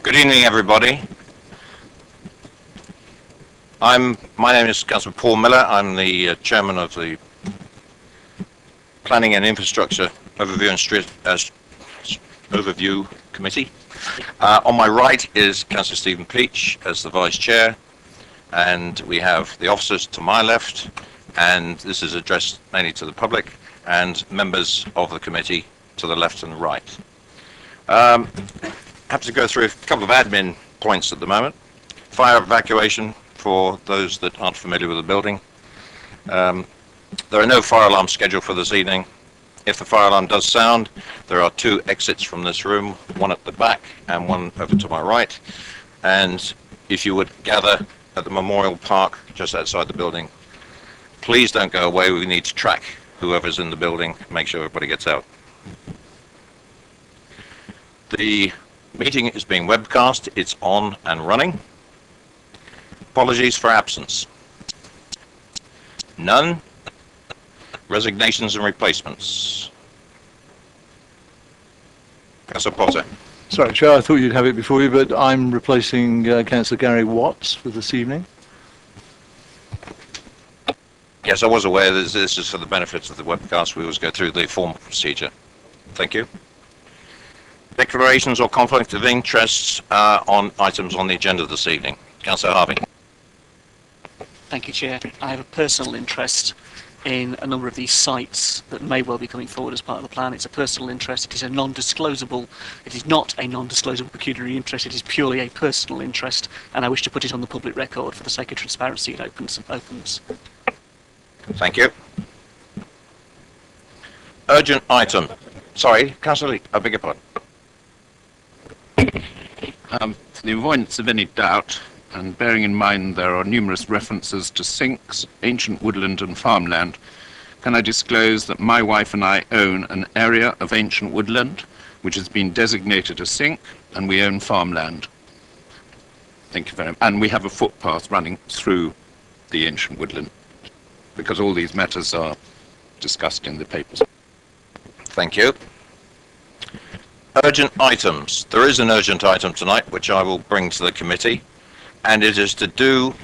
Good evening, everybody. My name is Councillor Paul Miller. I'm the chairman of the Planning and Infrastructure Overview Committee. On my right is Councillor Stephen Peach as the vice chair, and we have the officers to my left, and this is addressed mainly to the public, and members of the committee to the left and the right. Have to go through a couple of admin points at the moment. Fire evacuation for those that aren't familiar with the building. There are no fire alarms scheduled for this evening. If the fire alarm does sound, there are two exits from this room, one at the back and one over to my right. And if you would gather at the Memorial Park just outside the building, please don't go away. We need to track whoever's in the building, make sure everybody gets out. The meeting is being webcast. It's on and running. Apologies for absence. None. Resignations and replacements. Councillor Potter. Sorry, Chair, I thought you'd have it before you, but I'm replacing Councillor Gary Watts for this evening. Yes, I was aware that this is for the benefit of the webcast. We always go through the formal procedure. Thank you. Declarations or conflict of interests on items on the agenda this evening. Councillor Harvey. Thank you, Chair. I have a personal interest in a number of these sites that may well be coming forward as part of the plan. It's a personal interest. It is a non-disclosable. It is not a non-disclosable pecuniary interest. It is purely a personal interest, and I wish to put it on the public record for the sake of transparency. It opens. Thank you. Urgent item. Sorry, Councillor Lee, I beg your pardon. For the avoidance of any doubt, and bearing in mind there are numerous references to sinks, ancient woodland and farmland, can I disclose that my wife and I own an area of ancient woodland which has been designated a sink, and we own farmland. Thank you very much. And we have a footpath running through the ancient woodland, because all these matters are discussed in the papers. Thank you. Urgent items. There is an urgent item tonight which I will bring to the committee, and it is to do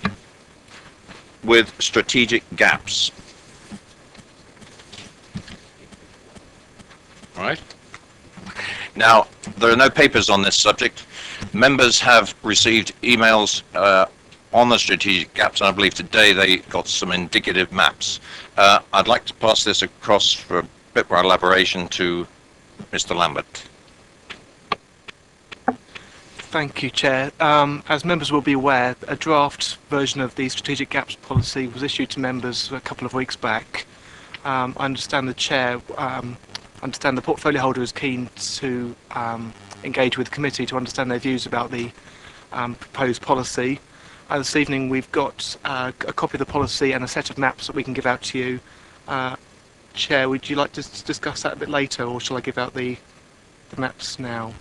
with strategic gaps. All right. Now, there are no papers on this subject. Members have received emails on the strategic gaps, and I believe today they got some indicative maps. I'd like to pass this across for a bit more elaboration to Mr. Lambert. Thank you, Chair. As members will be aware, a draft version of the Strategic Gaps Policy was issued to members a couple of weeks back. I understand the Chair, understand the portfolio holder is keen to engage with the committee to understand their views about the proposed policy. This evening we've got a copy of the policy and a set of maps that we can give out to you. Chair, would you like to discuss that a bit later, or shall I give out the maps now?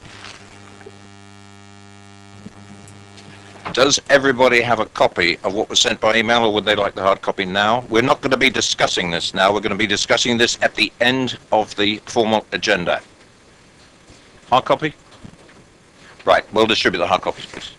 Does everybody have a copy of what was sent by email, or would they like the hard copy now? We're not going to be discussing this now. We're going to be discussing this at the end of the formal agenda. Hard copy? Right, we'll distribute the hard copies, please.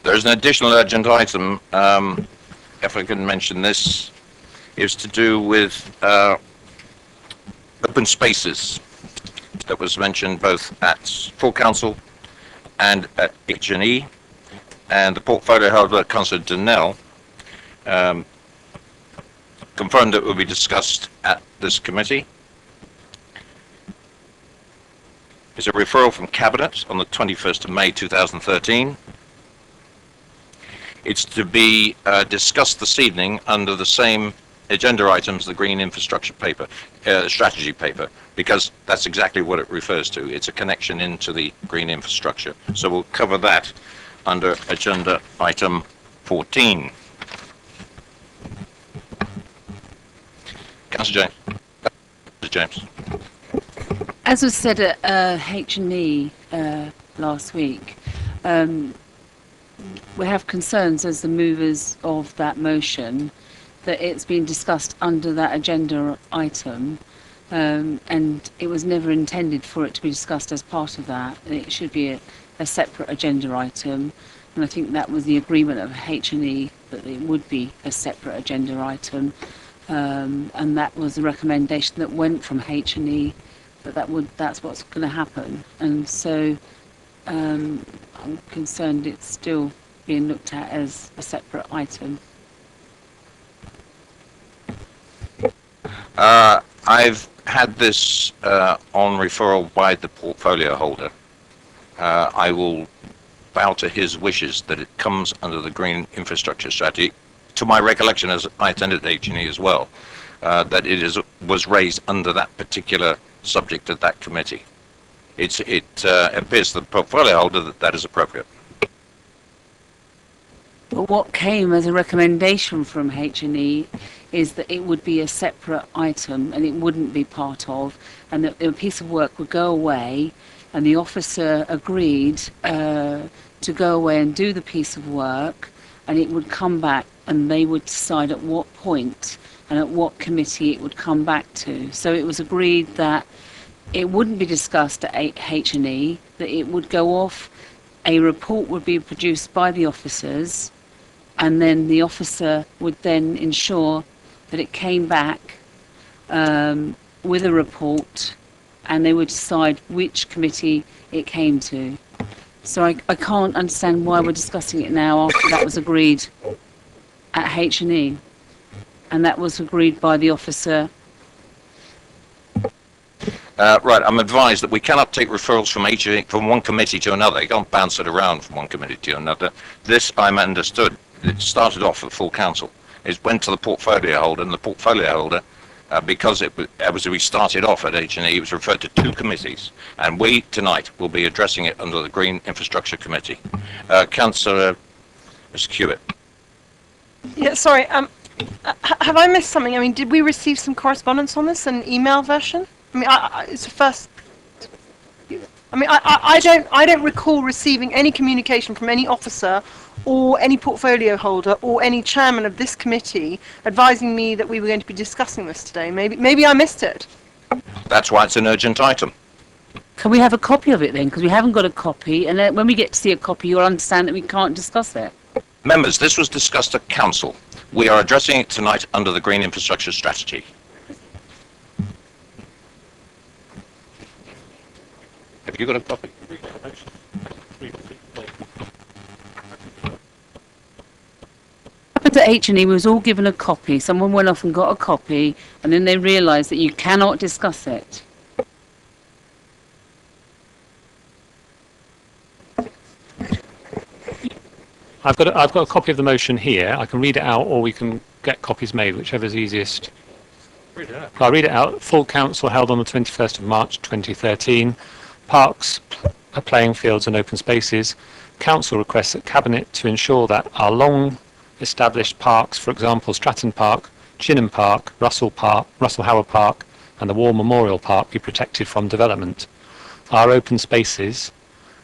There's an additional urgent item, if I can mention this, is to do with open spaces that was mentioned both at full council and at H&E, and the portfolio holder, Councillor Donnell, confirmed it will be discussed at this committee. It's a referral from Cabinet on the 21st of May 2013. It's to be discussed this evening under the same agenda items, the Green Infrastructure paper, strategy paper, because that's exactly what it refers to. It's a connection into the green infrastructure. So we'll cover that under agenda item 14. Councillor James. As was said at H&E last week, we have concerns as the movers of that motion that it's been discussed under that agenda item, and it was never intended for it to be discussed as part of that. It should be a separate agenda item, and I think that was the agreement of H&E, that it would be a separate agenda item, and that was the recommendation that went from H&E, that's what's going to happen. And so I'm concerned it's still being looked at as a separate item. I've had this on referral by the portfolio holder. I will bow to his wishes that it comes under the Green Infrastructure Strategy. To my recollection, as I attended H&E as well, that it was raised under that particular subject at that committee. It appears to the portfolio holder that that is appropriate. But what came as a recommendation from H&E is that it would be a separate item and it wouldn't be part of, and that a piece of work would go away, and the officer agreed to go away and do the piece of work, and it would come back and they would decide at what point and at what committee it would come back to. So it was agreed that it wouldn't be discussed at H&E, that it would go off, a report would be produced by the officers, and then the officer would then ensure that it came back with a report, and they would decide which committee it came to. So I can't understand why we're discussing it now after that was agreed at H&E, and that was agreed by the officer. Right, I'm advised that we cannot take referrals from H&E from one committee to another. You can't bounce it around from one committee to another. This, I'm understood, it started off at full council. It went to the portfolio holder, and the portfolio holder, because we started off at H&E, it was referred to two committees, and we tonight will be addressing it under the Green Infrastructure Committee. Councillor Hewitt. Yeah, sorry. Have I missed something? I mean, did we receive some correspondence on this, an email version? I mean, it's the first. I mean, I don't recall receiving any communication from any officer or any portfolio holder or any chairman of this committee advising me that we were going to be discussing this today. Maybe I missed it. That's why it's an urgent item. Can we have a copy of it then? Because we haven't got a copy, and then when we get to see a copy, you'll understand that we can't discuss it. Members, this was discussed at council. We are addressing it tonight under the Green Infrastructure Strategy. Have you got a copy? Happened at H&E, we was all given a copy. Someone went off and got a copy, and then they realised that you cannot discuss it. I've got a copy of the motion here. I can read it out, or we can get copies made, whichever's easiest. Read it out. I'll read it out. Full council held on the 21st of March 2013. Parks, playing fields and open spaces. Council requests that Cabinet to ensure that our long-established parks, for example Stratton Park, Chinham Park, Russell Howard Park and the War Memorial Park, be protected from development. Our open spaces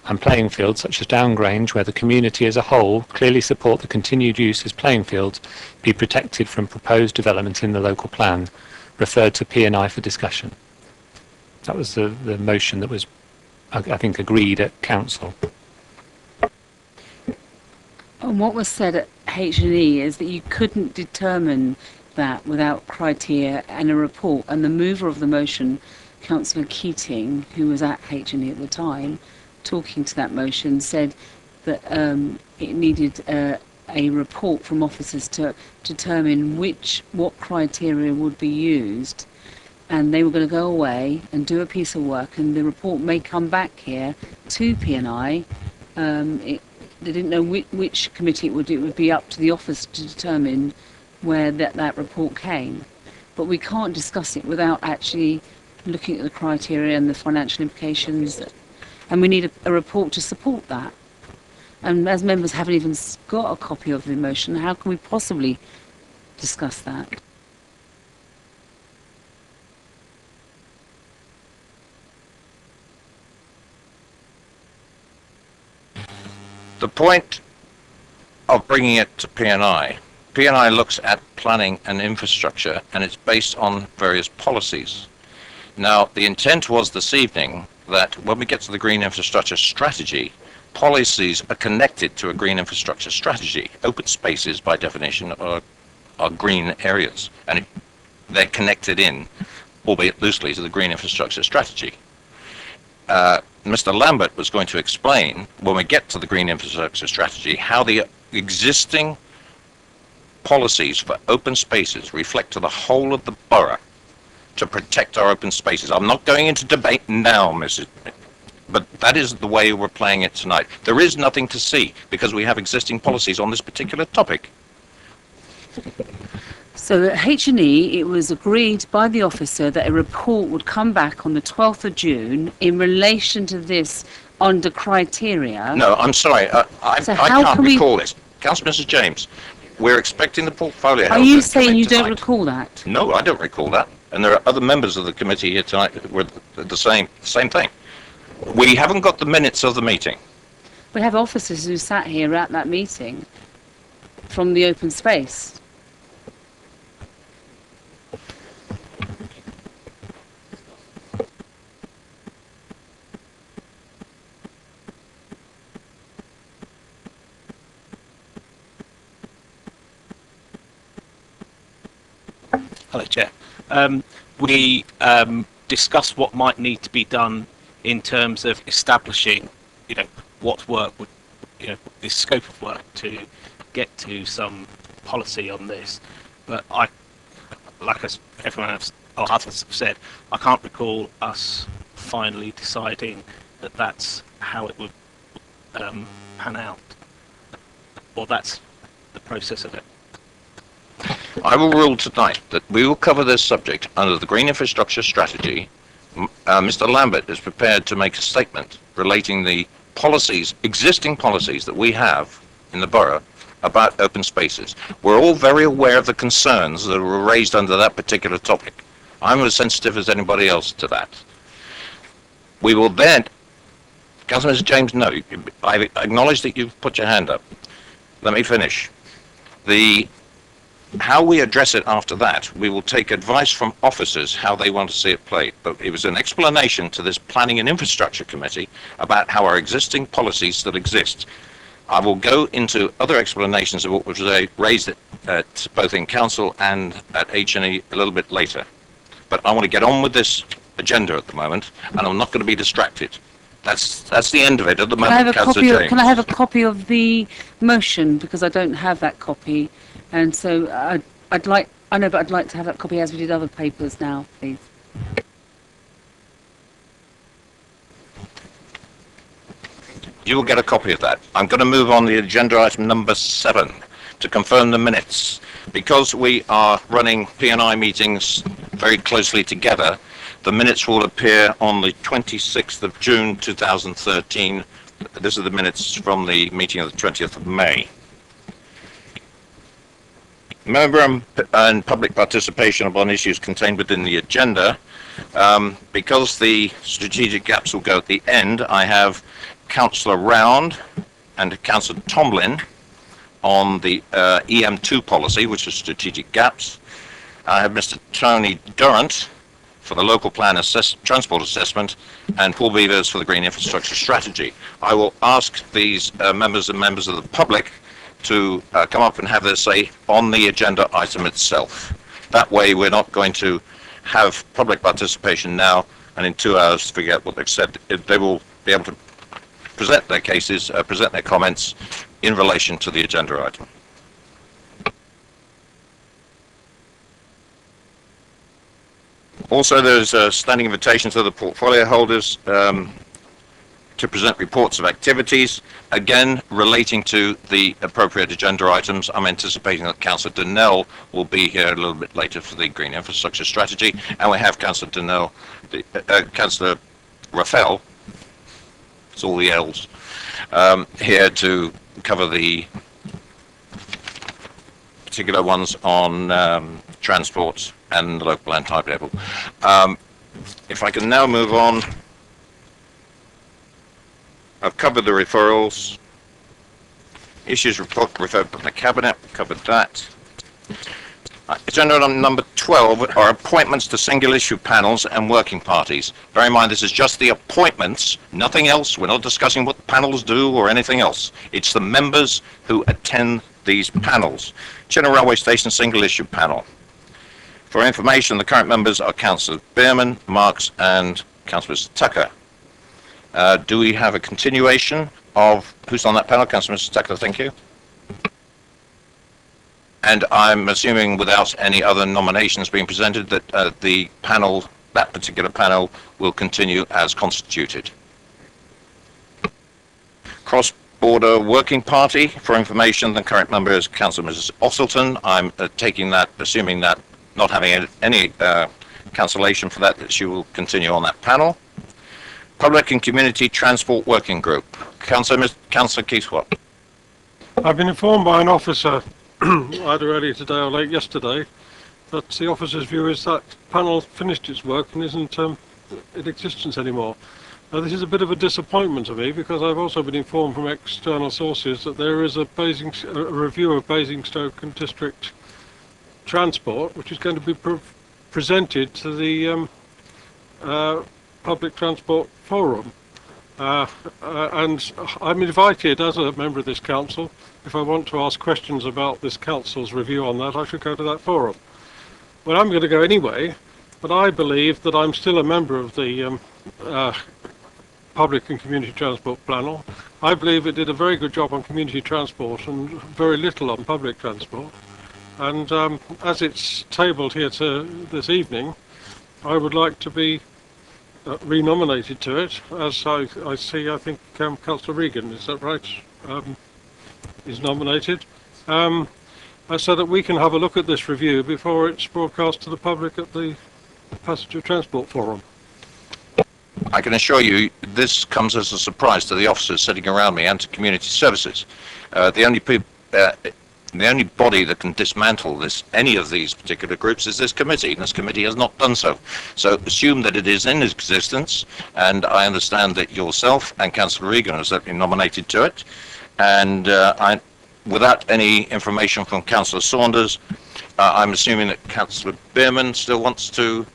and playing fields such as Downgrange, where the community as a whole clearly support the continued use as playing fields, be protected from proposed development in the local plan, referred to P&I for discussion. That was the motion that was, I think, agreed at council. And what was said at H&E is that you couldn't determine that without criteria and a report. And the mover of the motion, Councillor Keating, who was at H&E at the time, talking to that motion, said that it needed a report from officers to determine what criteria would be used, and they were going to go away and do a piece of work, and the report may come back here to P&I. They didn't know which committee it would be up to the office to determine where that report came. But we can't discuss it without actually looking at the criteria and the financial implications, and we need a report to support that. And as members haven't even got a copy of the motion, how can we possibly discuss that? The point of bringing it to P&I looks at planning and infrastructure, and it's based on various policies. Now, the intent was this evening that when we get to the green infrastructure strategy, policies are connected to a green infrastructure strategy. Open spaces, by definition, are green areas, and they're connected in, albeit loosely, to the green infrastructure strategy. Mr. Lambert was going to explain, when we get to the green infrastructure strategy, how the existing policies for open spaces reflect to the whole of the borough to protect our open spaces. I'm not going into debate now, Mrs. But that is the way we're playing it tonight. There is nothing to see because we have existing policies on this particular topic. So at H&E, it was agreed by the officer that a report would come back on the 12th of June in relation to this under criteria. No, I'm sorry. I can't recall this. Councillor Mrs. James, we're expecting the portfolio. Are you saying you don't recall that? No, I don't recall that. And there are other members of the committee here tonight that were the same thing. We haven't got the minutes of the meeting. We have officers who sat here at that meeting from the open space. Hello, Chair. We discussed what might need to be done in terms of establishing, what work would, the scope of work to get to some policy on this. But everyone else, or others have said, I can't recall us finally deciding that that's how it would pan out, or that's the process of it. I will rule tonight that we will cover this subject under the Green Infrastructure Strategy. Mr. Lambert is prepared to make a statement relating the policies, existing policies that we have in the borough about open spaces. We're all very aware of the concerns that were raised under that particular topic. I'm as sensitive as anybody else to that. We will then, Councillor Mr. James, no, I acknowledge that you've put your hand up. Let me finish. How we address it after that, we will take advice from officers how they want to see it played. But it was an explanation to this Planning and Infrastructure Committee about how our existing policies still exist. I will go into other explanations of what was raised at both in Council and at H&E a little bit later. But I want to get on with this agenda at the moment, and I'm not going to be distracted. That's the end of it at the moment, Councillor James. Can I have a copy of the motion, because I don't have that copy, and so I'd like to have that copy as we did other papers now, please. You will get a copy of that. I'm going to move on to agenda item number 7 to confirm the minutes. Because we are running P&I meetings very closely together, the minutes will appear on the 26th of June 2013. This are the minutes from the meeting of the 20th of May. Member and public participation upon issues contained within the agenda. Because the strategic gaps will go at the end, I have Councillor Round and Councillor Tomlin on the EM2 policy, which is strategic gaps. I have Mr. Tony Durrant for the local plan transport assessment, and Paul Beavers for the green infrastructure strategy. I will ask these members and members of the public to come up and have their say on the agenda item itself. That way we're not going to have public participation now and in 2 hours forget what they've said. They will be able to present their cases, present their comments in relation to the agenda item. Also, there's a standing invitation to the portfolio holders to present reports of activities, again relating to the appropriate agenda items. I'm anticipating that Councillor Donnell will be here a little bit later for the Green Infrastructure Strategy, and we have Councillor Donnell, Councillor Raphael, it's all the L's, here to cover the particular ones on transport and the local land timetable. If I can now move on, I've covered the referrals, issues referred from the Cabinet, covered that. Agenda item number 12 are appointments to single issue panels and working parties. Bear in mind, this is just the appointments, nothing else. We're not discussing what the panels do or anything else. It's the members who attend these panels. General Railway Station single issue panel. For information, the current members are Councillor Beerman, Marks and Councillor Tucker. Do we have a continuation of who's on that panel? Councillor Tucker, thank you. And I'm assuming without any other nominations being presented that the panel, that particular panel, will continue as constituted. Cross-border working party. For information, the current member is Councillor Mrs. Osselton. I'm taking that, assuming that, not having any cancellation for that she will continue on that panel. Public and Community Transport Working Group. Councillor Keith Watt. I've been informed by an officer, either earlier today or late yesterday, that the officer's view is that panel finished its work and isn't in existence anymore. Now, this is a bit of a disappointment to me, because I've also been informed from external sources that there is a review of Basingstoke and District Transport, which is going to be presented to the Public Transport Forum. And I'm invited as a member of this council. If I want to ask questions about this council's review on that, I should go to that forum. Well, I'm going to go anyway, but I believe that I'm still a member of the Public and Community Transport Panel. I believe it did a very good job on community transport and very little on public transport. And as it's tabled here this evening, I would like to be re-nominated to it, as I see, I think Councillor Regan, is that right, is nominated, so that we can have a look at this review before it's broadcast to the public at the Passenger Transport Forum. I can assure you this comes as a surprise to the officers sitting around me and to community services. The only body that can dismantle any of these particular groups is this committee, and this committee has not done so. So assume that it is in existence, and I understand that yourself and Councillor Regan are certainly nominated to it. And without any information from Councillor Saunders, I'm assuming that Councillor Beerman still wants to.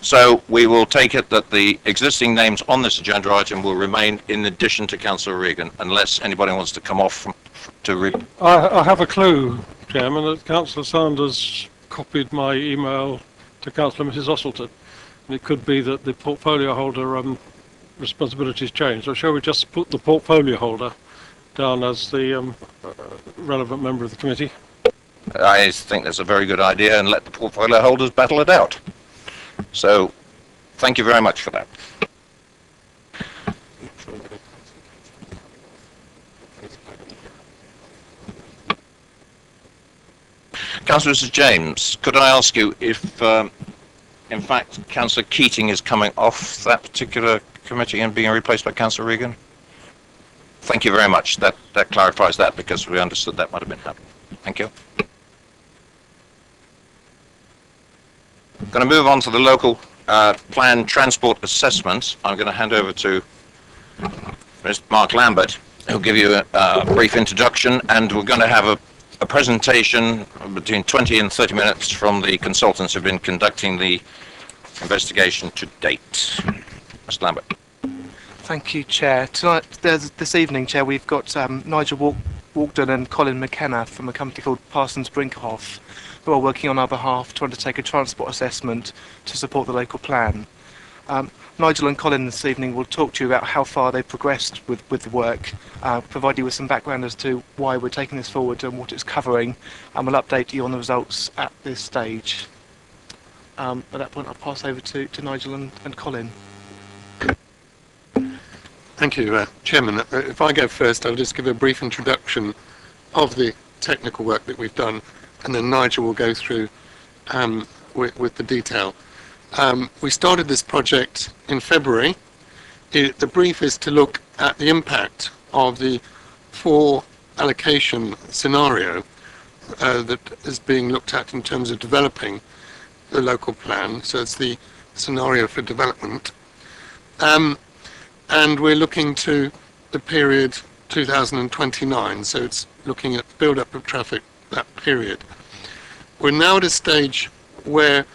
So we will take it that the existing names on this agenda item will remain in addition to Councillor Regan, unless anybody wants to come off I have a clue, Chairman, that Councillor Sanders copied my email to Councillor Mrs. Osselton. And it could be that the portfolio holder responsibilities changed. So shall we just put the portfolio holder down as the relevant member of the committee? I think that's a very good idea, and let the portfolio holders battle it out. So, thank you very much for that. Councillor Mrs. James, could I ask you if, in fact, Councillor Keating is coming off that particular committee and being replaced by Councillor Regan? Thank you very much. That clarifies that, because we understood that might have been happening. Thank you. I'm going to move on to the local plan transport assessment. I'm going to hand over to Mr. Mark Lambert, who'll give you a brief introduction, and we're going to have a presentation between 20 and 30 minutes from the consultants who've been conducting the investigation to date. Mr. Lambert. Thank you, Chair. This evening, Chair, we've got Nigel Walkden and Colin McKenna from a company called Parsons Brinkhoff, who are working on our behalf to undertake a transport assessment to support the local plan. Nigel and Colin this evening will talk to you about how far they've progressed with the work, provide you with some background as to why we're taking this forward and what it's covering, and we'll update you on the results at this stage. At that point, I'll pass over to Nigel and Colin. Thank you, Chairman. If I go first, I'll just give a brief introduction of the technical work that we've done, and then Nigel will go through with the detail. We started this project in February. The brief is to look at the impact of the 4 allocation scenario that is being looked at in terms of developing the local plan. So it's the scenario for development. And we're looking to the period 2029, so it's looking at build-up of traffic that period. We're now at a stage where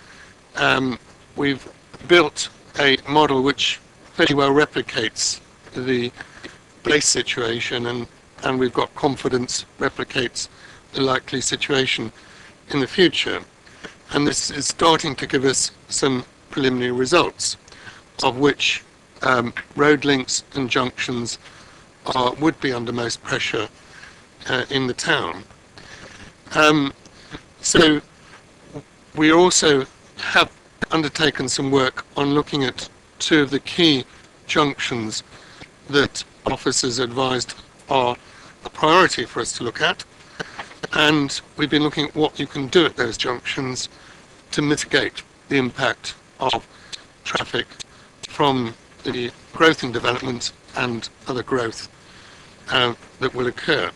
we've built a model which fairly well replicates the base situation, and we've got confidence replicates the likely situation in the future. And this is starting to give us some preliminary results, of which road links and junctions would be under most pressure in the town. So we also have undertaken some work on looking at 2 of the key junctions that officers advised are a priority for us to look at, and we've been looking at what you can do at those junctions to mitigate the impact of traffic from the growth in development and other growth that will occur.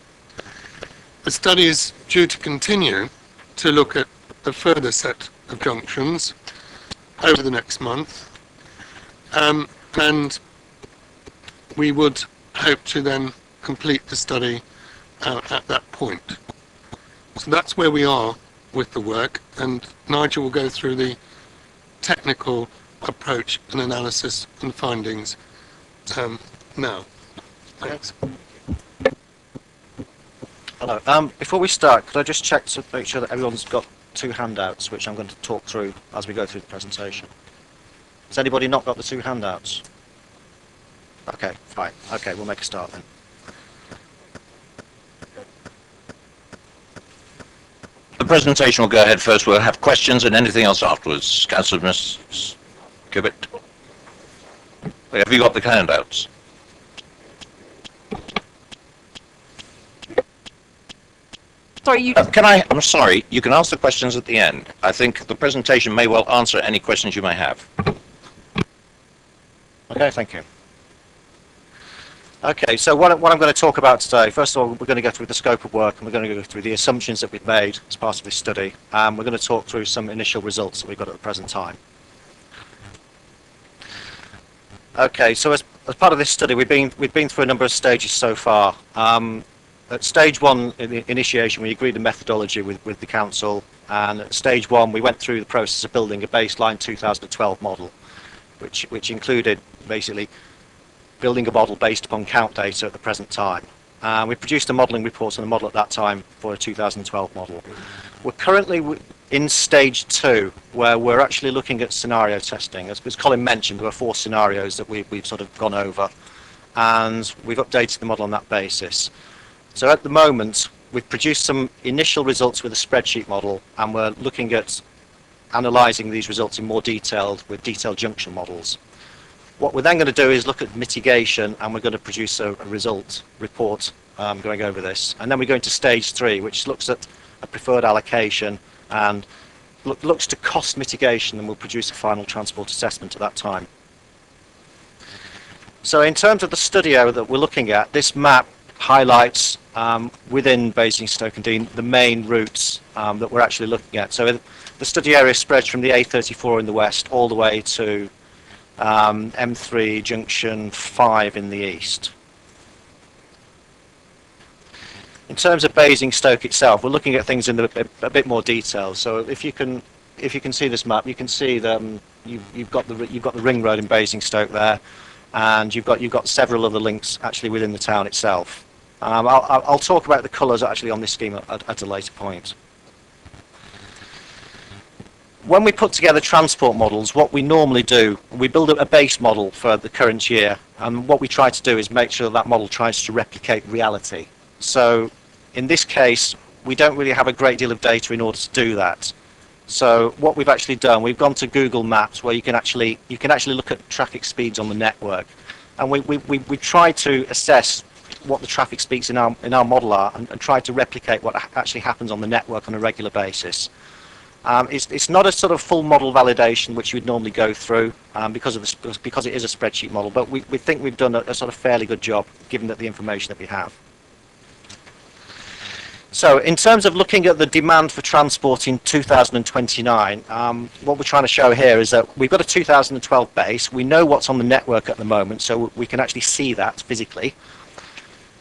The study is due to continue to look at a further set of junctions over the next month, and we would hope to then complete the study at that point. So that's where we are with the work, and Nigel will go through the technical approach and analysis and findings now. Thanks. Hello. Before we start, could I just check to make sure that everyone's got 2 handouts, which I'm going to talk through as we go through the presentation. Has anybody not got the 2 handouts? Okay, fine. Okay, we'll make a start then. The presentation will go ahead first. We'll have questions and anything else afterwards. Councillor Ms. Gibbett. Have you got the handouts? Sorry, I'm sorry, you can ask the questions at the end. I think the presentation may well answer any questions you may have. Okay, thank you. Okay, so what I'm going to talk about today, first of all, we're going to go through the scope of work, and we're going to go through the assumptions that we've made as part of this study, and we're going to talk through some initial results that we've got at the present time. Okay, so as part of this study, we've been through a number of stages so far. At stage 1 in the initiation, we agreed the methodology with the council, and at stage 1 we went through the process of building a baseline 2012 model, which included basically building a model based upon count data at the present time. We produced a modelling report on the model at that time for a 2012 model. We're currently in stage 2, where we're actually looking at scenario testing. As Colin mentioned, there are 4 scenarios that we've sort of gone over, and we've updated the model on that basis. So at the moment, we've produced some initial results with a spreadsheet model, and we're looking at analysing these results in more detail with detailed junction models. What we're then going to do is look at mitigation, and we're going to produce a result report going over this. And then we go into stage 3, which looks at a preferred allocation and looks to cost mitigation, and we'll produce a final transport assessment at that time. So in terms of the study area that we're looking at, this map highlights within Basingstoke-Dean the main routes that we're actually looking at. So the study area spreads from the A34 in the west all the way to M3 junction 5 in the east. In terms of Basingstoke itself, we're looking at things in a bit more detail. So if you can see this map, you can see that you've got the ring road in Basingstoke there, and you've got several other links actually within the town itself. I'll talk about the colours actually on this scheme at a later point. When we put together transport models, what we normally do, we build a base model for the current year, and what we try to do is make sure that model tries to replicate reality. So in this case, we don't really have a great deal of data in order to do that. So what we've actually done, we've gone to Google Maps where you can actually look at traffic speeds on the network, and we try to assess what the traffic speeds in our model are, and try to replicate what actually happens on the network on a regular basis. It's not a sort of full model validation which you would normally go through because it is a spreadsheet model, but we think we've done a sort of fairly good job given that the information that we have. So in terms of looking at the demand for transport in 2029, what we're trying to show here is that we've got a 2012 base. We know what's on the network at the moment, so we can actually see that physically.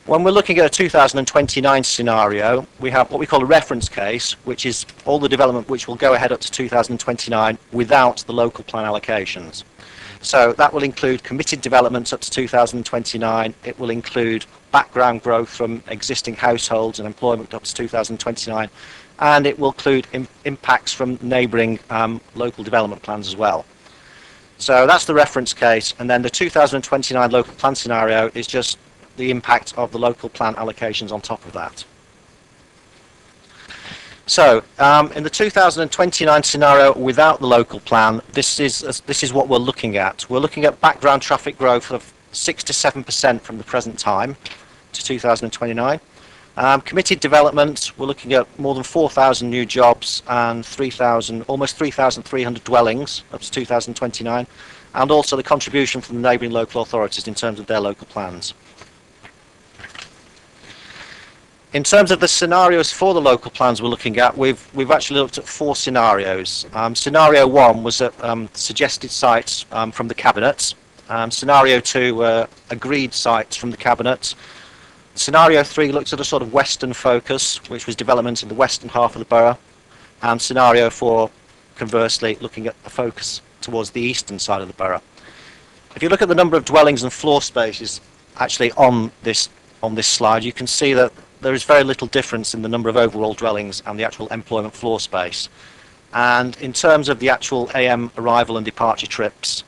When we're looking at a 2029 scenario, we have what we call a reference case, which is all the development which will go ahead up to 2029 without the local plan allocations. So that will include committed developments up to 2029. It will include background growth from existing households and employment up to 2029, and it will include impacts from neighbouring local development plans as well. So that's the reference case, and then the 2029 local plan scenario is just the impact of the local plan allocations on top of that. So in the 2029 scenario without the local plan, this is what we're looking at. We're looking at background traffic growth of 6 to 7% from the present time to 2029. Committed development, we're looking at more than 4,000 new jobs and almost 3,300 dwellings up to 2029, and also the contribution from the neighbouring local authorities in terms of their local plans. In terms of the scenarios for the local plans we're looking at, we've actually looked at 4 scenarios. Scenario 1 was at suggested sites from the Cabinet. Scenario 2 were agreed sites from the Cabinet. Scenario 3 looks at a sort of western focus, which was development in the western half of the borough. And Scenario 4, conversely, looking at a focus towards the eastern side of the borough. If you look at the number of dwellings and floor spaces actually on this slide, you can see that there is very little difference in the number of overall dwellings and the actual employment floor space. And in terms of the actual AM arrival and departure trips,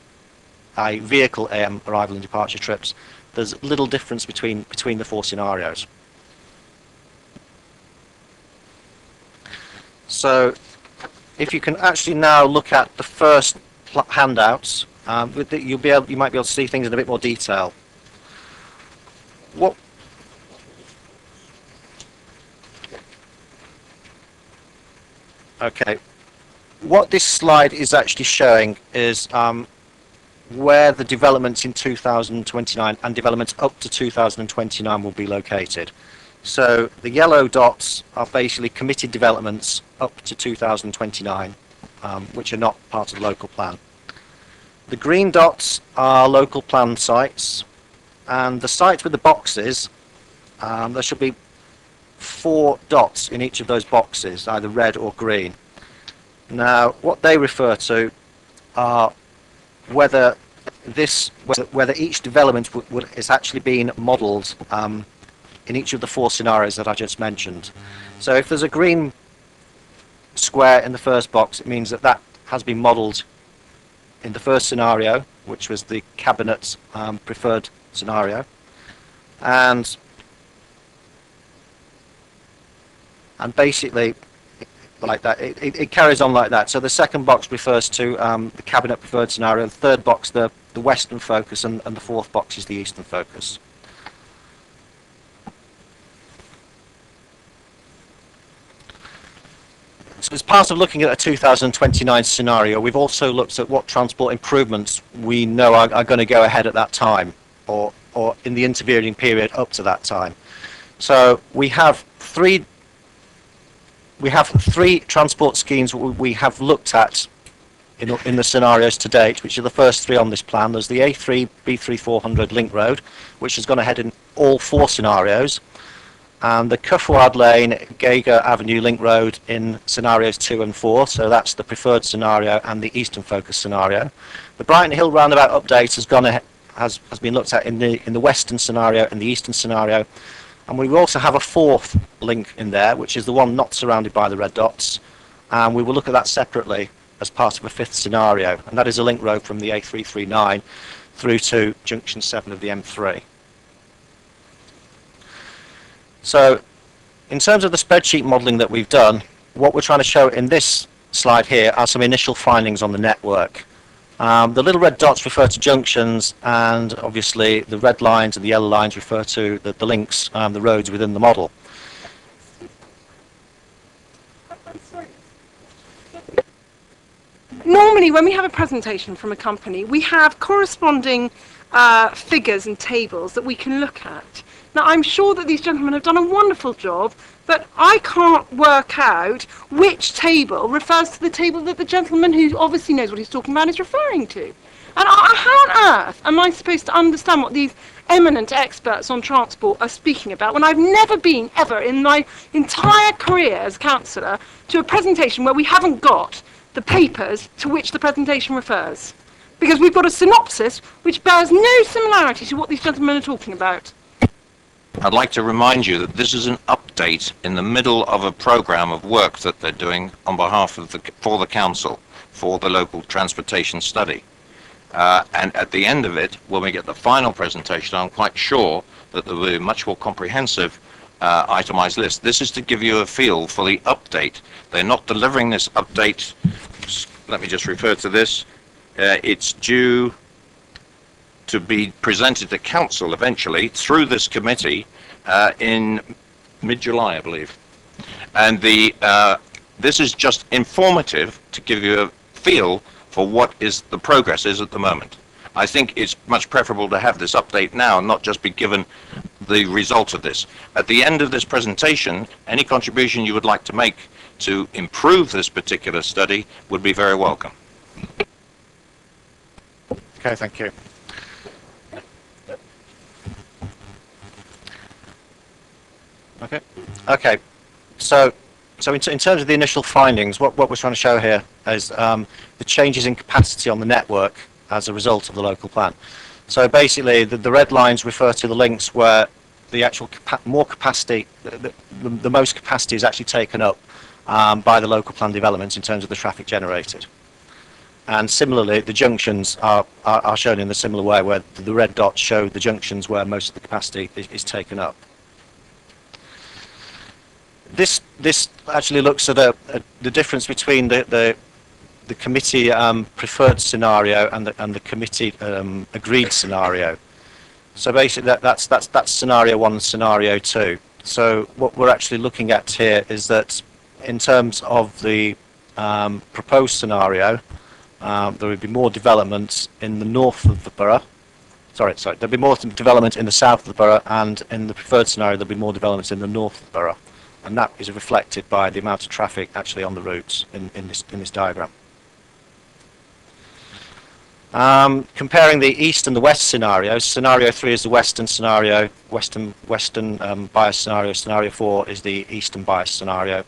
vehicle AM arrival and departure trips, there's little difference between the 4 scenarios. So if you can actually now look at the first handouts, you might be able to see things in a bit more detail. Okay, what this slide is actually showing is where the developments in 2029 and developments up to 2029 will be located. So the yellow dots are basically committed developments up to 2029, which are not part of the local plan. The green dots are local plan sites, and the sites with the boxes, there should be 4 dots in each of those boxes, either red or green. Now, what they refer to are whether each development is actually being modelled in each of the 4 scenarios that I just mentioned. So if there's a green square in the first box, it means that has been modelled in the first scenario, which was the Cabinet's preferred scenario, and basically like that, it carries on like that. So the second box refers to the Cabinet preferred scenario, the third box the western focus, and the fourth box is the eastern focus. So as part of looking at a 2029 scenario, we've also looked at what transport improvements we know are going to go ahead at that time, or in the intervening period up to that time. So we have three transport schemes we have looked at in the scenarios to date, which are the first 3 on this plan. There's the A3 B3400 link road, which has gone ahead in all 4 scenarios, and the Cuffward Lane Geiger Avenue link road in scenarios 2 and 4, so that's the preferred scenario and the eastern focus scenario. The Brighton Hill roundabout update has gone ahead, has been looked at in the western scenario and the eastern scenario. And we also have a 4th link in there, which is the one not surrounded by the red dots, and we will look at that separately as part of a 5th scenario, and that is a link road from the A339 through to junction 7 of the M3. So in terms of the spreadsheet modelling that we've done, what we're trying to show in this slide here are some initial findings on the network. The little red dots refer to junctions, and obviously the red lines and the yellow lines refer to the links, the roads within the model. Normally, when we have a presentation from a company, we have corresponding figures and tables that we can look at. Now, I'm sure that these gentlemen have done a wonderful job, but I can't work out which table refers to the table that the gentleman who obviously knows what he's talking about is referring to. And how on earth am I supposed to understand what these eminent experts on transport are speaking about when I've never been, ever, in my entire career as councillor, to a presentation where we haven't got the papers to which the presentation refers? Because we've got a synopsis which bears no similarity to what these gentlemen are talking about. I'd like to remind you that this is an update in the middle of a programme of work that they're doing on behalf of for the council, for the local transportation study. And at the end of it, when we get the final presentation, I'm quite sure that there will be a much more comprehensive itemised list. This is to give you a feel for the update. They're not delivering this update. Let me just refer to this. It's due to be presented to council eventually through this committee in mid-July, I believe. And this is just informative to give you a feel for what the progress is at the moment. I think it's much preferable to have this update now and not just be given the result of this. At the end of this presentation, any contribution you would like to make to improve this particular study would be very welcome. Okay, thank you. Okay. So in terms of the initial findings, what we're trying to show here is the changes in capacity on the network as a result of the local plan. So basically, the red lines refer to the links where the actual more capacity, the most capacity is actually taken up by the local plan developments in terms of the traffic generated. And similarly, the junctions are shown in a similar way, where the red dots show the junctions where most of the capacity is taken up. This actually looks at the difference between the committee preferred scenario and the committee agreed scenario. So basically, that's scenario 1 and scenario 2. So what we're actually looking at here is that in terms of the proposed scenario, there would be more development in the north of the borough. Sorry, there'd be more development in the south of the borough, and in the preferred scenario, there'd be more development in the north of the borough. And that is reflected by the amount of traffic actually on the routes in this diagram. Comparing the east and the west scenarios, scenario 3 is the western scenario, western bias scenario. Scenario 4 is the eastern bias scenario.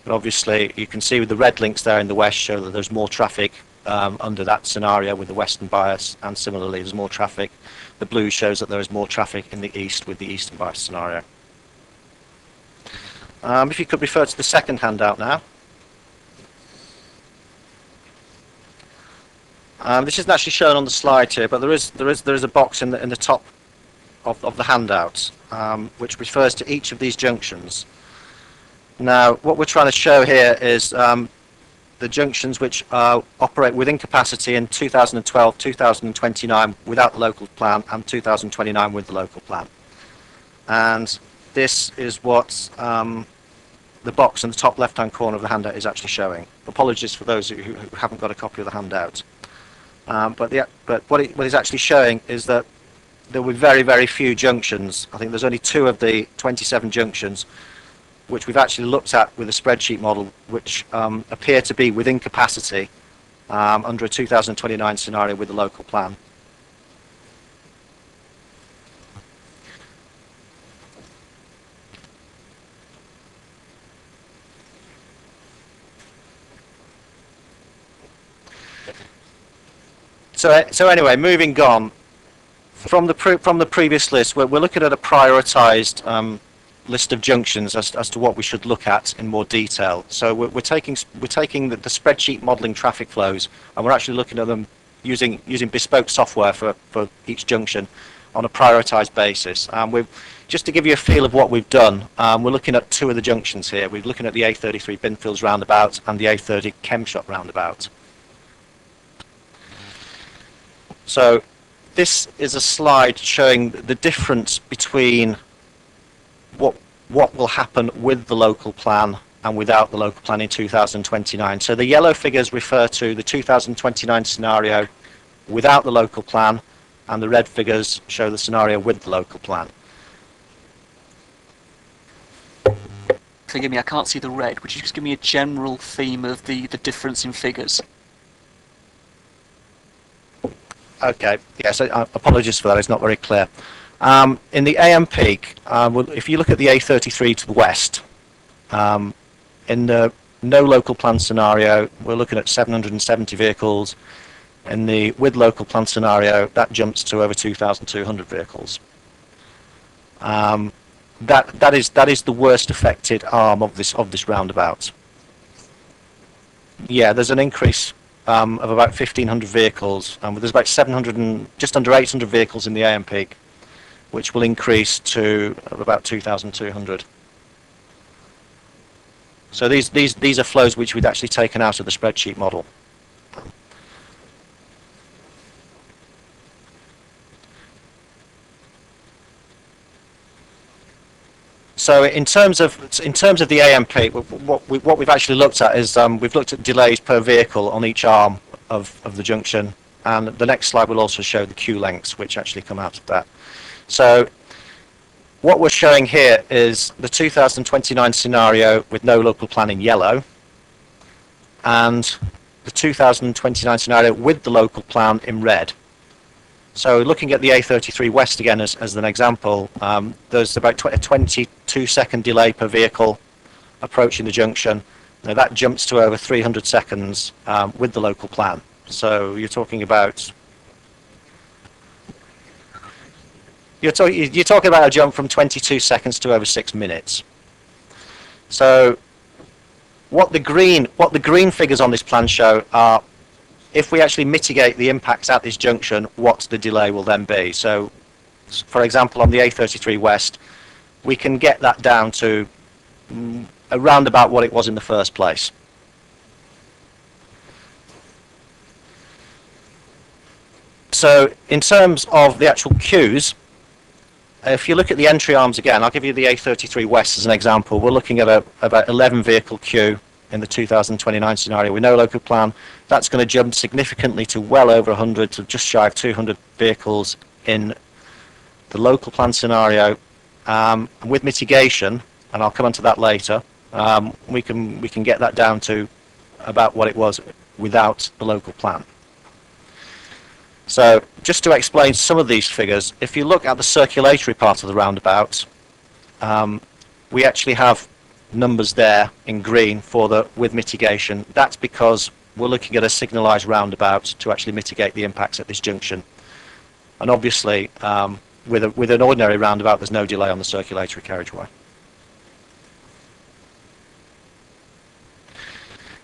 But obviously, you can see with the red links there in the west show that there's more traffic under that scenario with the western bias, and similarly, there's more traffic. The blue shows that there is more traffic in the east with the eastern bias scenario. If you could refer to the second handout now. This isn't actually shown on the slide here, but there is a box in the top of the handout which refers to each of these junctions. Now, what we're trying to show here is the junctions which operate within capacity in 2012, 2029 without the local plan, and 2029 with the local plan. And this is what the box in the top left-hand corner of the handout is actually showing. Apologies for those who haven't got a copy of the handout. But what it's actually showing is that there will be very, very few junctions. I think there's only 2 of the 27 junctions which we've actually looked at with a spreadsheet model, which appear to be within capacity under a 2029 scenario with the local plan. So anyway, moving on from the previous list, we're looking at a prioritised list of junctions as to what we should look at in more detail. So we're taking the spreadsheet modelling traffic flows, and we're actually looking at them using bespoke software for each junction, on a prioritised basis. Just to give you a feel of what we've done, we're looking at two of the junctions here. We're looking at the A33 Binfields roundabout and the A30 Chemshop roundabout. So this is a slide showing the difference between what will happen with the local plan and without the local plan in 2029. So the yellow figures refer to the 2029 scenario without the local plan, and the red figures show the scenario with the local plan. Forgive me, I can't see the red. Would you just give me a general theme of the difference in figures? Okay, yes, apologies for that, it's not very clear. In the AM peak, if you look at the A33 to the west, in the no local plan scenario, we're looking at 770 vehicles. In the with local plan scenario, that jumps to over 2,200 vehicles. That is the worst affected arm of this roundabout. Yeah, there's an increase of about 1,500 vehicles. There's about 700 and just under 800 vehicles in the AM peak, which will increase to about 2,200. So these are flows which we'd actually taken out of the spreadsheet model. So in terms of the AMP, what we've actually looked at is we've looked at delays per vehicle on each arm of the junction, and the next slide will also show the queue lengths which actually come out of that. So what we're showing here is the 2029 scenario with no local plan in yellow, and the 2029 scenario with the local plan in red. So looking at the A33 West again as an example, there's about a 22-second delay per vehicle approaching the junction. Now that jumps to over 300 seconds with the local plan. So you're talking about you're talking about a jump from 22 seconds to over 6 minutes. So what the green figures on this plan show are, if we actually mitigate the impacts at this junction, what the delay will then be. So, for example, on the A33 West, we can get that down to around about what it was in the first place. So, in terms of the actual queues, if you look at the entry arms again, I'll give you the A33 West as an example. We're looking at about 11 vehicle queue in the 2029 scenario with no local plan. That's going to jump significantly to well over 100 to just shy of 200 vehicles in the local plan scenario. With mitigation, and I'll come on to that later, we can get that down to about what it was without the local plan. So just to explain some of these figures, if you look at the circulatory part of the roundabout, we actually have numbers there in green for the with mitigation. That's because we're looking at a signalised roundabout to actually mitigate the impacts at this junction. And obviously, with an ordinary roundabout, there's no delay on the circulatory carriageway.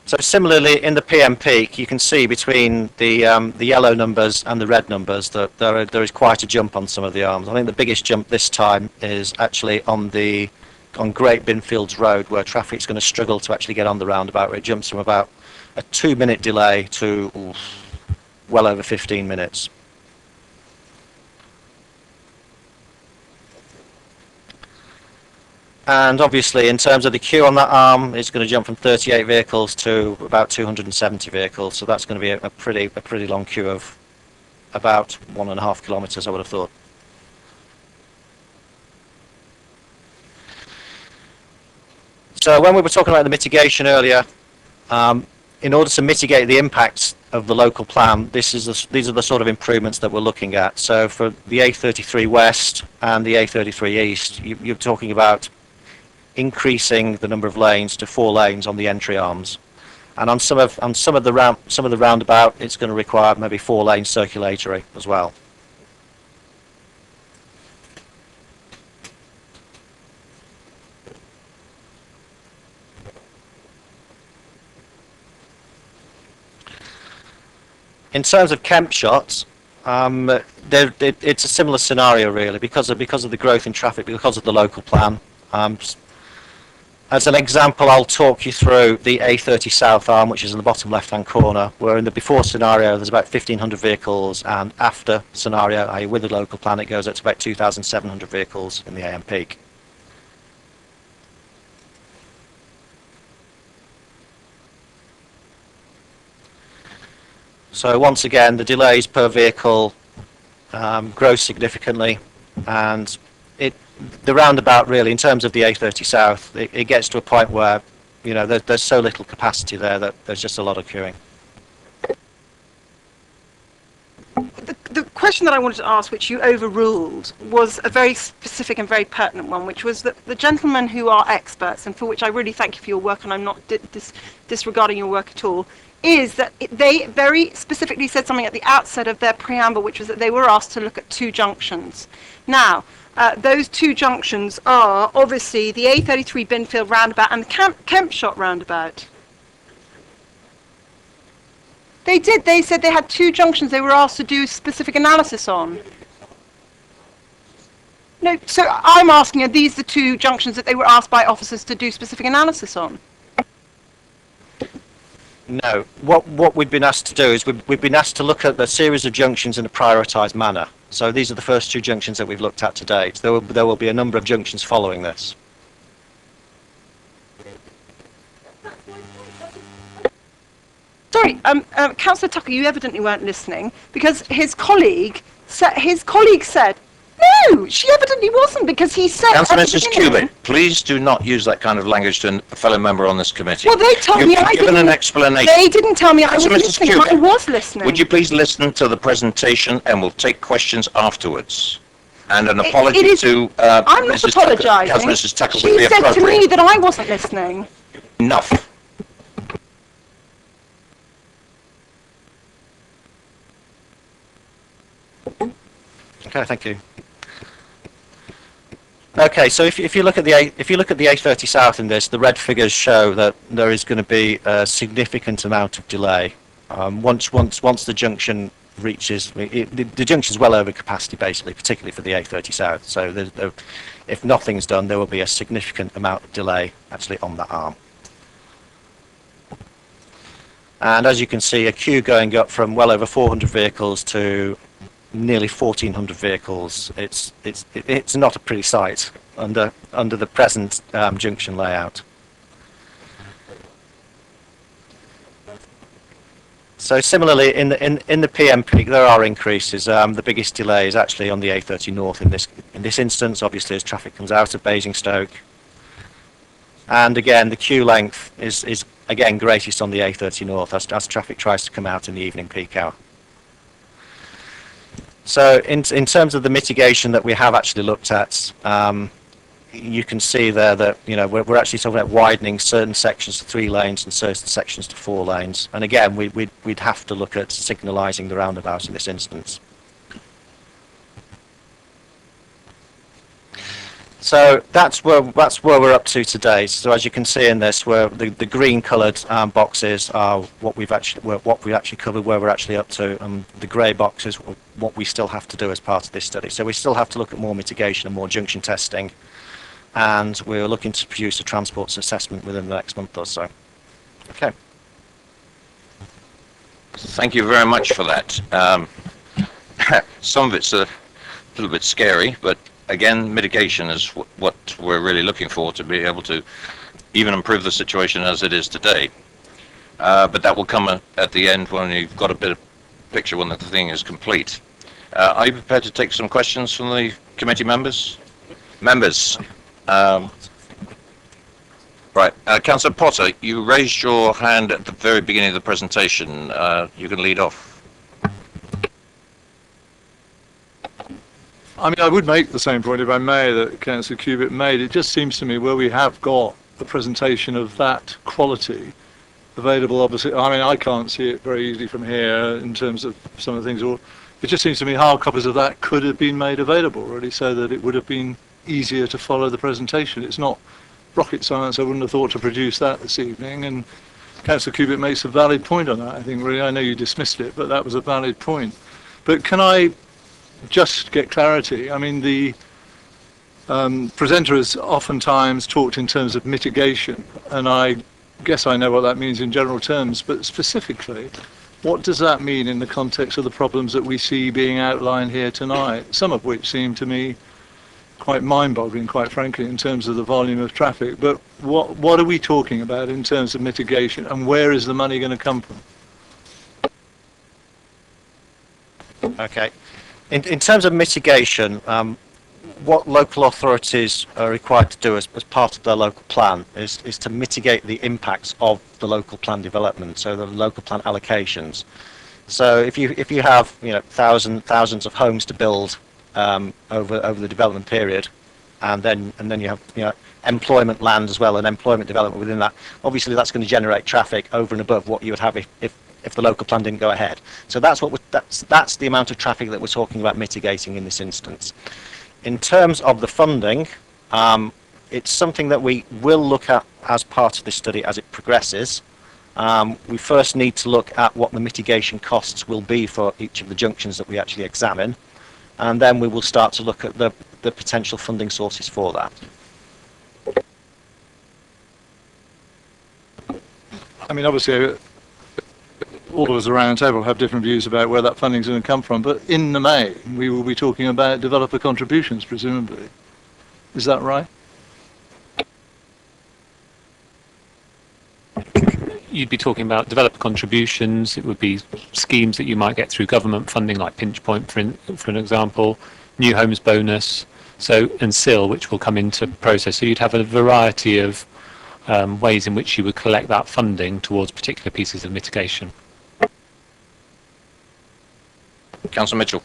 So similarly, in the PM peak, you can see between the yellow numbers and the red numbers that there is quite a jump on some of the arms. I think the biggest jump this time is actually on Great Binfields Road, where traffic's going to struggle to actually get on the roundabout, where it jumps from about a 2-minute delay to well over 15 minutes. And obviously, in terms of the queue on that arm, it's going to jump from 38 vehicles to about 270 vehicles. So that's going to be a pretty long queue of about 1.5 kilometres, I would have thought. So when we were talking about the mitigation earlier, in order to mitigate the impacts of the local plan, these are the sort of improvements that we're looking at. So for the A33 West and the A33 East, you're talking about increasing the number of lanes to 4 lanes on the entry arms, and on some of the roundabout, it's going to require maybe 4 lanes circulatory as well. In terms of Kemp shots, It's a similar scenario really because of the growth in traffic, because of the local plan. As an example, I'll talk you through the A30 South arm, which is in the bottom left-hand corner, where in the before scenario there's about 1,500 vehicles, and after scenario, i.e. with the local plan, it goes up to about 2,700 vehicles in the AM peak. So once again, the delays per vehicle grow significantly, and the roundabout really, in terms of the A30 South, it gets to a point where, you know, there's so little capacity there that there's just a lot of queuing. The question that I wanted to ask, which you overruled, was a very specific and very pertinent one, which was that the gentlemen who are experts, and for which I really thank you for your work, and I'm not disregarding your work at all, is that they very specifically said something at the outset of their preamble, which was that they were asked to look at two junctions. Now, those two junctions are obviously the A33 Binfield roundabout and the Kempshot roundabout. They did. They said they had two junctions they were asked to do specific analysis on. No, so I'm asking, are these the two junctions that they were asked by officers to do specific analysis on? No. What we've been asked to do is we've been asked to look at the series of junctions in a prioritised manner. So these are the first two junctions that we've looked at to date. There will be a number of junctions following this. Sorry, Councillor Tucker, you evidently weren't listening, because his colleague said, no, she evidently wasn't, because he said... Councillor Mrs. Cubitt, please do not use that kind of language to a fellow member on this committee. Well, they told me I didn't. You've given an explanation. They didn't tell me I was Councillor Mrs. listening. Cubitt, I was listening. would you please listen to the presentation and we'll take questions afterwards? And an apology to I'm not Mrs. Tucker. apologising. Councillor Mrs. Tucker would She be said to appropriate. me that I wasn't listening. Enough. Okay, thank you. Okay, so if you look at the A30 South in this, the red figures show that there is going to be a significant amount of delay. Once the junction reaches, the junction is well over capacity basically, particularly for the A30 South. So if nothing's done, there will be a significant amount of delay actually on that arm. And as you can see, a queue going up from well over 400 vehicles to nearly 1,400 vehicles. It's not a pretty sight under the present junction layout. So similarly, in the PM peak, there are increases. The biggest delay is actually on the A30 North in this instance, obviously, as traffic comes out of Basingstoke. And again, the queue length is again greatest on the A30 North as traffic tries to come out in the evening peak hour. So in terms of the mitigation that we have actually looked at, you can see there that, you know, we're actually talking about widening certain sections to 3 lanes and certain sections to 4 lanes. And again, we'd have to look at signalising the roundabout in this instance. So that's where we're up to today. So as you can see in this, where the green coloured boxes are what we actually covered, where we're actually up to, and the grey boxes what we still have to do as part of this study. So we still have to look at more mitigation and more junction testing, and we're looking to produce a transport assessment within the next month or so. Okay. Thank you very much for that. Some of it's a little bit scary, but again, mitigation is what we're really looking for, to be able to even improve the situation as it is today. But that will come at the end when you've got a bit of picture when the thing is complete. Are you prepared to take some questions from the committee members? Right, Councillor Potter, you raised your hand at the very beginning of the presentation. You can lead off. I mean, I would make the same point, if I may, that Councillor Cubitt made. It just seems to me where we have got a presentation of that quality available, obviously, I mean, I can't see it very easily from here in terms of some of the things, or it just seems to me hard copies of that could have been made available, really, so that it would have been easier to follow the presentation. It's not rocket science. I wouldn't have thought to produce that this evening, and Councillor Cubitt makes a valid point on that, I think, really. I know you dismissed it, but that was a valid point. But can I just get clarity? I mean, the presenter has oftentimes talked in terms of mitigation, and I guess I know what that means in general terms, but specifically, what does that mean in the context of the problems that we see being outlined here tonight, some of which seem to me quite mind-boggling, quite frankly, in terms of the volume of traffic. But what are we talking about in terms of mitigation, and where is the money going to come from? Okay. In terms of mitigation, what local authorities are required to do as part of their local plan is to mitigate the impacts of the local plan development, so the local plan allocations. So if you have thousands of homes to build over the development period, and then you have employment land as well, and employment development within that, obviously that's going to generate traffic over and above what you would have if the local plan didn't go ahead. So that's the amount of traffic that we're talking about mitigating in this instance. In terms of the funding, it's something that we will look at as part of this study as it progresses. We first need to look at what the mitigation costs will be for each of the junctions that we actually examine, and then we will start to look at the potential funding sources for that. I mean, obviously, all of us around the table have different views about where that funding is going to come from, but in the main, we will be talking about developer contributions, presumably. Is that right? You'd be talking about developer contributions. It would be schemes that you might get through government funding, like Pinch Point, for an example, New Homes Bonus, and SIL, which will come into process. So you'd have a variety of ways in which you would collect that funding towards particular pieces of mitigation. Councillor Mitchell.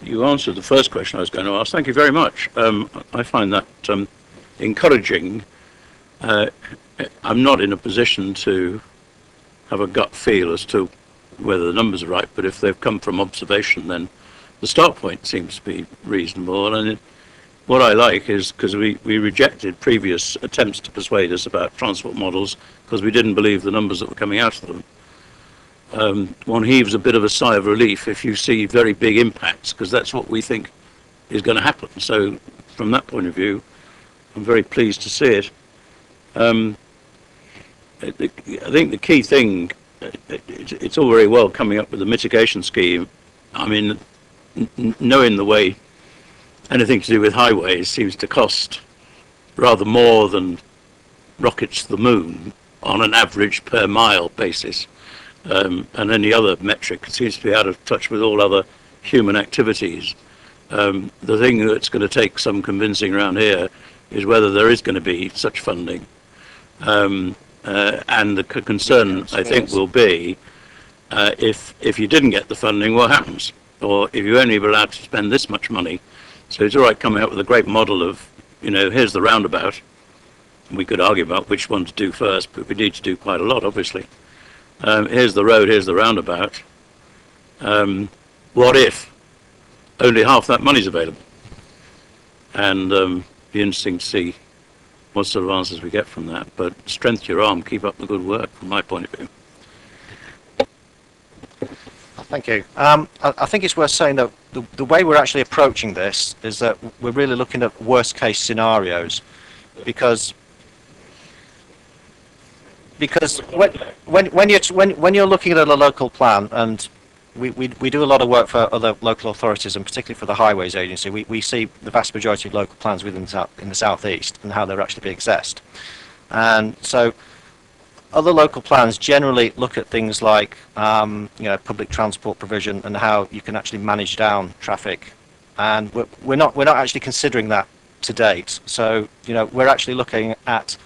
You answered the first question I was going to ask. Thank you very much. I find that encouraging. I'm not in a position to have a gut feel as to whether the numbers are right, but if they've come from observation, then the start point seems to be reasonable. And what I like is, because we rejected previous attempts to persuade us about transport models because we didn't believe the numbers that were coming out of them. One heaves a bit of a sigh of relief if you see very big impacts, because that's what we think is going to happen. So from that point of view, I'm very pleased to see it. I think the key thing, it's all very well coming up with a mitigation scheme. I mean, knowing the way anything to do with highways seems to cost rather more than rockets to the moon on an average per mile basis. And any other metric seems to be out of touch with all other human activities. The thing that's going to take some convincing around here is whether there is going to be such funding. And the concern, I think, will be if you didn't get the funding, what happens? Or if you only were allowed to spend this much money. So it's all right coming up with a great model of, here's the roundabout. We could argue about which one to do first, but we need to do quite a lot, obviously. Here's the road, here's the roundabout. What if only half that money's available? And be interesting to see what sort of answers we get from that. But strength your arm, keep up the good work, from my point of view. Thank you. I think it's worth saying that the way we're actually approaching this is that we're really looking at worst case scenarios, because when you're looking at a local plan, and we do a lot of work for other local authorities, and particularly for the Highways Agency, we see the vast majority of local plans within in the southeast and how they're actually being assessed. And so other local plans generally look at things like public transport provision and how you can actually manage down traffic, and we're not actually considering that to date. So we're actually looking at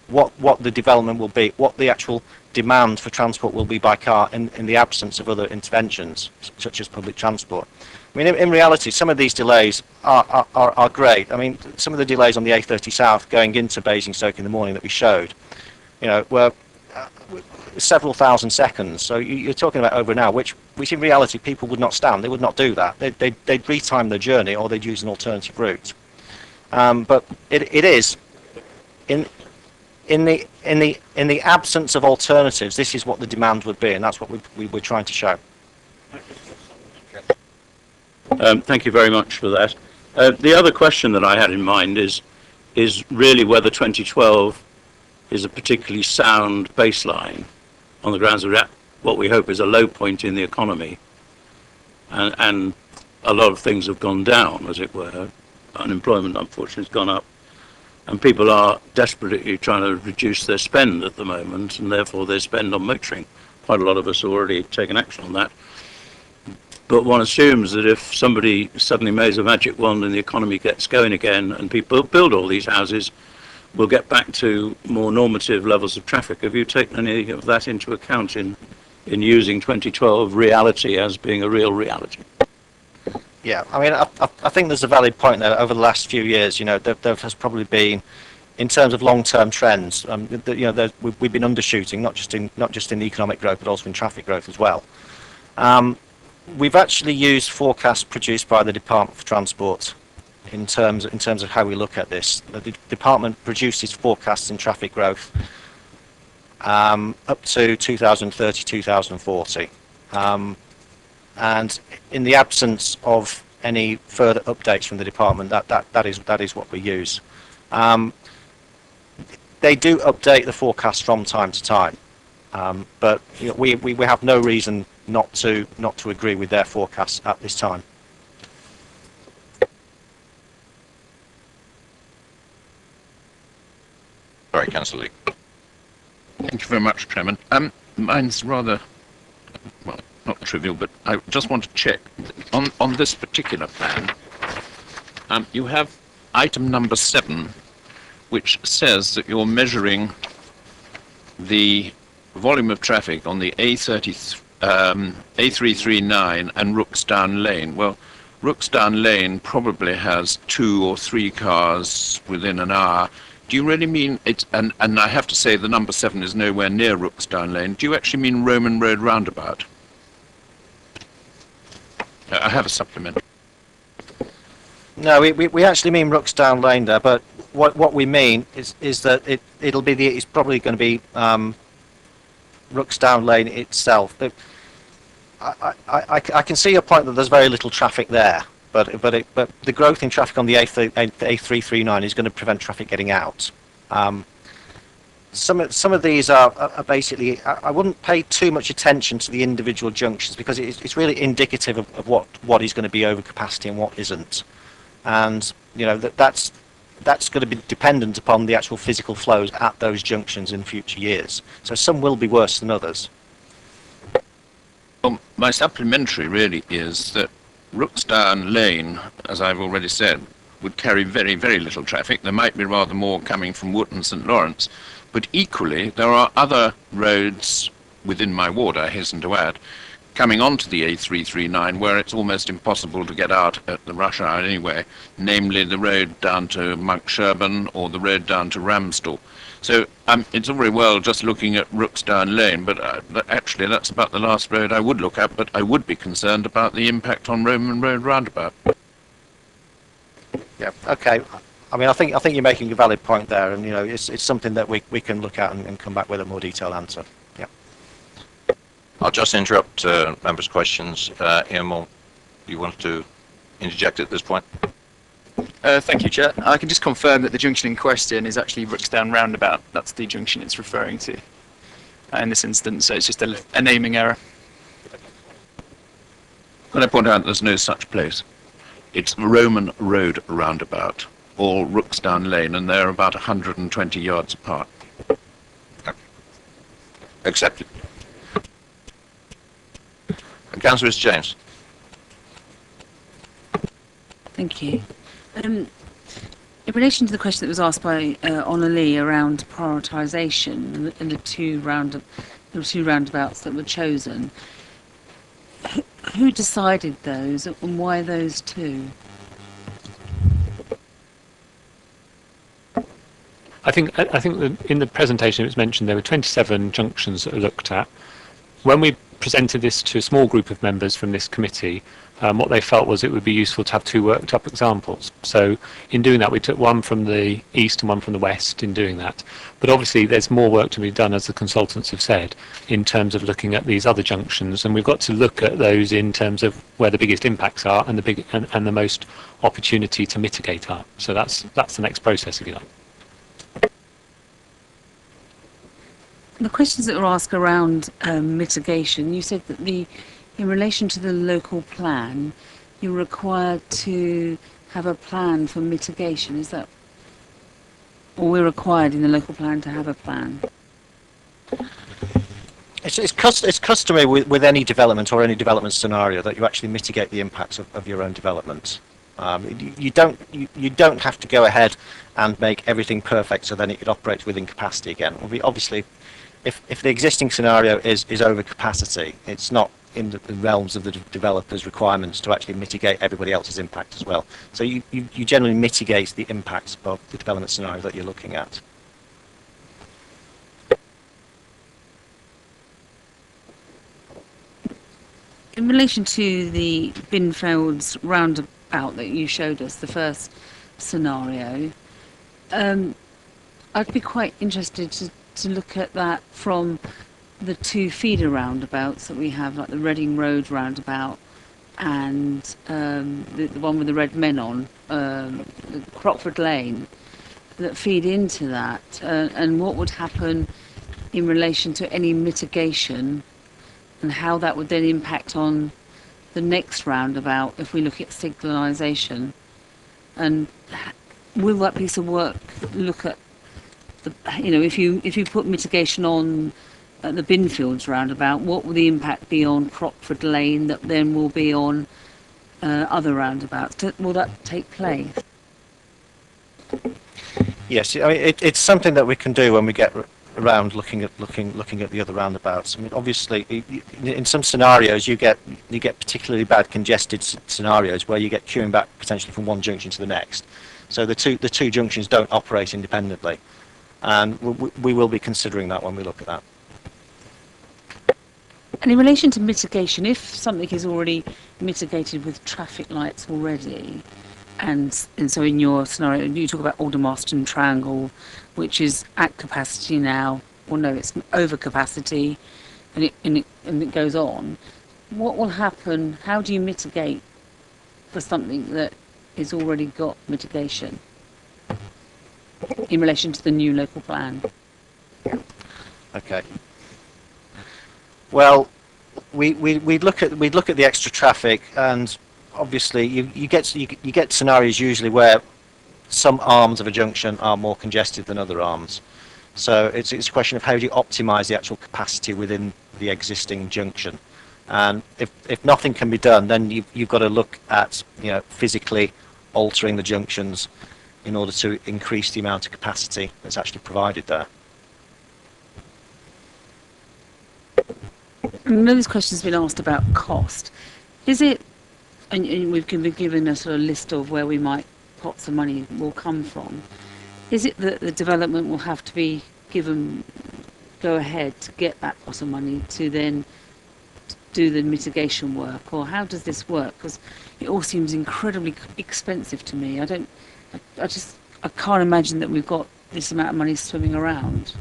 what the development will be, what the actual demand for transport will be by car in the absence of other interventions such as public transport. I mean, in reality, some of these delays are great. I mean, some of the delays on the A30 South going into Basingstoke in the morning that we showed, were several thousand seconds. So you're talking about over an hour, which in reality people would not stand. They would not do that. They'd retime their journey, or they'd use an alternative route. But it is in in the absence of alternatives, this is what the demand would be, and that's what we're trying to show. Thank you very much for that. The other question that I had in mind is really whether 2012 is a particularly sound baseline on the grounds of that, what we hope is a low point in the economy, and a lot of things have gone down, as it were. Unemployment, unfortunately, has gone up, and people are desperately trying to reduce their spend at the moment, and therefore their spend on motoring. Quite a lot of us have already taken action on that. But one assumes that if somebody suddenly waves a magic wand and the economy gets going again and people build all these houses, we'll get back to more normative levels of traffic. Have you taken any of that into account in using 2012 reality as being a real reality? Yeah, I mean, I think there's a valid point there. Over the last few years, you know, there has probably been, in terms of long-term trends, we've been undershooting, not just in economic growth, but also in traffic growth as well. We've actually used forecasts produced by the Department for Transport in terms of how we look at this. The department produces forecasts in traffic growth up to 2030, 2040. And in the absence of any further updates from the department, that is what we use. They do update the forecast from time to time, but you know, we have no reason not to agree with their forecasts at this time. Sorry, Councillor Lee. Thank you very much, Chairman. Mine's rather, well, not trivial, but I just want to check on this particular plan. You have item number 7, which says that you're measuring the volume of traffic on the A339 and Rooksdown Lane. Well, Rooksdown Lane probably has 2 or 3 cars within an hour. Do you really mean it? And I have to say the number 7 is nowhere near Rooksdown Lane. Do you actually mean Roman Road Roundabout? I have a supplement. No, we actually mean Rooksdown Lane there, but what we mean is that it's probably going to be Rooksdown Lane itself. I can see your point that there's very little traffic there, but the growth in traffic on the A339 is going to prevent traffic getting out. Some of these are basically, I wouldn't pay too much attention to the individual junctions because it's really indicative of what is going to be overcapacity and what isn't, and you know that's going to be dependent upon the actual physical flows at those junctions in future years. So some will be worse than others. Well, my supplementary really is that Rooksdown Lane, as I've already said, would carry very, very little traffic. There might be rather more coming from Wood and St Lawrence, but equally there are other roads within my ward, I hasten to add, coming onto the A339 where it's almost impossible to get out at the rush hour anyway, namely the road down to Monk Sherburn or the road down to Ramsdell. So it's all very well just looking at Rooksdown Lane, but actually that's about the last road I would look at, but I would be concerned about the impact on Roman Road Roundabout. Yeah, okay. I mean, I think you're making a valid point there, and you know, it's something that we can look at and come back with a more detailed answer. Yeah. I'll just interrupt members' questions. Ian, you want to interject at this point? Thank you, Chair. I can just confirm that the junction in question is actually Rooksdown Roundabout. That's the junction it's referring to in this instance, so it's just a naming error. Can I point out there's no such place? It's Roman Road Roundabout or Rooksdown Lane, and they're about 120 yards apart. Accepted. Councillor James. Thank you. In relation to the question that was asked by Honor Lee around prioritisation and the two roundabouts that were chosen, who decided those and why those two? I think that in the presentation it was mentioned there were 27 junctions that were looked at. When we presented this to a small group of members from this committee, what they felt was it would be useful to have two worked up examples. So in doing that, we took one from the east and one from the west in doing that. But obviously there's more work to be done, as the consultants have said, in terms of looking at these other junctions, and we've got to look at those in terms of where the biggest impacts are and the most opportunity to mitigate are. So that's the next process, if you like. The questions that were asked around mitigation, you said that in relation to the local plan, you're required to have a plan for mitigation. Is that, or we're required in the local plan to have a plan? It's customary with any development or any development scenario that you actually mitigate the impacts of your own development. You don't have to go ahead and make everything perfect so then it operates within capacity again. Obviously, if the existing scenario is over capacity, it's not in the realms of the developer's requirements to actually mitigate everybody else's impact as well. So you generally mitigate the impacts of the development scenario that you're looking at. In relation to the Binfields roundabout that you showed us, the first scenario, I'd be quite interested to look at that from the two feeder roundabouts that we have, like the Reading Road roundabout and the one with the red men on, Crockford Lane, that feed into that, and what would happen in relation to any mitigation and how that would then impact on the next roundabout if we look at signalisation. And will that piece of work look at if you put mitigation on at the Binfields roundabout, what will the impact be on Crockford Lane that then will be on other roundabouts? Will that take place? Yes, I mean, it's something that we can do when we get around looking at the other roundabouts. I mean, obviously, in some scenarios you get particularly bad congested scenarios where you get queuing back potentially from one junction to the next. So the two junctions don't operate independently, and we will be considering that when we look at that. And in relation to mitigation, if something is already mitigated with traffic lights already, and so in your scenario, you talk about Aldermaston Triangle, which is at capacity now, or no, it's over capacity, and it goes on. What will happen? How do you mitigate for something that is already got mitigation in relation to the new local plan? Okay. Well, we'd look at the extra traffic, and obviously you get scenarios usually where some arms of a junction are more congested than other arms. So it's a question of how do you optimise the actual capacity within the existing junction. And if nothing can be done, then you've got to look at physically altering the junctions in order to increase the amount of capacity that's actually provided there. I know this question's been asked about cost. Is it, and we've been given a sort of list of where pots of money will come from. Is it that the development will have to be go ahead to get that pot of money to then do the mitigation work, or how does this work? Because it all seems incredibly expensive to me. I can't imagine that we've got this amount of money swimming around.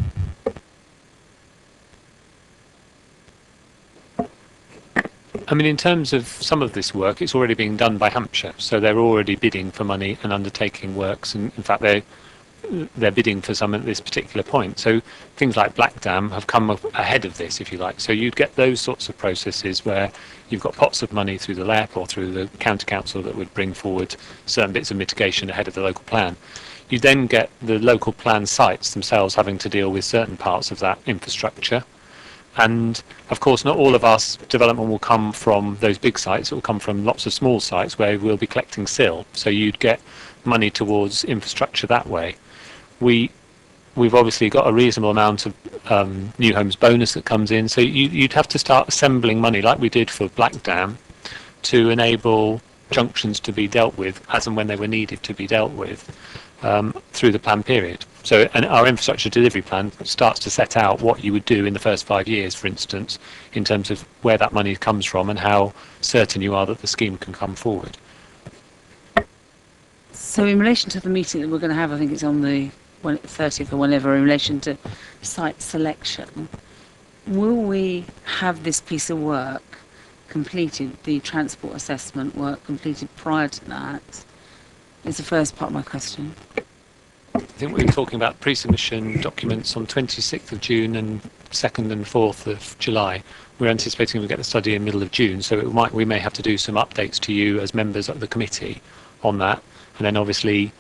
I mean, in terms of some of this work, it's already being done by Hampshire, so they're already bidding for money and undertaking works, and in fact they're bidding for some at this particular point. So things like Blackdam have come up ahead of this, if you like. So you'd get those sorts of processes where you've got pots of money through the LEP or through the county council that would bring forward certain bits of mitigation ahead of the local plan. You then get the local plan sites themselves having to deal with certain parts of that infrastructure. And of course, not all of our development will come from those big sites. It will come from lots of small sites where we'll be collecting SIL. So you'd get money towards infrastructure that way. We've obviously got a reasonable amount of new homes bonus that comes in. So you'd have to start assembling money like we did for Blackdam to enable junctions to be dealt with as and when they were needed to be dealt with through the plan period. So, and our infrastructure delivery plan starts to set out what you would do in the first 5 years, for instance, in terms of where that money comes from and how certain you are that the scheme can come forward. So in relation to the meeting that we're going to have, I think it's on the 30th or whenever, in relation to site selection, will we have this piece of work completed, the transport assessment work completed prior to that? Is the first part of my question. I think we were talking about pre-submission documents on 26th of June and 2nd and 4th of July. We're anticipating we'll get the study in the middle of June, so we may have to do some updates to you as members of the committee on that. And then obviously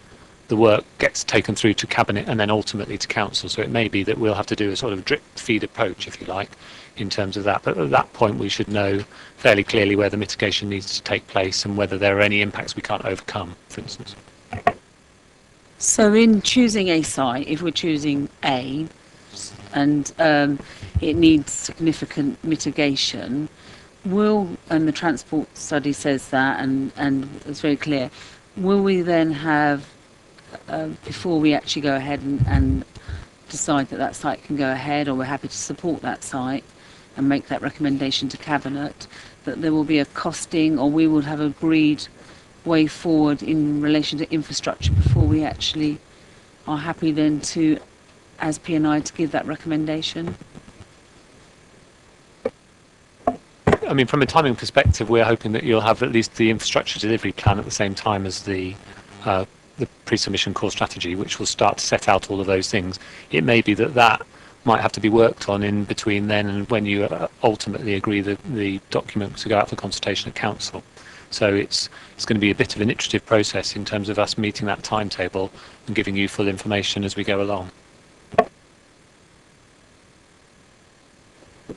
the work gets taken through to Cabinet and then ultimately to Council. So it may be that we'll have to do a sort of drip feed approach, if you like, in terms of that. But at that point we should know fairly clearly where the mitigation needs to take place and whether there are any impacts we can't overcome, for instance. So in choosing a site, if we're choosing A and it needs significant mitigation, and the transport study says that and it's very clear, will we then have, before we actually go ahead and decide that that site can go ahead, or we're happy to support that site and make that recommendation to Cabinet, that there will be a costing, or we will have agreed way forward in relation to infrastructure before we actually are happy then to, as P&I, to give that recommendation? I mean, from a timing perspective, we're hoping that you'll have at least the infrastructure delivery plan at the same time as the pre-submission core strategy, which will start to set out all of those things. It may be that that might have to be worked on in between then and when you ultimately agree the document to go out for consultation at Council. So it's going to be a bit of an iterative process in terms of us meeting that timetable and giving you full information as we go along.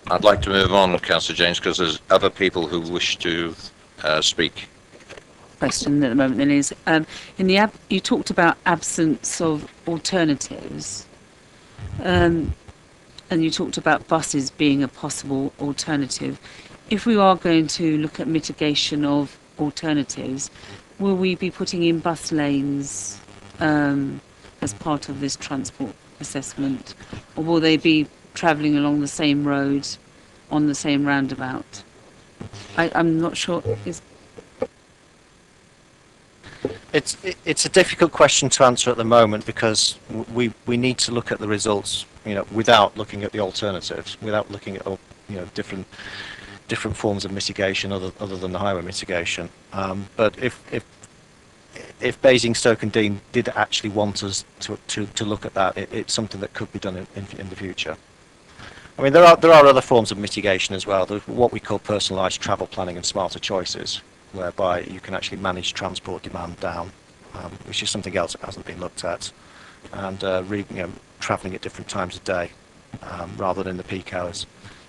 I'd like to move on, Councillor James, because there's other people who wish to speak. Question at the moment then is, you talked about absence of alternatives, and you talked about buses being a possible alternative. If we are going to look at mitigation of alternatives, will we be putting in bus lanes as part of this transport assessment, or will they be travelling along the same road on the same roundabout? I'm not sure. It's a difficult question to answer at the moment because we need to look at the results, without looking at the alternatives, without looking at different forms of mitigation other than the highway mitigation. But if Basingstoke and Deane did actually want us to look at that, it's something that could be done in the future. I mean, there are other forms of mitigation as well. There's what we call personalised travel planning and smarter choices, whereby you can actually manage transport demand down, which is something else that hasn't been looked at, and travelling at different times of day rather than the peak hours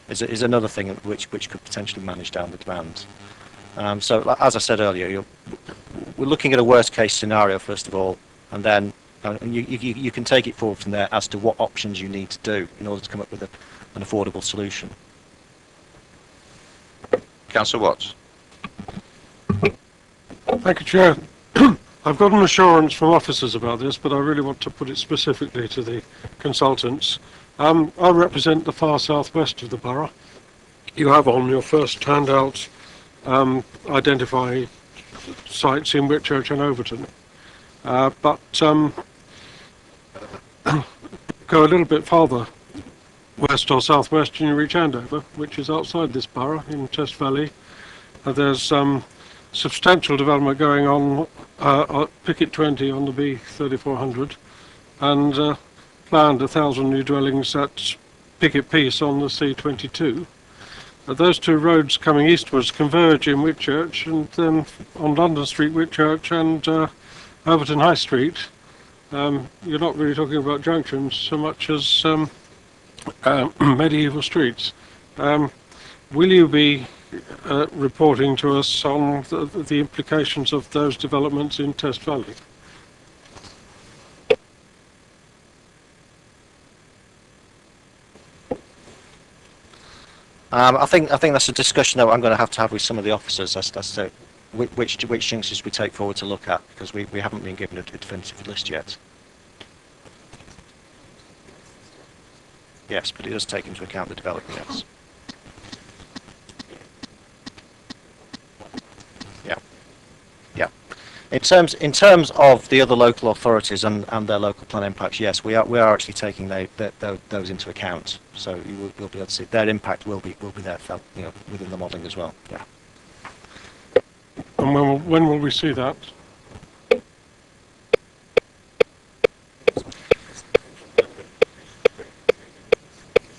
is another thing which could potentially manage down the demand. So, as I said earlier, we're looking at a worst case scenario first of all, and then you can take it forward from there as to what options you need to do in order to come up with an affordable solution. Councillor Watts. Thank you, Chair. I've got an assurance from officers about this, but I really want to put it specifically to the consultants. I represent the far southwest of the borough. You have on your first handout identify sites in Whitchurch and Overton, but go a little bit farther west or southwest and you reach Andover, which is outside this borough in Test Valley. There's substantial development going on at Picket 20 on the B3400, and planned 1,000 new dwellings at Picket Peace on the C22. Those two roads coming eastwards converge in Whitchurch, and then on London Street, Whitchurch, and Overton High Street, you're not really talking about junctions so much as medieval streets. Will you be reporting to us on the implications of those developments in Test Valley? I think that's a discussion that I'm going to have with some of the officers as to which junctions we take forward to look at, because we haven't been given a definitive list yet. Yes, but it does take into account the developer, yes. Yeah. Yeah. In terms of the other local authorities and their local plan impacts, yes, we are actually taking those into account. So you'll be able to see their impact will be there, within the modelling as well. Yeah. And when will we see that?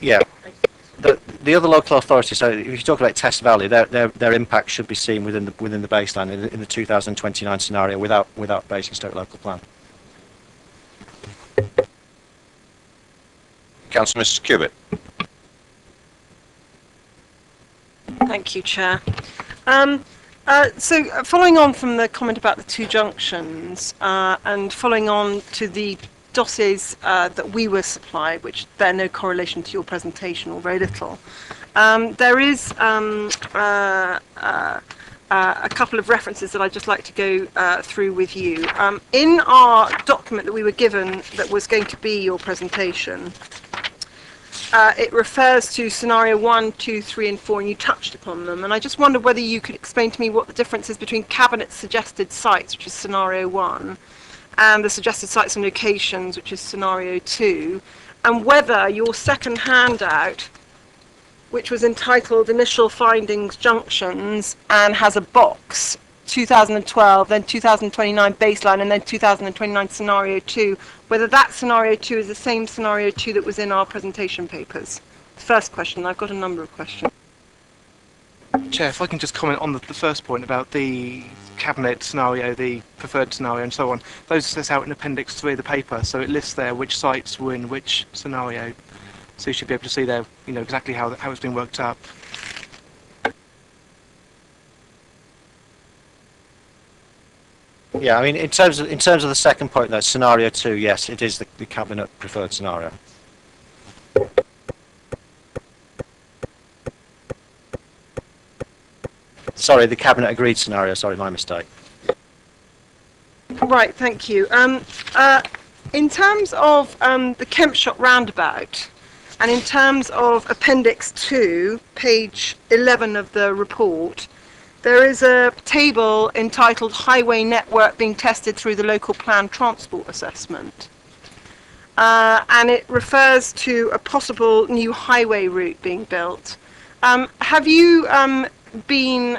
Yeah. The other local authorities, so if you talk about Test Valley, their impact should be seen within the baseline in the 2029 scenario without Basingstoke local plan. Councillor Mrs. Cubitt. Thank you, Chair. So following on from the comment about the two junctions and following on to the dossiers that we were supplied, which bear no correlation to your presentation or very little, there is a couple of references that I'd just like to go through with you. In our document that we were given that was going to be your presentation, it refers to scenario 1, 2, 3 and 4, and you touched upon them, and I just wondered whether you could explain to me what the difference is between Cabinet's suggested sites, which is scenario 1, and the suggested sites and locations, which is scenario 2, and whether your second handout, which was entitled Initial Findings Junctions and has a box, 2012, then 2029 baseline, and then 2029 scenario 2, whether that scenario 2 is the same scenario 2 that was in our presentation papers. First question. I've got a number of questions. Chair, if I can just comment on the first point about the Cabinet scenario, the preferred scenario and so on. Those are set out in Appendix 3 of the paper, so it lists there which sites were in which scenario. So you should be able to see there, exactly how it's been worked up. Yeah, I mean, in terms of the second point, though, scenario 2, yes, it is the Cabinet preferred scenario. Sorry, the Cabinet agreed scenario. Sorry, my mistake. Right, thank you. In terms of the Kempshot roundabout, and in terms of Appendix 2, page 11 of the report, there is a table entitled Highway Network being tested through the local plan transport assessment. And it refers to a possible new highway route being built. Have you been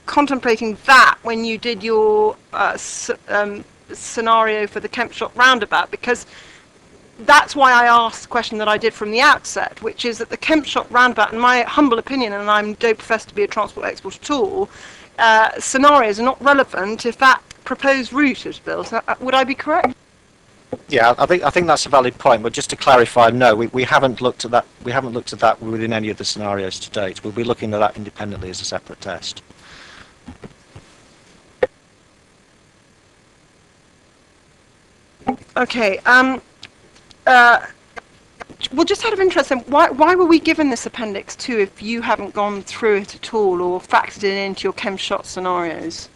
contemplating that when you did your scenario for the Kempshot roundabout? Because that's why I asked the question that I did from the outset, which is that the Kempshot roundabout, in my humble opinion, and I don't profess to be a transport expert at all, scenarios are not relevant if that proposed route is built. Would I be correct? Yeah, I think that's a valid point. But just to clarify, no, we haven't looked at that. We haven't looked at that within any of the scenarios to date. We'll be looking at that independently as a separate test. Okay. Well, just out of interest, then, why were we given this Appendix 2 if you haven't gone through it at all or factored it into your Kempshot scenarios?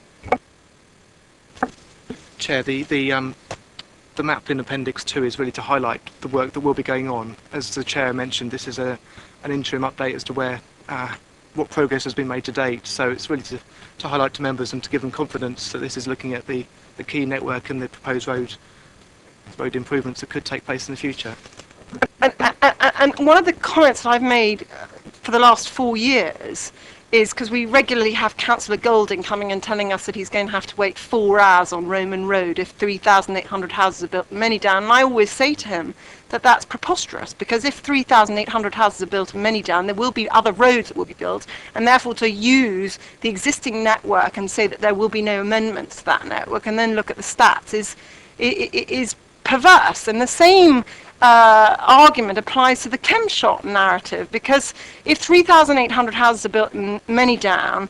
Chair, the map in Appendix 2 is really to highlight the work that will be going on. As the Chair mentioned, this is an interim update as to what progress has been made to date. So it's really to highlight to members and to give them confidence that this is looking at the key network and the proposed road improvements that could take place in the future. And one of the comments that I've made for the last 4 years is because we regularly have Councillor Golding coming and telling us that he's going to have to wait 4 hours on Roman Road if 3,800 houses are built in Manydown. And I always say to him that that's preposterous, because if 3,800 houses are built in Manydown, there will be other roads that will be built, and therefore to use the existing network and say that there will be no amendments to that network and then look at the stats is perverse. And the same argument applies to the Kempshot narrative, because if 3,800 houses are built in Manydown,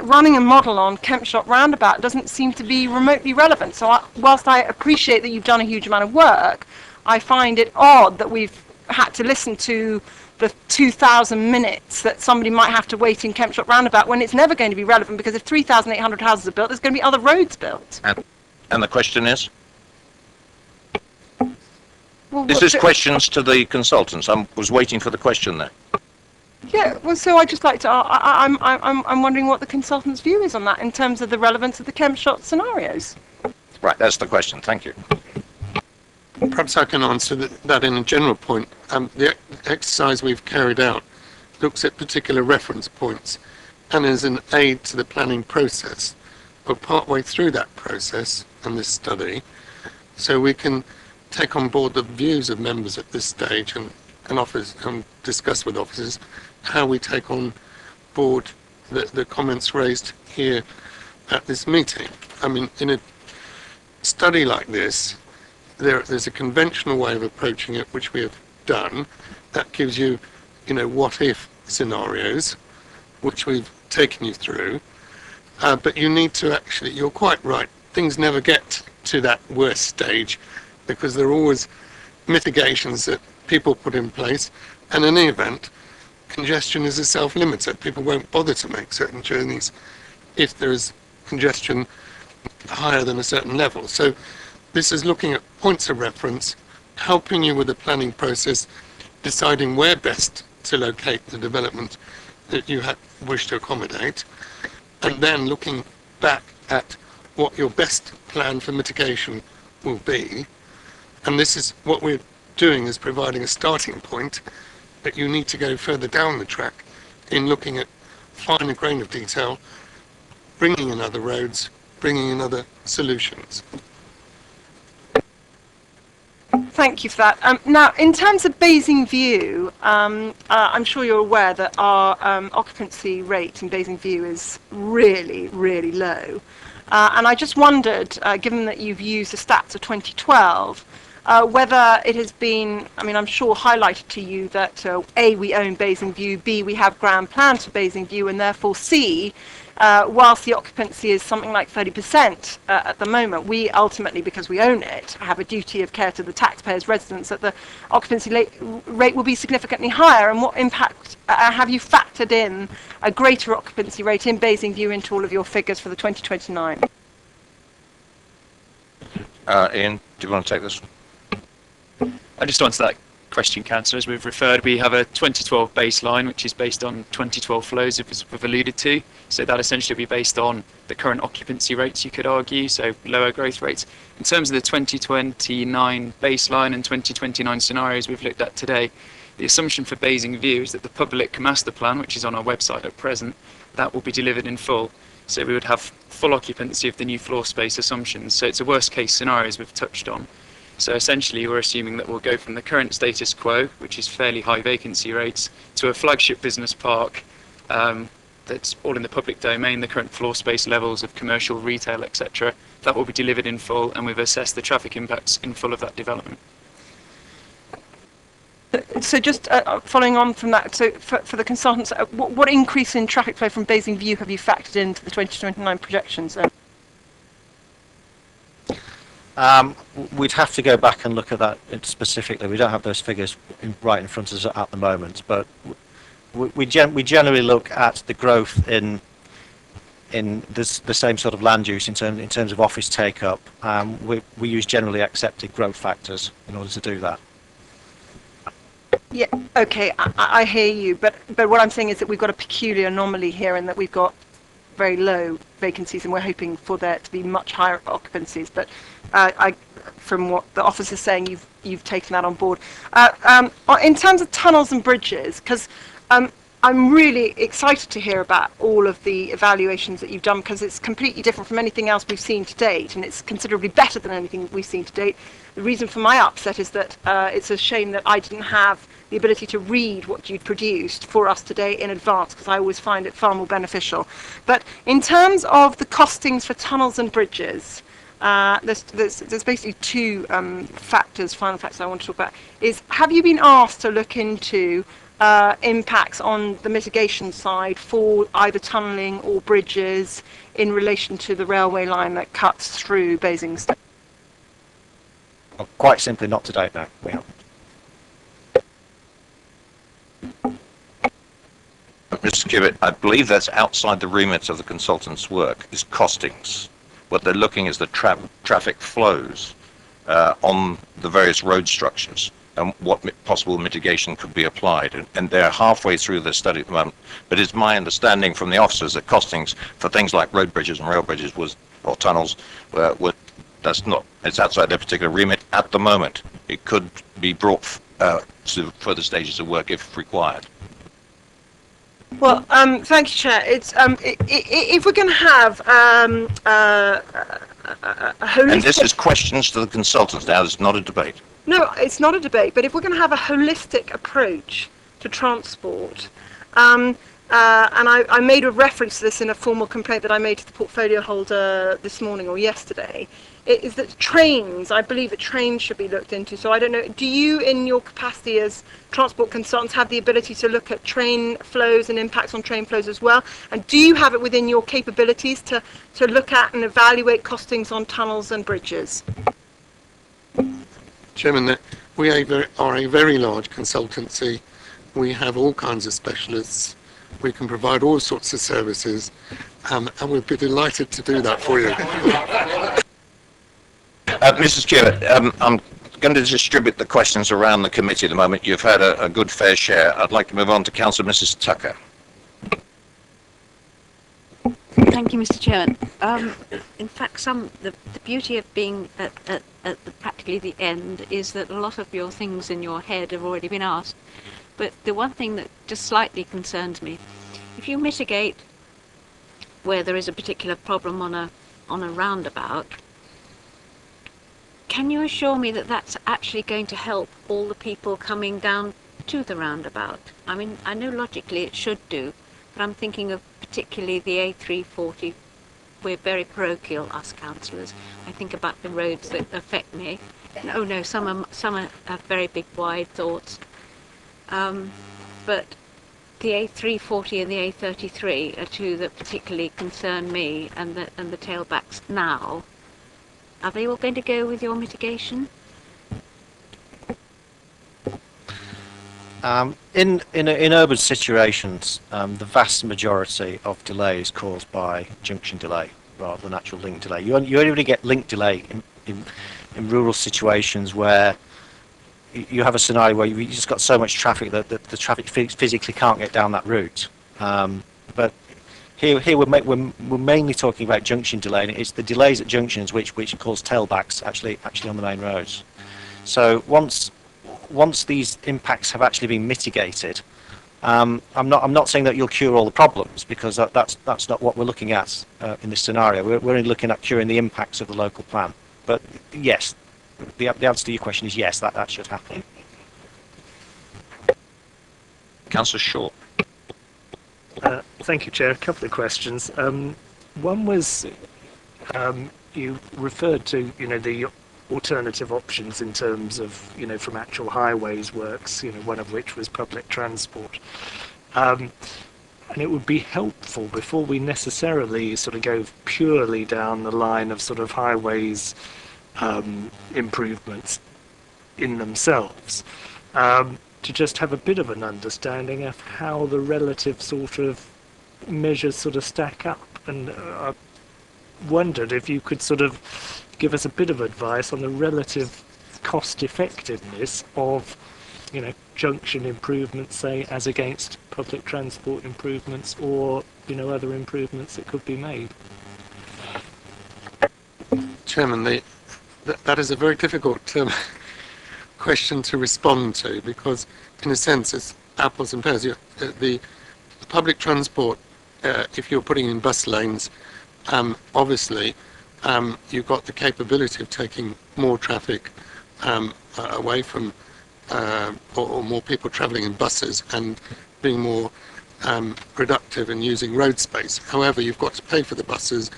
running a model on Kempshot roundabout doesn't seem to be remotely relevant. So whilst I appreciate that you've done a huge amount of work, I find it odd that we've had to listen to the 2,000 minutes that somebody might have to wait in Kempshott Roundabout when it's never going to be relevant, because if 3,800 houses are built, there's going to be other roads built. And the question is? Well, This is questions to the consultants. I was waiting for the question there. Yeah, well, so I'd just like to, I'm wondering what the consultant's view is on that in terms of the relevance of the Kempshott scenarios. Right, that's the question. Thank you. Perhaps I can answer that in a general point. The exercise we've carried out looks at particular reference points and is an aid to the planning process. We're partway through that process and this study, so we can take on board the views of members at this stage and discuss with officers how we take on board the comments raised here at this meeting. I mean, in a study like this, there's a conventional way of approaching it, which we have done, that gives you, what if scenarios, which we've taken you through. But you need to actually, you're quite right, things never get to that worst stage because there are always mitigations that people put in place. And in any event, congestion is a self-limiter. People won't bother to make certain journeys if there is congestion higher than a certain level. So this is looking at points of reference, helping you with the planning process, deciding where best to locate the development that you wish to accommodate, and then looking back at what your best plan for mitigation will be. And this is what we're doing, is providing a starting point, but you need to go further down the track in looking at finer grain of detail, bringing in other roads, bringing in other solutions. Thank you for that. Now, in terms of Basing View, I'm sure you're aware that our occupancy rate in Basing View is really, really low. And I just wondered, given that you've used the stats of 2012, whether it has been, I'm sure highlighted to you that A, we own Basing View, B, we have grand plans for Basing View, and therefore C, whilst the occupancy is something like 30% at the moment, we ultimately, because we own it, have a duty of care to the taxpayers' residents that the occupancy rate will be significantly higher. And what impact have you factored in a greater occupancy rate in Basing View into all of your figures for the 2029? Ian, do you want to take this? I just to answer that question, Councillor, as we've referred, we have a 2012 baseline, which is based on 2012 flows, as we've alluded to. So that essentially will be based on the current occupancy rates, you could argue, so lower growth rates. In terms of the 2029 baseline and 2029 scenarios we've looked at today, the assumption for Basing View is that the public master plan, which is on our website at present, that will be delivered in full. So we would have full occupancy of the new floor space assumptions. So it's a worst case scenario, as we've touched on. So essentially, we're assuming that we'll go from the current status quo, which is fairly high vacancy rates, to a flagship business park that's all in the public domain, the current floor space levels of commercial, retail, etc. That will be delivered in full, and we've assessed the traffic impacts in full of that development. So just following on from that, so for the consultants, what increase in traffic flow from Basing View have you factored into the 2029 projections? We'd have to go back and look at that specifically. We don't have those figures right in front of us at the moment, but we generally look at the growth in the same sort of land use in terms of office take up. We use generally accepted growth factors in order to do that. Yeah, okay, I hear you, but what I'm saying is that we've got a peculiar anomaly here, in that we've got very low vacancies, and we're hoping for there to be much higher occupancies. But from what the officer's saying, you've taken that on board. In terms of tunnels and bridges, because I'm really excited to hear about all of the evaluations that you've done, because it's completely different from anything else we've seen to date, and it's considerably better than anything we've seen to date. The reason for my upset is that it's a shame that I didn't have the ability to read what you'd produced for us today in advance, because I always find it far more beneficial. But in terms of the costings for tunnels and bridges, there's basically two final factors I want to talk about. Is, have you been asked to look into impacts on the mitigation side for either tunnelling or bridges in relation to the railway line that cuts through Basingstoke? Quite simply, not to date, no. We haven't. Mr. Cubitt, I believe that's outside the remit of the consultant's work, is costings. What they're looking is the traffic flows on the various road structures and what possible mitigation could be applied. And they're halfway through the study at the moment. But it's my understanding from the officers that costings for things like road bridges and rail bridges or tunnels it's outside their particular remit at the moment. It could be brought to further stages of work if required. Well, thank you, Chair. It's if we're going to have a holistic. And this is questions to the consultants now. It's not a debate. No, it's not a debate. But if we're going to have a holistic approach to transport, and I made a reference to this in a formal complaint that I made to the portfolio holder this morning or yesterday, it is that trains, I believe that trains should be looked into. So I don't know, do you in your capacity as transport consultants have the ability to look at train flows and impacts on train flows as well? And do you have it within your capabilities to look at and evaluate costings on tunnels and bridges? Chairman, we are a very large consultancy. We have all kinds of specialists. We can provide all sorts of services, and we'd be delighted to do that for you. Mrs. Chair, I'm going to distribute the questions around the committee at the moment. You've had a good fair share. I'd like to move on to Councillor Mrs. Tucker. Thank you, Mr. Chairman. In fact, the beauty of being at practically the end is that a lot of your things in your head have already been asked. But the one thing that just slightly concerns me, if you mitigate where there is a particular problem on a roundabout, can you assure me that that's actually going to help all the people coming down to the roundabout? I mean, I know logically it should do, but I'm thinking of particularly the A340. We're very parochial, us councillors. I think about the roads that affect me. No, some have very big, wide thoughts. But the A340 and the A33 are two that particularly concern me, and the tailbacks now. Are they all going to go with your mitigation? In urban situations, the vast majority of delay is caused by junction delay rather than actual link delay. You only really get link delay in rural situations where you have a scenario where you've just got so much traffic that the traffic physically can't get down that route. But here we're mainly talking about junction delay, and it's the delays at junctions which cause tailbacks actually on the main roads. So once these impacts have actually been mitigated, I'm not saying that you'll cure all the problems, because that's not what we're looking at in this scenario. We're only looking at curing the impacts of the local plan. But yes, the answer to your question is yes, that should happen. Councillor Shaw. Thank you, Chair. A couple of questions. One was you referred to the alternative options in terms of from actual highways works. One of which was public transport. And it would be helpful before we necessarily sort of go purely down the line of sort of highways improvements in themselves, to just have a bit of an understanding of how the relative sort of measures sort of stack up. And I wondered if you could sort of give us a bit of advice on the relative cost effectiveness of junction improvements, say, as against public transport improvements, or other improvements that could be made. Chairman, that is a very difficult question to respond to, because in a sense it's apples and pears. The public transport, if you're putting in bus lanes, obviously you've got the capability of taking more traffic away from or more people travelling in buses and being more productive in using road space. However, you've got to pay for the buses,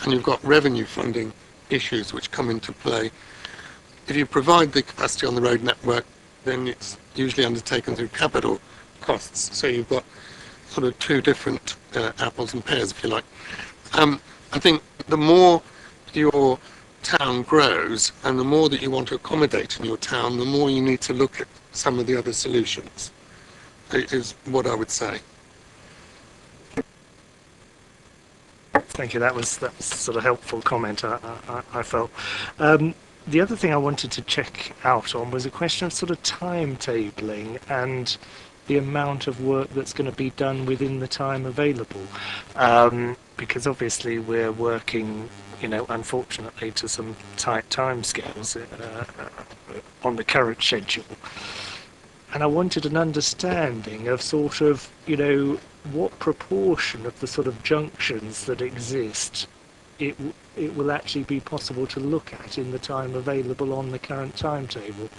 and you've got revenue funding issues which come into play. If you provide the capacity on the road network, then it's usually undertaken through capital costs. So you've got sort of two different apples and pears, if you like. I think the more your town grows and the more that you want to accommodate in your town, the more you need to look at some of the other solutions, is what I would say. Thank you. That was sort of helpful comment. I felt. The other thing I wanted to check out on was a question of sort of timetabling and the amount of work that's going to be done within the time available, because obviously we're working, unfortunately, to some tight timescales on the current schedule. And I wanted an understanding of sort of, what proportion of the sort of junctions that exist it will actually be possible to look at in the time available on the current timetable.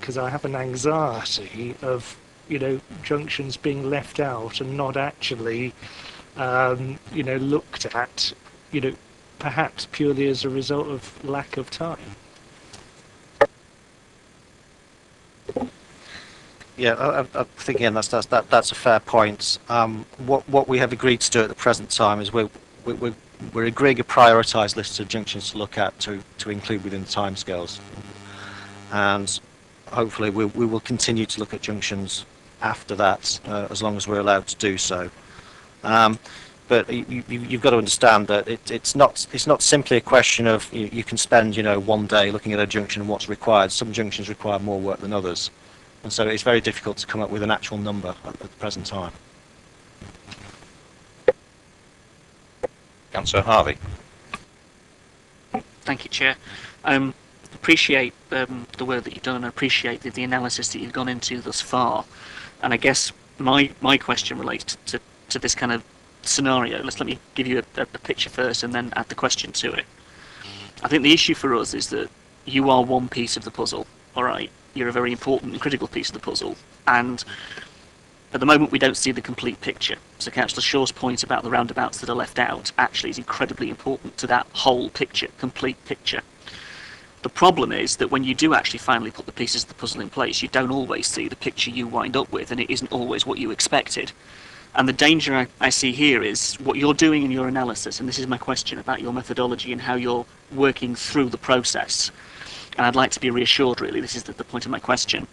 Because I have an anxiety of, junctions being left out and not actually, looked at, perhaps purely as a result of lack of time. Yeah, I think again that's a fair point. What we have agreed to do at the present time is we're agreeing a prioritised list of junctions to look at to include within the timescales, and hopefully we will continue to look at junctions after that as long as we're allowed to do so. But you've got to understand that it's not simply a question of you can spend one day looking at a junction and what's required. Some junctions require more work than others, and so it's very difficult to come up with an actual number at the present time. Councillor Harvey. Thank you, Chair. Appreciate the work that you've done, and appreciate the analysis that you've gone into thus far. And I guess my question relates to this kind of scenario. Let me give you a picture first and then add the question to it. I think the issue for us is that you are one piece of the puzzle, all right? You're a very important and critical piece of the puzzle, and at the moment we don't see the complete picture. So Councillor Shaw's point about the roundabouts that are left out actually is incredibly important to that whole picture, complete picture. The problem is that when you do actually finally put the pieces of the puzzle in place, you don't always see the picture you wind up with, and it isn't always what you expected. And the danger I see here is what you're doing in your analysis, and this is my question about your methodology and how you're working through the process. And I'd like to be reassured, really, this is the point of my question.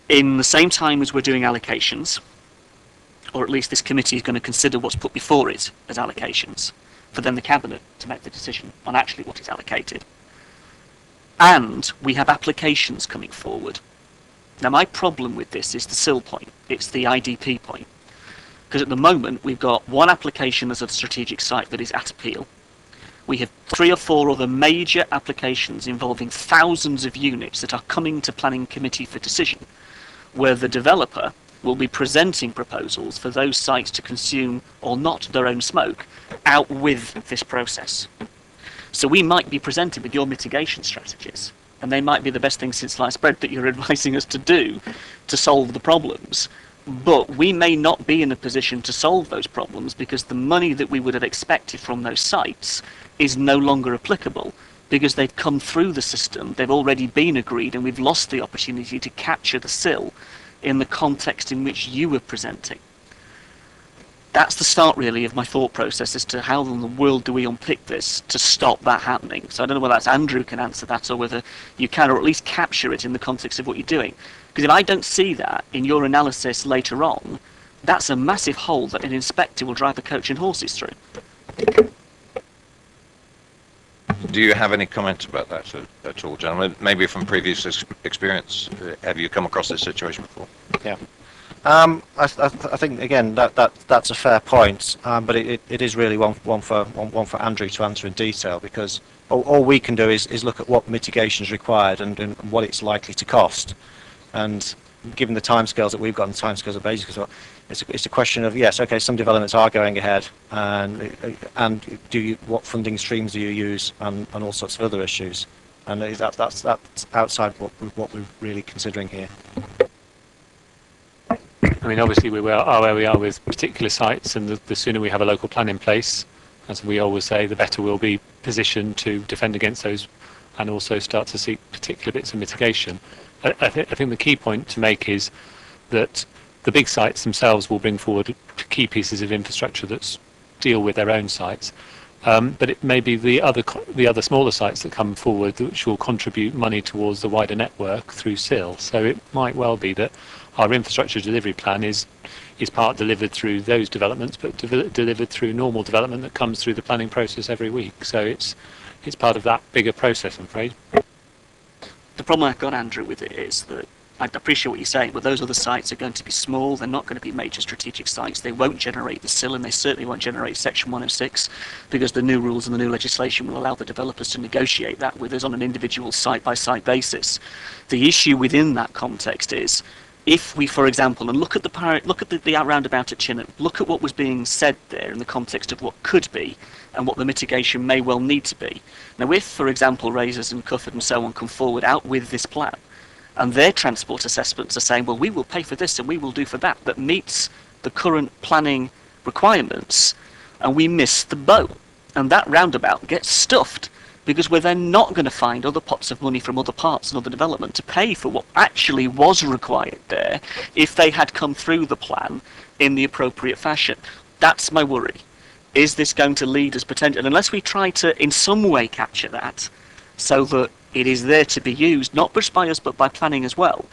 In the same time as we're doing allocations, or at least this committee is going to consider what's put before it as allocations, for then the Cabinet to make the decision on actually what is allocated. And we have applications coming forward. Now, my problem with this is the SIL point. It's the IDP point. Because at the moment, we've got one application as a strategic site that is at appeal. We have 3 or 4 other major applications involving thousands of units that are coming to Planning Committee for decision, where the developer will be presenting proposals for those sites to consume or not their own smoke out with this process. So we might be presented with your mitigation strategies, and they might be the best thing since sliced bread that you're advising us to do to solve the problems. But we may not be in a position to solve those problems because the money that we would have expected from those sites is no longer applicable because they've come through the system, they've already been agreed, and we've lost the opportunity to capture the SIL in the context in which you were presenting. That's the start, really, of my thought process as to how in the world do we unpick this to stop that happening. So I don't know whether that's Andrew can answer that or whether you can, or at least capture it in the context of what you're doing. Because if I don't see that in your analysis later on, that's a massive hole that an inspector will drive the coach and horses through. Do you have any comment about that at all, gentlemen? Maybe from previous experience, have you come across this situation before? Yeah. I think again that's a fair point, but it is really one for Andrew to answer in detail, because all we can do is look at what mitigation is required and what it's likely to cost, and given the timescales that we've got and the timescales of Basingstoke, it's a question of, yes, okay, some developments are going ahead, and what funding streams do you use, and all sorts of other issues, and that's outside what we're really considering here. I mean, obviously we are where we are with particular sites, and the sooner we have a local plan in place, as we always say, the better we'll be positioned to defend against those and also start to seek particular bits of mitigation. I think the key point to make is that the big sites themselves will bring forward key pieces of infrastructure that deal with their own sites, But it may be the other smaller sites that come forward which will contribute money towards the wider network through SIL. So it might well be that our infrastructure delivery plan is part delivered through those developments, but delivered through normal development that comes through the planning process every week. So it's part of that bigger process, I'm afraid. The problem I've got, Andrew, with it is that I appreciate what you're saying, but those other sites are going to be small. They're not going to be major strategic sites. They won't generate the SIL, and they certainly won't generate Section 106, because the new rules and the new legislation will allow the developers to negotiate that with us on an individual site-by-site basis. The issue within that context is, if we, for example, and look at the roundabout at Chinham, look at what was being said there in the context of what could be and what the mitigation may well need to be. Now, if, for example, Razors and Cufford and so on come forward out with this plan, and their transport assessments are saying, well, we will pay for this and we will do for that meets the current planning requirements, and we miss the boat, and that roundabout gets stuffed, because we're then not going to find other pots of money from other parts and other development to pay for what actually was required there if they had come through the plan in the appropriate fashion. That's my worry. Is this going to lead us potentially, unless we try to in some way capture that so that it is there to be used, not just by us but by planning as well,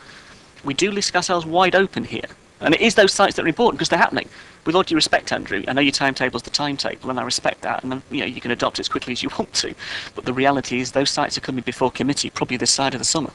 we do leave ourselves wide open here. And it is those sites that are important because they're happening. With all due respect, Andrew, I know your timetable's the timetable, and I respect that, and you can adopt it as quickly as you want to. But the reality is those sites are coming before committee probably this side of the summer.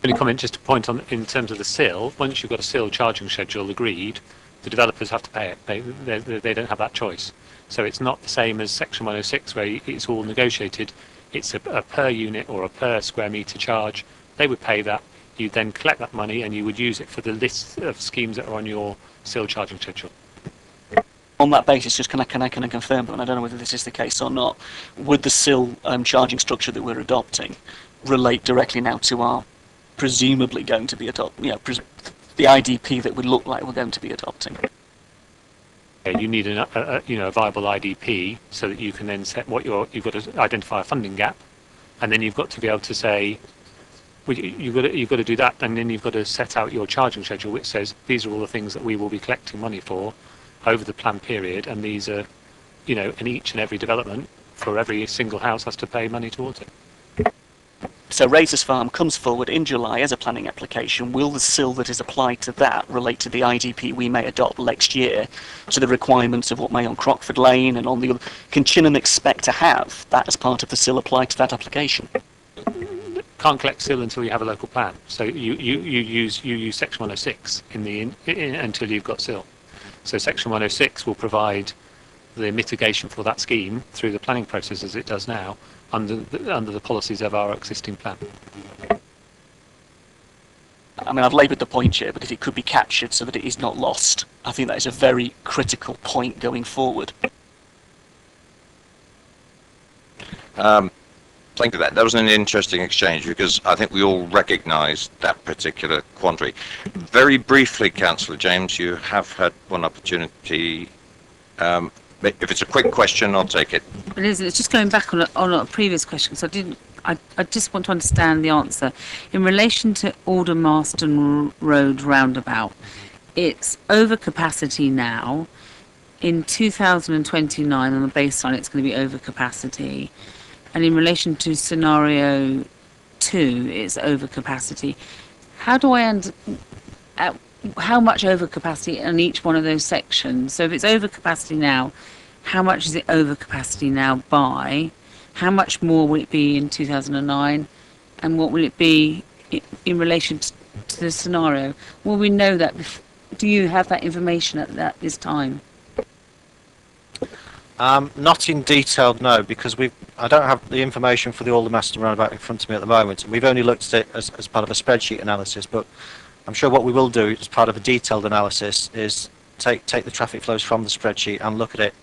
Only comment just to point on in terms of the SIL. Once you've got a SIL charging schedule agreed, the developers have to pay it. They don't have that choice. So it's not the same as Section 106 where it's all negotiated. It's a per unit or a per square metre charge. They would pay that. You then collect that money and you would use it for the list of schemes that are on your SIL charging schedule. On that basis, just can I confirm, but I don't know whether this is the case or not, would the SIL charging structure that we're adopting relate directly now to our presumably going to be the IDP that would look like we're going to be adopting? You need a viable IDP so that you can then set you've got to identify a funding gap, and then you've got to be able to say, well, you've got to do that, and then you've got to set out your charging schedule, which says these are all the things that we will be collecting money for over the plan period, and these are, in each and every development for every single house has to pay money towards it. So Razors Farm comes forward in July as a planning application. Will the SIL that is applied to that relate to the IDP we may adopt next year, to the requirements of what may on Crockford Lane and on the other? Can Chinham expect to have that as part of the SIL applied to that application? Can't collect SIL until you have a local plan. So you use Section 106 until you've got SIL. So Section 106 will provide the mitigation for that scheme through the planning process as it does now under the policies of our existing plan. I mean, I've laboured the point here, but if it could be captured so that it is not lost, I think that is a very critical point going forward. Thank you for that. That was an interesting exchange because I think we all recognise that particular quandary. Very briefly, Councillor James, you have had one opportunity. If it's a quick question, I'll take it. It isn't. It's just going back on a previous question, because I just want to understand the answer. In relation to Aldermaston Road roundabout, it's over capacity now. In 2029, on the baseline, it's going to be over capacity. And in relation to scenario 2, it's over capacity. How do I how much over capacity in each one of those sections? So if it's over capacity now, how much is it over capacity now by? How much more will it be in 2009? And what will it be in relation to the scenario? Will we know that? Do you have that information at this time? Not in detail, no, because I don't have the information for the Aldermaston roundabout in front of me at the moment. We've only looked at it as part of a spreadsheet analysis, but I'm sure what we will do as part of a detailed analysis is take the traffic flows from the spreadsheet and look at it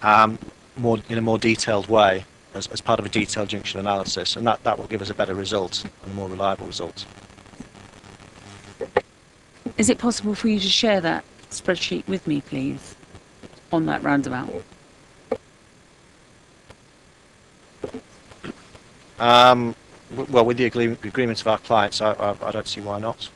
in a more detailed way as part of a detailed junction analysis, and that will give us a better result and a more reliable result. Is it possible for you to share that spreadsheet with me, please, on that roundabout? Well, with the agreement of our clients, I don't see why not.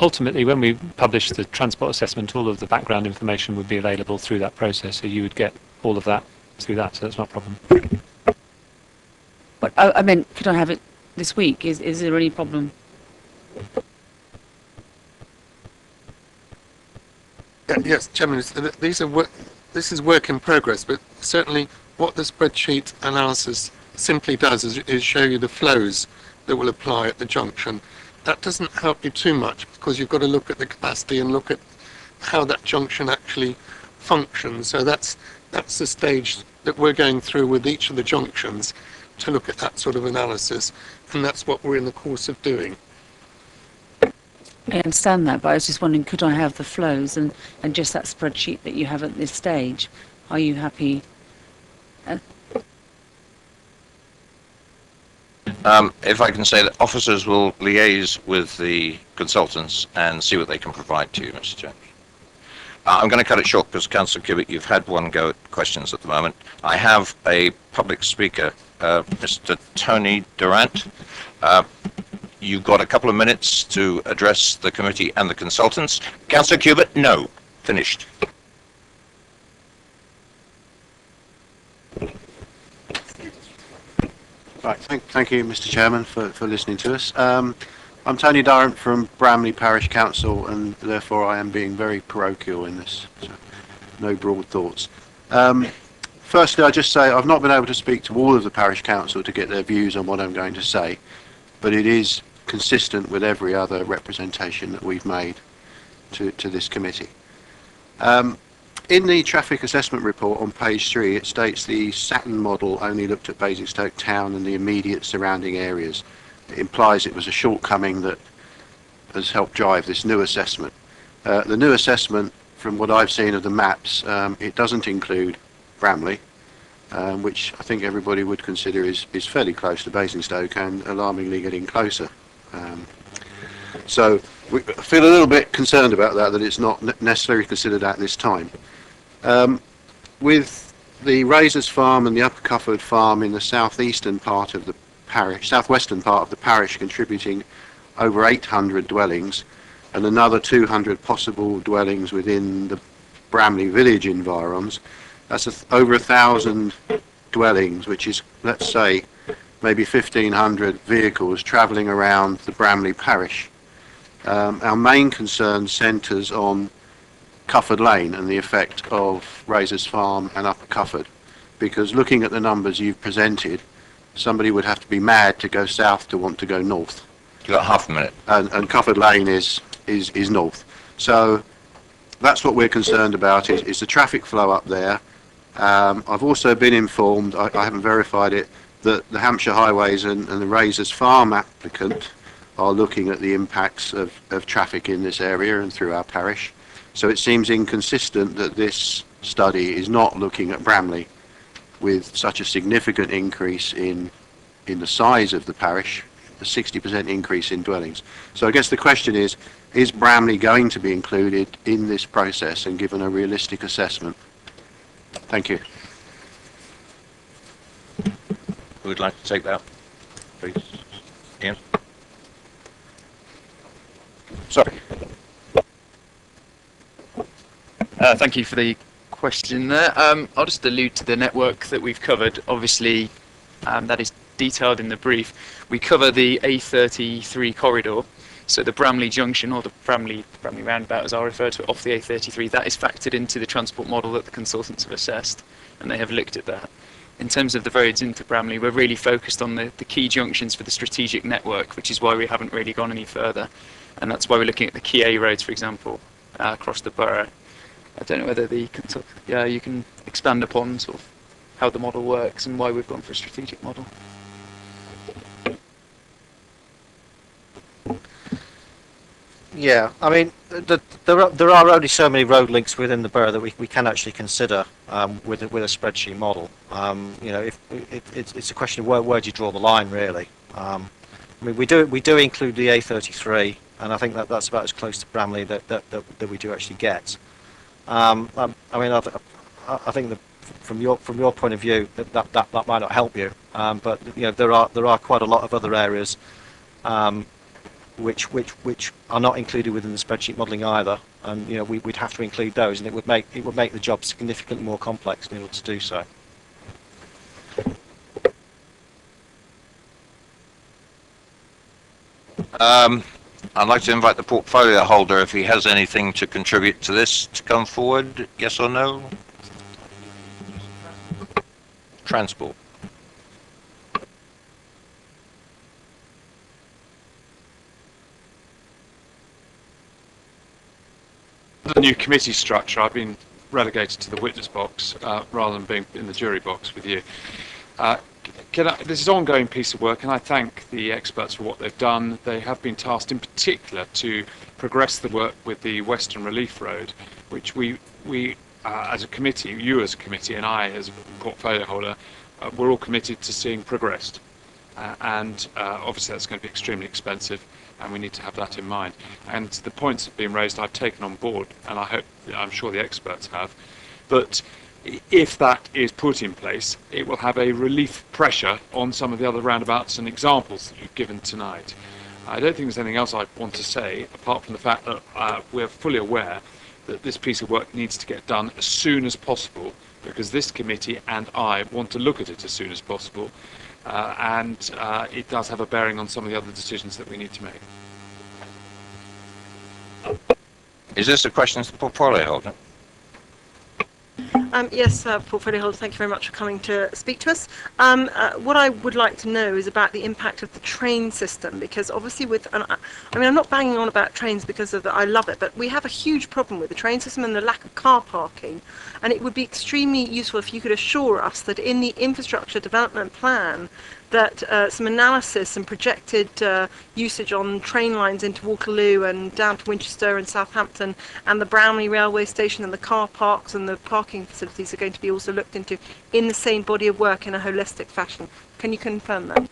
ultimately, when we publish the transport assessment, all of the background information would be available through that process, so you would get all of that through that, so that's not a problem. But I meant, could I have it this week? Is there any problem? Yes, Chairman, this is work in progress, but certainly what the spreadsheet analysis simply does is show you the flows that will apply at the junction. That doesn't help you too much because you've got to look at the capacity and look at how that junction actually functions. So that's the stage that we're going through with each of the junctions to look at that sort of analysis, and that's what we're in the course of doing. I understand that, but I was just wondering, could I have the flows and just that spreadsheet that you have at this stage? Are you happy? If I can say that officers will liaise with the consultants and see what they can provide to you, Mr. James. I'm going to cut it short because, Councillor Cubitt, you've had one go at questions at the moment. I have a public speaker, Mr. Tony Durant. You've got a couple of minutes to address the committee and the consultants. Councillor Cubitt, no. Finished. Right, thank you, Mr. Chairman, for listening to us. I'm Tony Durant from Bramley Parish Council, and therefore I am being very parochial in this, so no broad thoughts. Firstly, I just say I've not been able to speak to all of the parish council to get their views on what I'm going to say, but it is consistent with every other representation that we've made to this committee. In the traffic assessment report on page 3, it states the Saturn model only looked at Basingstoke town and the immediate surrounding areas. It implies it was a shortcoming that has helped drive this new assessment. The new assessment, from what I've seen of the maps, it doesn't include Bramley, which I think everybody would consider is fairly close to Basingstoke and alarmingly getting closer. So we feel a little bit concerned about that it's not necessarily considered at this time. With the Razors Farm and the Upper Cufford Farm in the southwestern part of the parish contributing over 800 dwellings and another 200 possible dwellings within the Bramley village environs, that's over 1,000 dwellings, which is, let's say, maybe 1,500 vehicles travelling around the Bramley parish. Our main concern centres on Cufford Lane and the effect of Razors Farm and Upper Cufford, because looking at the numbers you've presented, somebody would have to be mad to go south to want to go north. You've got half a minute. And Cufford Lane is north. So that's what we're concerned about, is the traffic flow up there. I've also been informed, I haven't verified it, that the Hampshire Highways and the Razors Farm applicant are looking at the impacts of traffic in this area and through our parish. So it seems inconsistent that this study is not looking at Bramley with such a significant increase in the size of the parish, a 60% increase in dwellings. So I guess the question is Bramley going to be included in this process and given a realistic assessment? Thank you. Who would like to take that, please? Ian? Sorry. Thank you for the question there. I'll just allude to the network that we've covered. Obviously, that is detailed in the brief. We cover the A33 corridor, so the Bramley Junction, or the Bramley roundabout as I refer to it, off the A33, that is factored into the transport model that the consultants have assessed, and they have looked at that. In terms of the roads into Bramley, we're really focused on the key junctions for the strategic network, which is why we haven't really gone any further. And that's why we're looking at the key A roads, for example, across the borough. I don't know whether you can expand upon sort of how the model works and why we've gone for a strategic model. Yeah, I mean, there are only so many road links within the borough that we can actually consider with a spreadsheet model. You know, it's a question of where do you draw the line, really. I mean, we do include the A33, and I think that's about as close to Bramley that we do actually get. I mean, I think that from your point of view that might not help you, but you know there are quite a lot of other areas which are not included within the spreadsheet modelling either, and we'd have to include those, and it would make the job significantly more complex in order to do so. I'd like to invite the portfolio holder, if he has anything to contribute to this, to come forward. Yes or no? Transport. The new committee structure, I've been relegated to the witness box rather than being in the jury box with you. This is an ongoing piece of work, and I thank the experts for what they've done. They have been tasked in particular to progress the work with the Western Relief Road, which we as a committee, you as a committee and I as a portfolio holder, we're all committed to seeing progressed. And obviously that's going to be extremely expensive, and we need to have that in mind. And the points that have been raised I've taken on board, and I'm sure the experts have. But if that is put in place, it will have a relief pressure on some of the other roundabouts and examples that you've given tonight. I don't think there's anything else I want to say, apart from the fact that we're fully aware that this piece of work needs to get done as soon as possible, because this committee and I want to look at it as soon as possible, and it does have a bearing on some of the other decisions that we need to make. Is this a question to the portfolio holder? Yes, portfolio holder, thank you very much for coming to speak to us. What I would like to know is about the impact of the train system, because obviously I'm not banging on about trains because I love it, but we have a huge problem with the train system and the lack of car parking, and it would be extremely useful if you could assure us that in the infrastructure development plan that some analysis and projected usage on train lines into Waterloo and down to Winchester and Southampton and the Brownlee railway station and the car parks and the parking facilities are going to be also looked into in the same body of work in a holistic fashion. Can you confirm that?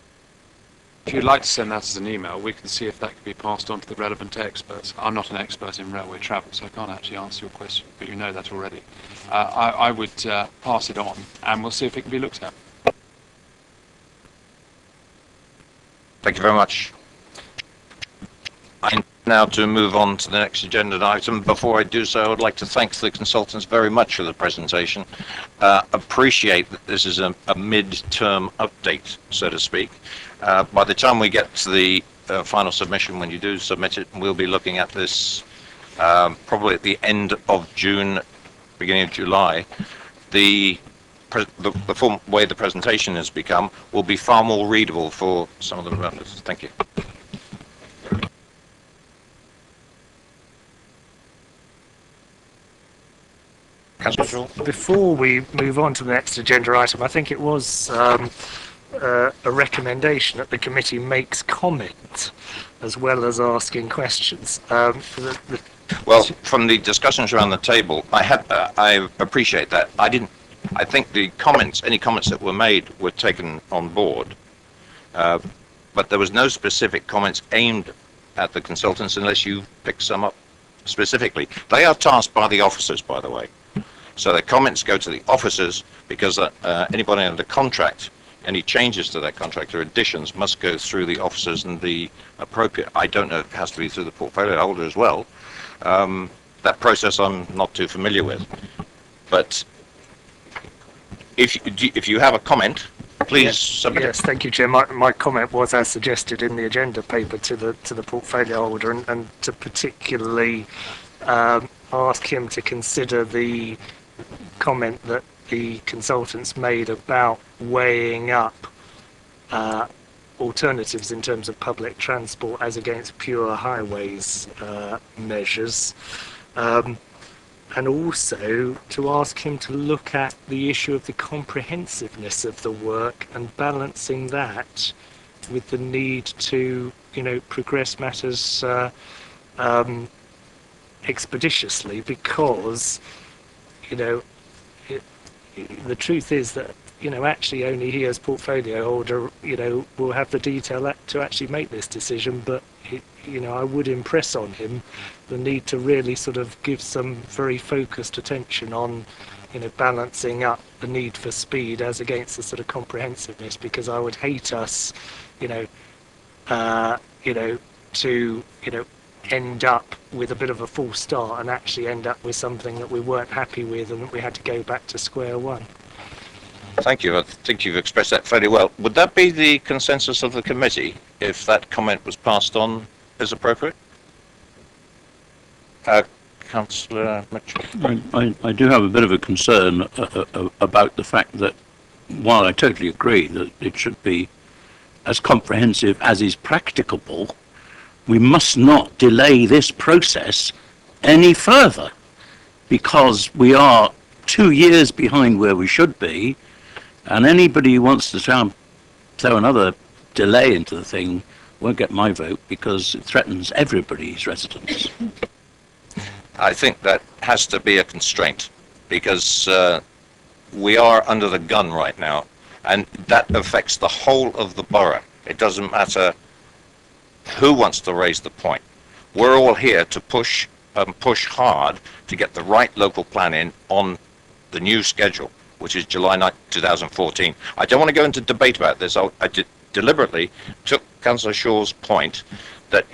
If you'd like to send that as an email, we can see if that can be passed on to the relevant experts. I'm not an expert in railway travel, so I can't actually answer your question, but you know that already. I would pass it on, and we'll see if it can be looked at. Thank you very much. I now to move on to the next agenda item. Before I do so, I would like to thank the consultants very much for the presentation. Appreciate that this is a mid-term update, so to speak. By the time we get to the final submission, when you do submit it, we'll be looking at this probably at the end of June, beginning of July. The way the presentation has become will be far more readable for some of the members. Thank you. Before we move on to the next agenda item, I think it was a recommendation that the committee makes comment as well as asking questions. Well, from the discussions around the table, I appreciate that. I think the comments, any comments that were made, were taken on board, but there was no specific comments aimed at the consultants unless you picked some up specifically. They are tasked by the officers, by the way, so the comments go to the officers because anybody under contract, any changes to that contract or additions must go through the officers and the appropriate. I don't know if it has to be through the portfolio holder as well. That process I'm not too familiar with, but if you have a comment, please submit it. Yes, thank you, Chair. My comment was as suggested in the agenda paper to the portfolio holder, and to particularly ask him to consider the comment that the consultants made about weighing up alternatives in terms of public transport as against pure highways measures. And also to ask him to look at the issue of the comprehensiveness of the work and balancing that with the need to, progress matters expeditiously, because, the truth is that, actually only he as portfolio holder, will have the detail to actually make this decision, but I would impress on him the need to really sort of give some very focused attention on, balancing up the need for speed as against the sort of comprehensiveness, because I would hate us, to, end up with a bit of a false start and actually end up with something that we weren't happy with and that we had to go back to square one. Thank you. I think you've expressed that fairly well. Would that be the consensus of the committee if that comment was passed on as appropriate? Councillor Mitchell. I do have a bit of a concern about the fact that, while I totally agree that it should be as comprehensive as is practicable, we must not delay this process any further, because we are 2 years behind where we should be, and anybody who wants to try and throw another delay into the thing won't get my vote, because it threatens everybody's residence. I think that has to be a constraint, because we are under the gun right now, and that affects the whole of the borough. It doesn't matter who wants to raise the point. We're all here to push hard to get the right local plan in on the new schedule, which is July 9, 2014. I don't want to go into debate about this. I deliberately took Councillor Shaw's point that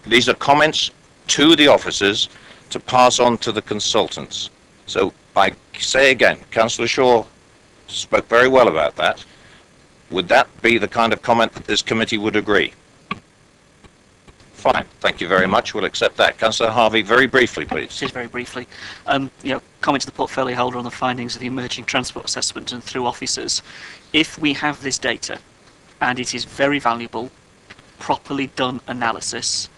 these are comments to the officers to pass on to the consultants. So I say again, Councillor Shaw spoke very well about that. Would that be the kind of comment that this committee would agree? Fine, thank you very much. We'll accept that. Councillor Harvey, very briefly, please. Just very briefly. Comment to the portfolio holder on the findings of the emerging transport assessment and through officers. If we have this data, and it is very valuable, properly done analysis,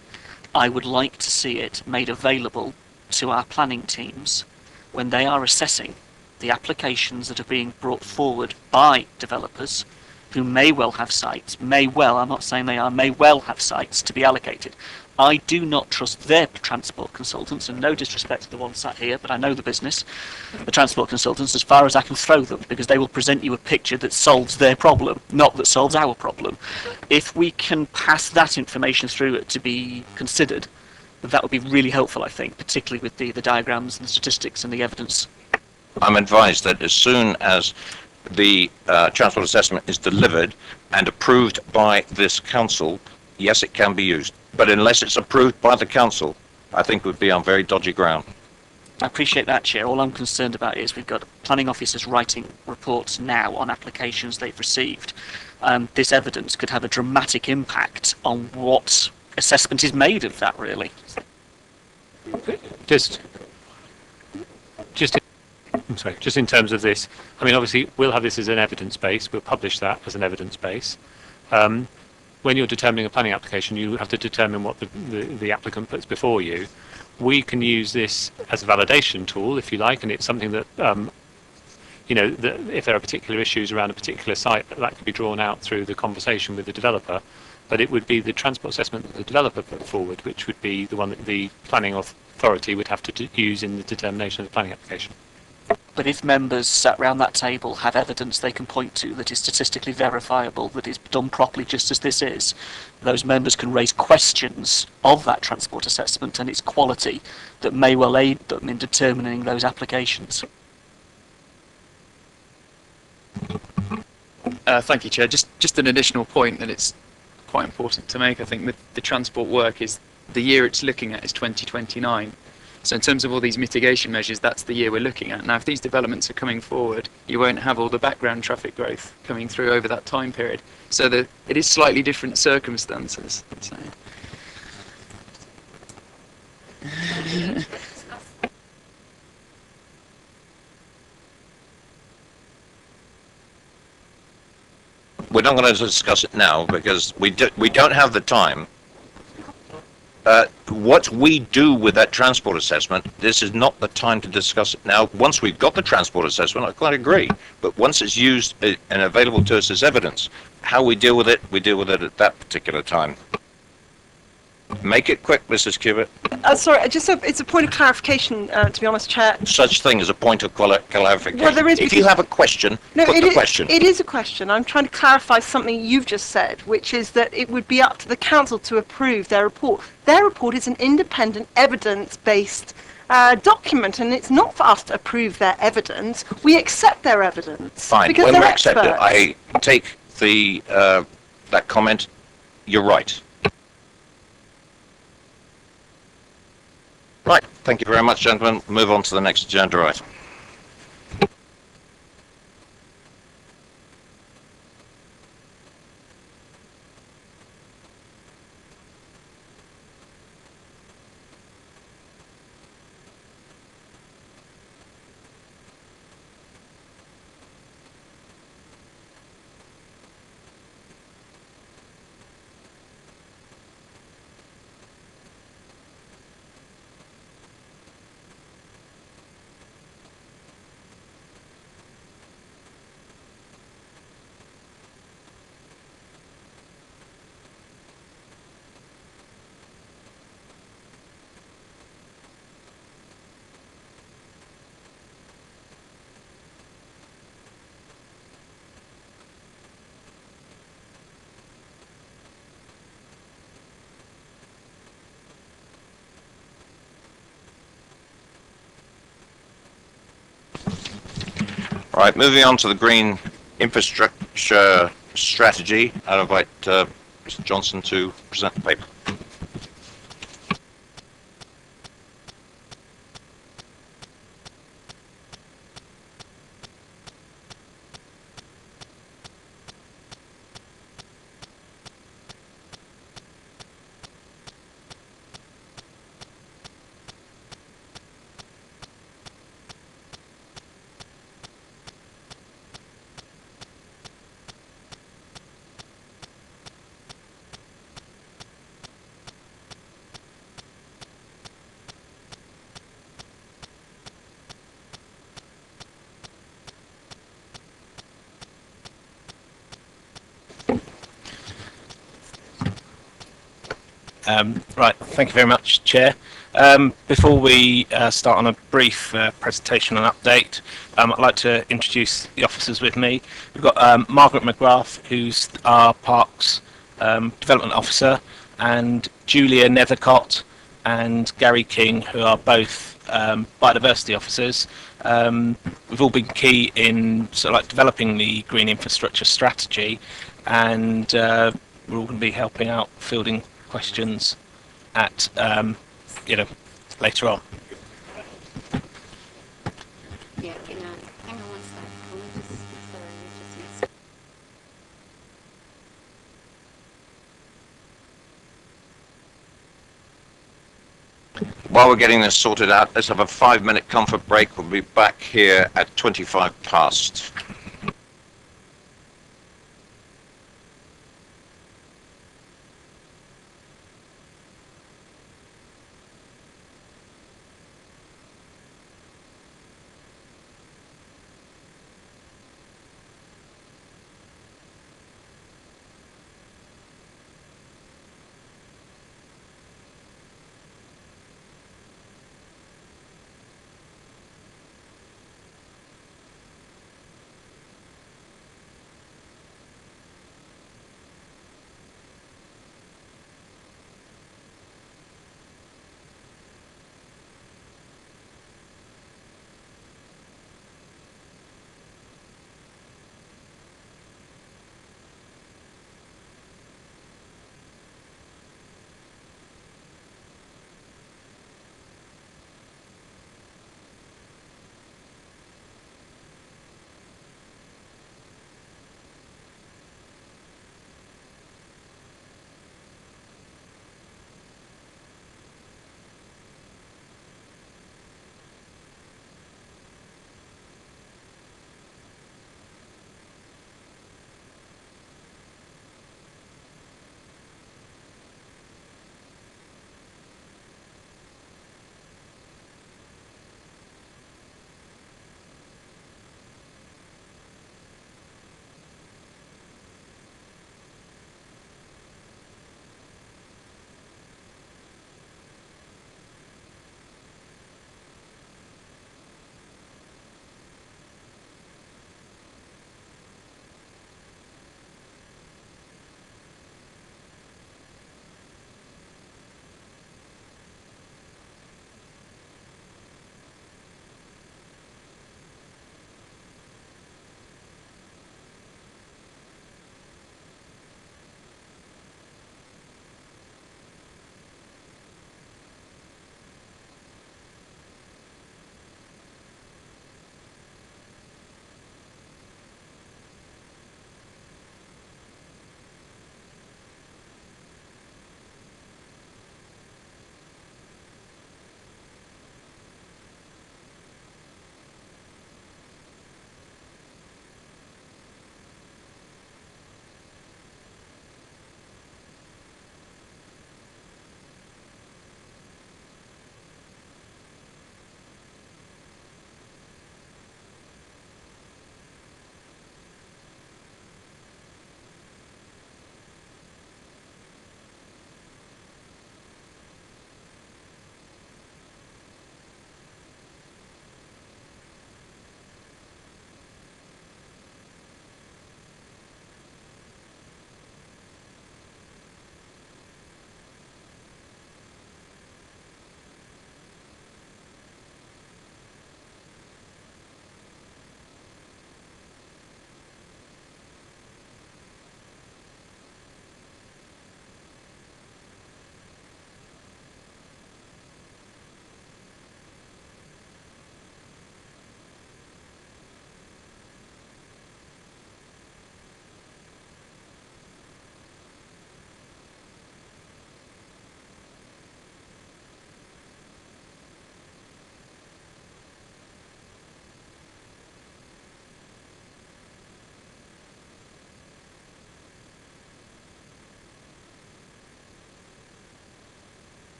I would like to see it made available to our planning teams when they are assessing the applications that are being brought forward by developers who may well have sites, I'm not saying they are, may well have sites to be allocated. I do not trust their transport consultants, and no disrespect to the ones sat here, but I know the business, the transport consultants, as far as I can throw them, because they will present you a picture that solves their problem, not that solves our problem. If we can pass that information through to be considered, that would be really helpful, I think, particularly with the diagrams and the statistics and the evidence. I'm advised that as soon as the transport assessment is delivered and approved by this council, yes, it can be used. But unless it's approved by the council, I think we'd be on very dodgy ground. I appreciate that, Chair. All I'm concerned about is we've got planning officers writing reports now on applications they've received. This evidence could have a dramatic impact on what assessment is made of that, really. Just in terms of this, I mean, obviously, we'll have this as an evidence base. We'll publish that as an evidence base. When you're determining a planning application, you have to determine what the applicant puts before you. We can use this as a validation tool, if you like, and it's something that, that if there are particular issues around a particular site, that could be drawn out through the conversation with the developer. But it would be the transport assessment that the developer put forward, which would be the one that the planning authority would have to use in the determination of the planning application. But if members sat round that table have evidence they can point to that is statistically verifiable, that is done properly just as this is, those members can raise questions of that transport assessment and its quality that may well aid them in determining those applications. Thank you, Chair. Just an additional point that it's quite important to make. I think the transport work is, the year it's looking at is 2029. So in terms of all these mitigation measures, that's the year we're looking at. Now, if these developments are coming forward, you won't have all the background traffic growth coming through over that time period. So it is slightly different circumstances. So. We're not going to discuss it now because we don't have the time. What we do with that transport assessment, this is not the time to discuss it now. Once we've got the transport assessment, I quite agree. But once it's used and available to us as evidence, how we deal with it at that particular time. Make it quick, Mrs. Cubitt. Sorry, it's a point of clarification, to be honest, Chair. Such thing as a point of clarification. Well, there is, if you have a question, put the question. It is a question. I'm trying to clarify something you've just said, which is that it would be up to the council to approve their report. Their report is an independent, evidence-based document, and it's not for us to approve their evidence. We accept their evidence. Fine. Because When they're we accept it, experts. I take that comment. You're right. Right, thank you very much, gentlemen. Move on to the next agenda item. Right, moving on to the green infrastructure strategy, I'd invite Mr. Johnson to present the paper. Right, thank you very much, Chair. Before we start on a brief presentation and update, I'd like to introduce the officers with me. We've got Margaret McGrath, who's our Parks Development Officer, and Julia Nethercott and Gary King, who are both biodiversity officers. We've all been key in sort of like developing the green infrastructure strategy, and we're all going to be helping out fielding questions at later on. Yeah, hang on one sec. Can we just, sorry, we just missed. While we're getting this sorted out, let's have a 5-minute comfort break. We'll be back here at 25 past.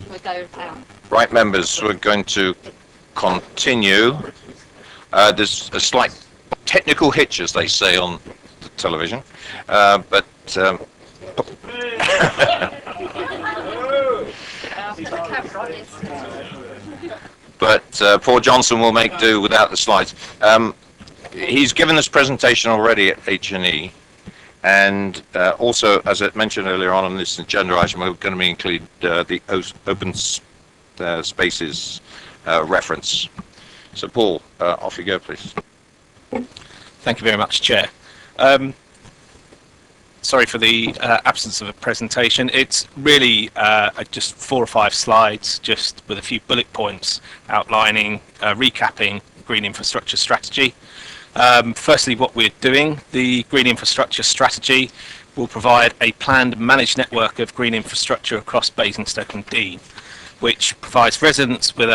We go down. Right, members, we're going to continue. There's a slight technical hitch, as they say on the television, but Paul Johnson will make do without the slides. He's given this presentation already at H&E, and also, as I mentioned earlier on in this agenda item, we're going to include the open spaces reference. So, Paul, off you go, please. Thank you very much, Chair. Sorry for the absence of a presentation. It's really just 4 or 5 slides, just with a few bullet points outlining, recapping green infrastructure strategy. Firstly, what we're doing, the green infrastructure strategy will provide a planned and managed network of green infrastructure across Basingstoke and Deane, which provides residents with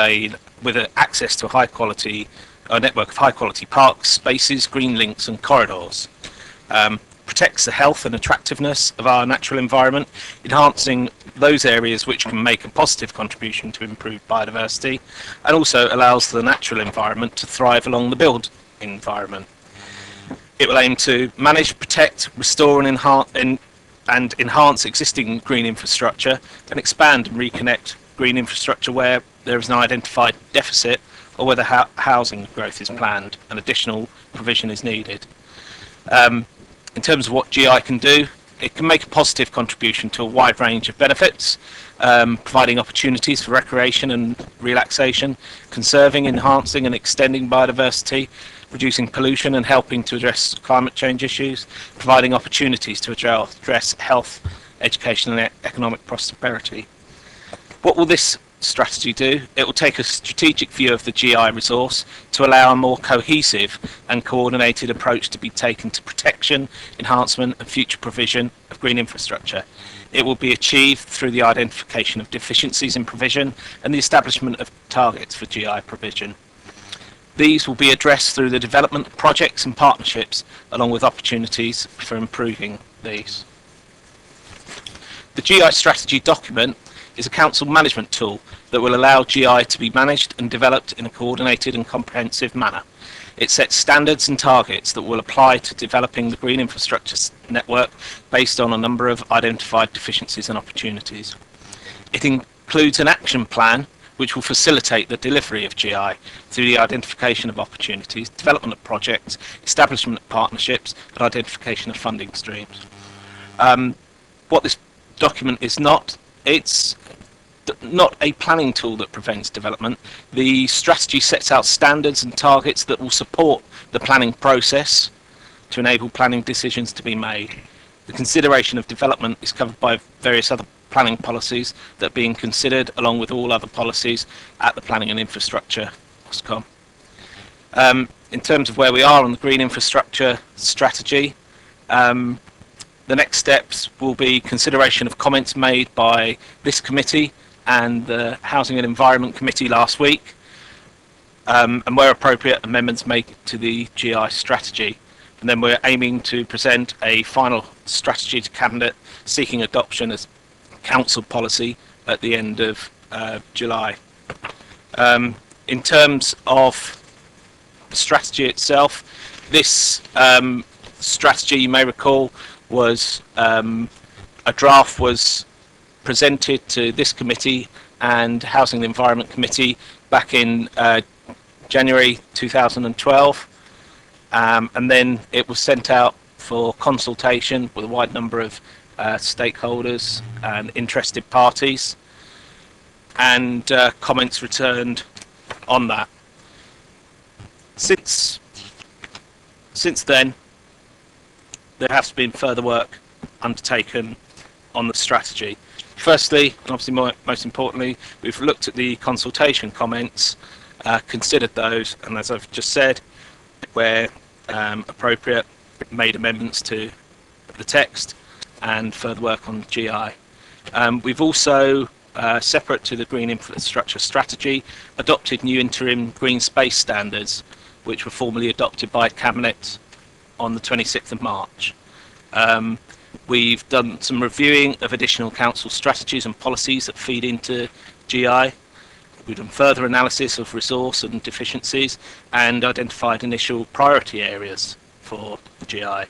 access to a network of high quality parks, spaces, green links and corridors. Protects the health and attractiveness of our natural environment, enhancing those areas which can make a positive contribution to improved biodiversity, and also allows the natural environment to thrive along the built environment. It will aim to manage, protect, restore and enhance existing green infrastructure, and expand and reconnect green infrastructure where there is an identified deficit or whether housing growth is planned and additional provision is needed. In terms of what GI can do, it can make a positive contribution to a wide range of benefits, providing opportunities for recreation and relaxation, conserving, enhancing and extending biodiversity, reducing pollution and helping to address climate change issues, providing opportunities to address health, education and economic prosperity. What will this strategy do? It will take a strategic view of the GI resource to allow a more cohesive and coordinated approach to be taken to protection, enhancement and future provision of green infrastructure. It will be achieved through the identification of deficiencies in provision and the establishment of targets for GI provision. These will be addressed through the development of projects and partnerships, along with opportunities for improving these. The GI strategy document is a council management tool that will allow GI to be managed and developed in a coordinated and comprehensive manner. It sets standards and targets that will apply to developing the green infrastructure network based on a number of identified deficiencies and opportunities. It includes an action plan which will facilitate the delivery of GI through the identification of opportunities, development of projects, establishment of partnerships and identification of funding streams. What this document is not, it's not a planning tool that prevents development. The strategy sets out standards and targets that will support the planning process to enable planning decisions to be made. The consideration of development is covered by various other planning policies that are being considered along with all other policies at the Planning and Infrastructure Ofcom. In terms of where we are on the green infrastructure strategy, the next steps will be consideration of comments made by this committee and the Housing and Environment Committee last week, and where appropriate, amendments made to the GI strategy. And then we're aiming to present a final strategy to Cabinet, seeking adoption as council policy at the end of July. In terms of the strategy itself, this strategy, you may recall, was a draft was presented to this committee and Housing and Environment Committee back in January 2012, and then it was sent out for consultation with a wide number of stakeholders and interested parties, and comments returned on that. Since then, there has been further work undertaken on the strategy. Firstly, and obviously most importantly, we've looked at the consultation comments, considered those, and as I've just said, where appropriate, made amendments to the text and further work on GI. We've also, separate to the green infrastructure strategy, adopted new interim green space standards, which were formally adopted by Cabinet on the 26th of March. We've done some reviewing of additional council strategies and policies that feed into GI. We've done further analysis of resource and deficiencies and identified initial priority areas for GI.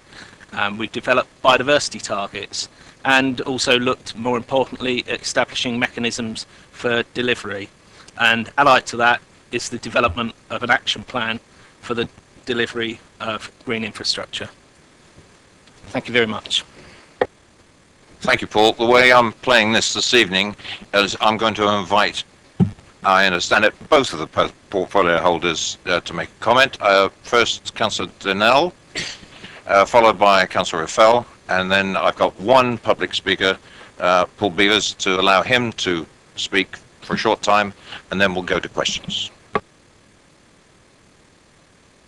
We've developed biodiversity targets and also looked, more importantly, at establishing mechanisms for delivery. And allied to that is the development of an action plan for the delivery of green infrastructure. Thank you very much. Thank you, Paul. The way I'm playing this evening is I'm going to invite, I understand it, both of the portfolio holders to make a comment. First, Councillor Donnell, followed by Councillor Raffel, and then I've got one public speaker, Paul Beavers, to allow him to speak for a short time, and then we'll go to questions.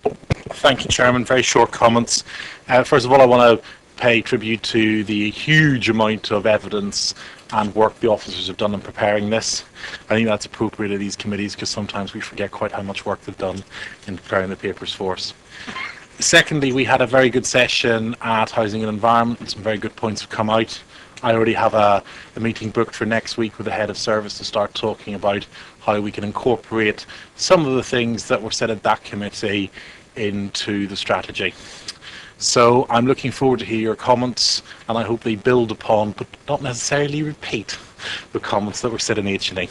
Thank you, Chairman. Very short comments. First of all, I want to pay tribute to the huge amount of evidence and work the officers have done in preparing this. I think that's appropriate of these committees because sometimes we forget quite how much work they've done in preparing the papers for us. Secondly, we had a very good session at Housing and Environment and some very good points have come out. I already have a meeting booked for next week with the head of service to start talking about how we can incorporate some of the things that were said at that committee into the strategy. So I'm looking forward to hear your comments, and I hope they build upon, but not necessarily repeat, the comments that were said in H&E.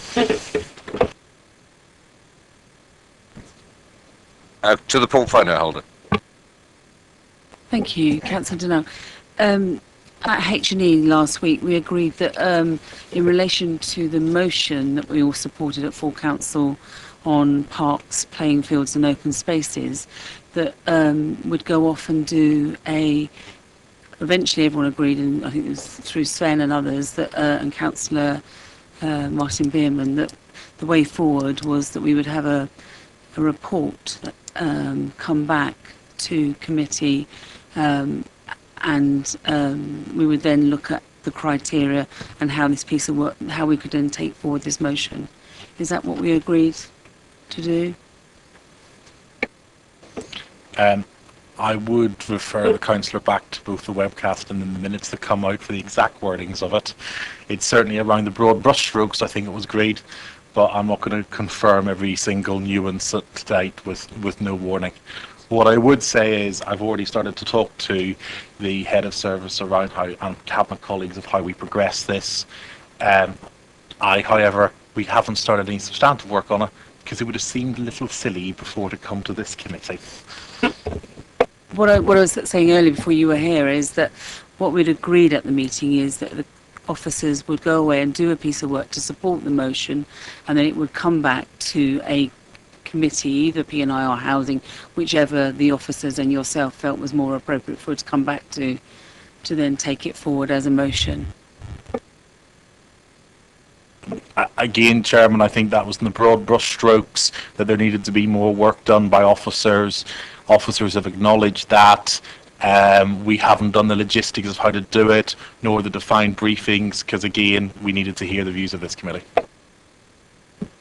To the portfolio holder. Thank you, Councillor Donnell. At H&E last week, we agreed that in relation to the motion that we all supported at full council on parks, playing fields and open spaces, that would go off and do eventually everyone agreed, and I think it was through Sven and others, that and Councillor Martin Bierman, that the way forward was that we would have a report come back to committee, and we would then look at the criteria and how this piece of work, how we could then take forward this motion. Is that what we agreed to do? I would refer the councillor back to both the webcast and the minutes that come out for the exact wordings of it. It's certainly around the broad brushstrokes. I think it was great, but I'm not going to confirm every single nuance to date with no warning. What I would say is I've already started to talk to the head of service around how, and cabinet colleagues, of how we progress this. However, we haven't started any substantive work on it because it would have seemed a little silly before to come to this committee. What I was saying earlier before you were here is that what we'd agreed at the meeting is that the officers would go away and do a piece of work to support the motion, and then it would come back to a committee, either P&I or housing, whichever the officers and yourself felt was more appropriate for it to come back to then take it forward as a motion. Again, Chairman, I think that was in the broad brushstrokes, that there needed to be more work done by officers. Officers have acknowledged that. We haven't done the logistics of how to do it, nor the defined briefings, because again, we needed to hear the views of this committee.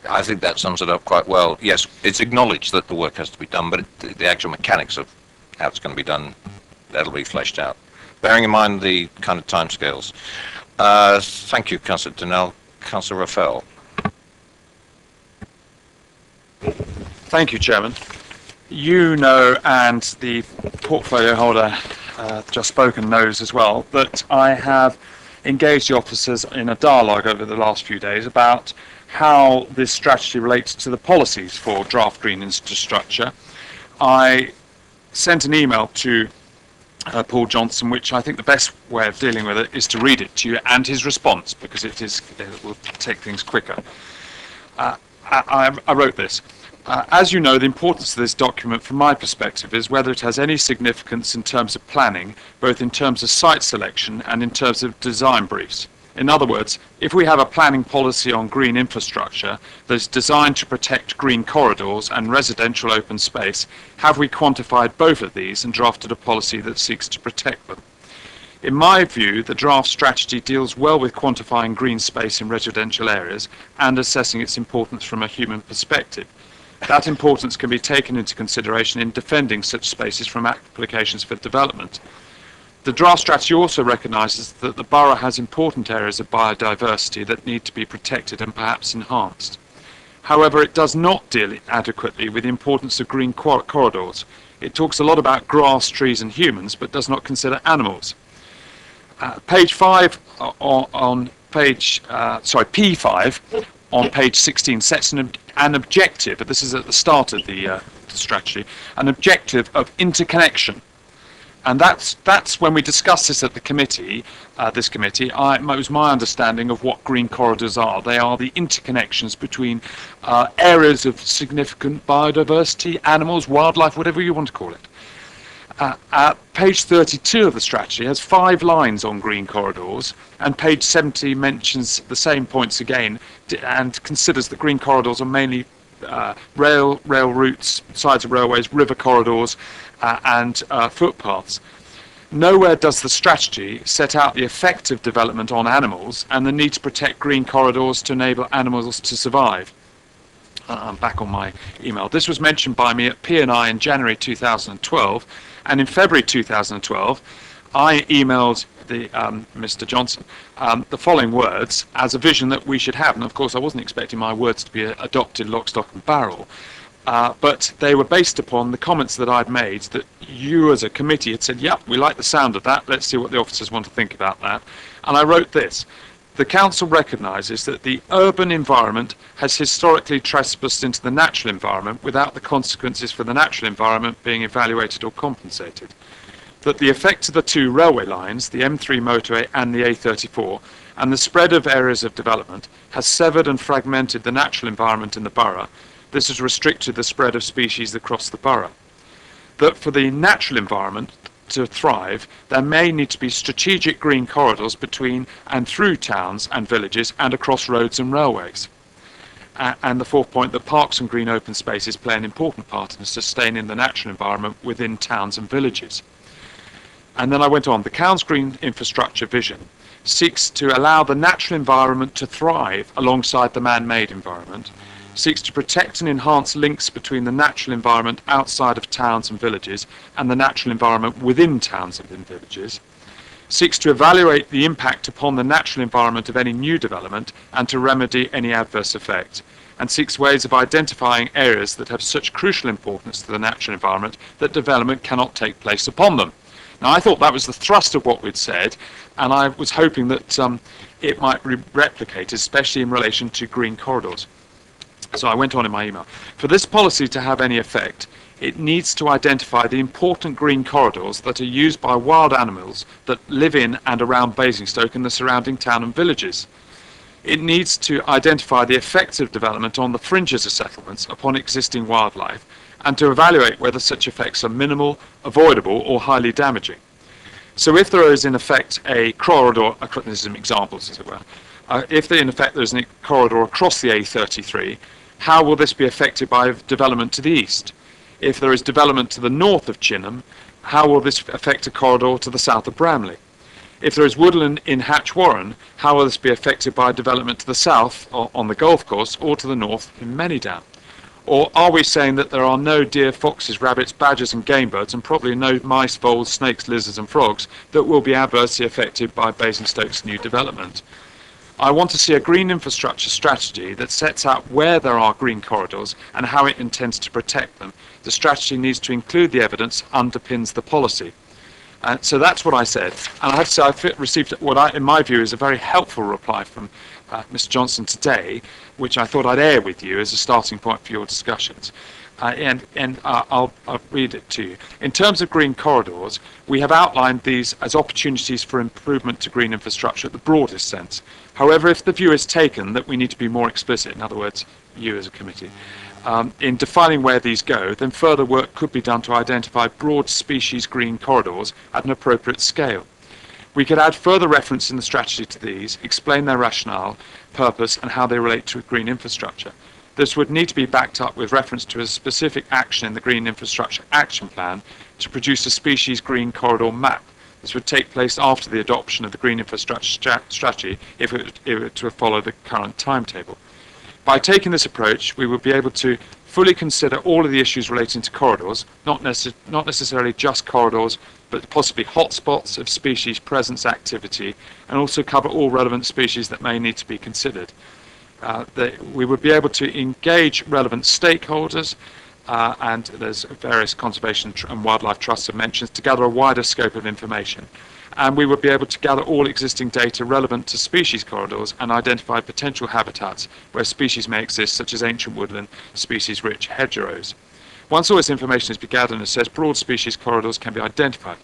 I think that sums it up quite well. Yes, it's acknowledged that the work has to be done, but the actual mechanics of how it's going to be done, that'll be fleshed out, bearing in mind the kind of timescales. Thank you, Councillor Donnell. Councillor Raffel. Thank you, Chairman. You know, and the portfolio holder just spoken knows as well, that I have engaged the officers in a dialogue over the last few days about how this strategy relates to the policies for draft green infrastructure. I sent an email to Paul Johnson, which I think the best way of dealing with it is to read it to you and his response, because it will take things quicker. I wrote this. As you know, the importance of this document from my perspective is whether it has any significance in terms of planning, both in terms of site selection and in terms of design briefs. In other words, if we have a planning policy on green infrastructure that is designed to protect green corridors and residential open space, have we quantified both of these and drafted a policy that seeks to protect them? In my view, the draft strategy deals well with quantifying green space in residential areas and assessing its importance from a human perspective. That importance can be taken into consideration in defending such spaces from applications for development. The draft strategy also recognises that the borough has important areas of biodiversity that need to be protected and perhaps enhanced. However, it does not deal adequately with the importance of green corridors. It talks a lot about grass, trees and humans, but does not consider animals. Page 5 on page, P5 on page 16 sets an objective, but this is at the start of the strategy, an objective of interconnection. And that's when we discussed this at the committee, it was my understanding of what green corridors are. They are the interconnections between areas of significant biodiversity, animals, wildlife, whatever you want to call it. Page 32 of the strategy has 5 lines on green corridors, and page 70 mentions the same points again and considers that green corridors are mainly rail routes, sides of railways, river corridors, and footpaths. Nowhere does the strategy set out the effect of development on animals and the need to protect green corridors to enable animals to survive. I'm back on my email. This was mentioned by me at P&I in January 2012, and in February 2012 I emailed Mr. Johnson the following words as a vision that we should have. And of course I wasn't expecting my words to be adopted lock, stock and barrel, but they were based upon the comments that I'd made, that you as a committee had said, yep, we like the sound of that, let's see what the officers want to think about that. And I wrote this: the council recognises that the urban environment has historically trespassed into the natural environment without the consequences for the natural environment being evaluated or compensated. That the effect of the 2 railway lines, the M3 motorway and the A34, and the spread of areas of development has severed and fragmented the natural environment in the borough. This has restricted the spread of species across the borough. That for the natural environment to thrive, there may need to be strategic green corridors between and through towns and villages and across roads and railways. And the 4th point, that parks and green open spaces play an important part in sustaining the natural environment within towns and villages. And then I went on, the Cown's Green Infrastructure Vision seeks to allow the natural environment to thrive alongside the man-made environment, seeks to protect and enhance links between the natural environment outside of towns and villages and the natural environment within towns and villages, seeks to evaluate the impact upon the natural environment of any new development and to remedy any adverse effect, and seeks ways of identifying areas that have such crucial importance to the natural environment that development cannot take place upon them. Now, I thought that was the thrust of what we'd said, and I was hoping that it might be replicated, especially in relation to green corridors. So I went on in my email. For this policy to have any effect, it needs to identify the important green corridors that are used by wild animals that live in and around Basingstoke and the surrounding town and villages. It needs to identify the effects of development on the fringes of settlements upon existing wildlife, and to evaluate whether such effects are minimal, avoidable or highly damaging. So if there is in effect a corridor, this is some examples as it were, if in effect there is a corridor across the A33, how will this be affected by development to the east? If there is development to the north of Chinham, how will this affect a corridor to the south of Bramley? If there is woodland in Hatch Warren, how will this be affected by development to the south or on the golf course or to the north in Manydown? Or are we saying that there are no deer, foxes, rabbits, badgers and game birds, and probably no mice, voles, snakes, lizards and frogs that will be adversely affected by Basingstoke's new development? I want to see a green infrastructure strategy that sets out where there are green corridors and how it intends to protect them. The strategy needs to include the evidence underpins the policy. So that's what I said. And I have to say I've received what in my view is a very helpful reply from Mr. Johnson today, which I thought I'd air with you as a starting point for your discussions. I'll read it to you. In terms of green corridors, we have outlined these as opportunities for improvement to green infrastructure at the broadest sense. However, if the view is taken that we need to be more explicit, in other words, you as a committee, in defining where these go, then further work could be done to identify broad species green corridors at an appropriate scale. We could add further reference in the strategy to these, explain their rationale, purpose and how they relate to green infrastructure. This would need to be backed up with reference to a specific action in the Green Infrastructure Action Plan to produce a species green corridor map. This would take place after the adoption of the Green Infrastructure Strategy if it were to follow the current timetable. By taking this approach, we would be able to fully consider all of the issues relating to corridors, not necessarily just corridors but possibly hotspots of species presence activity, and also cover all relevant species that may need to be considered. We would be able to engage relevant stakeholders, and there's various conservation and wildlife trusts have mentioned, to gather a wider scope of information. And we would be able to gather all existing data relevant to species corridors and identify potential habitats where species may exist, such as ancient woodland, species-rich hedgerows. Once all this information has been gathered and assessed, broad species corridors can be identified.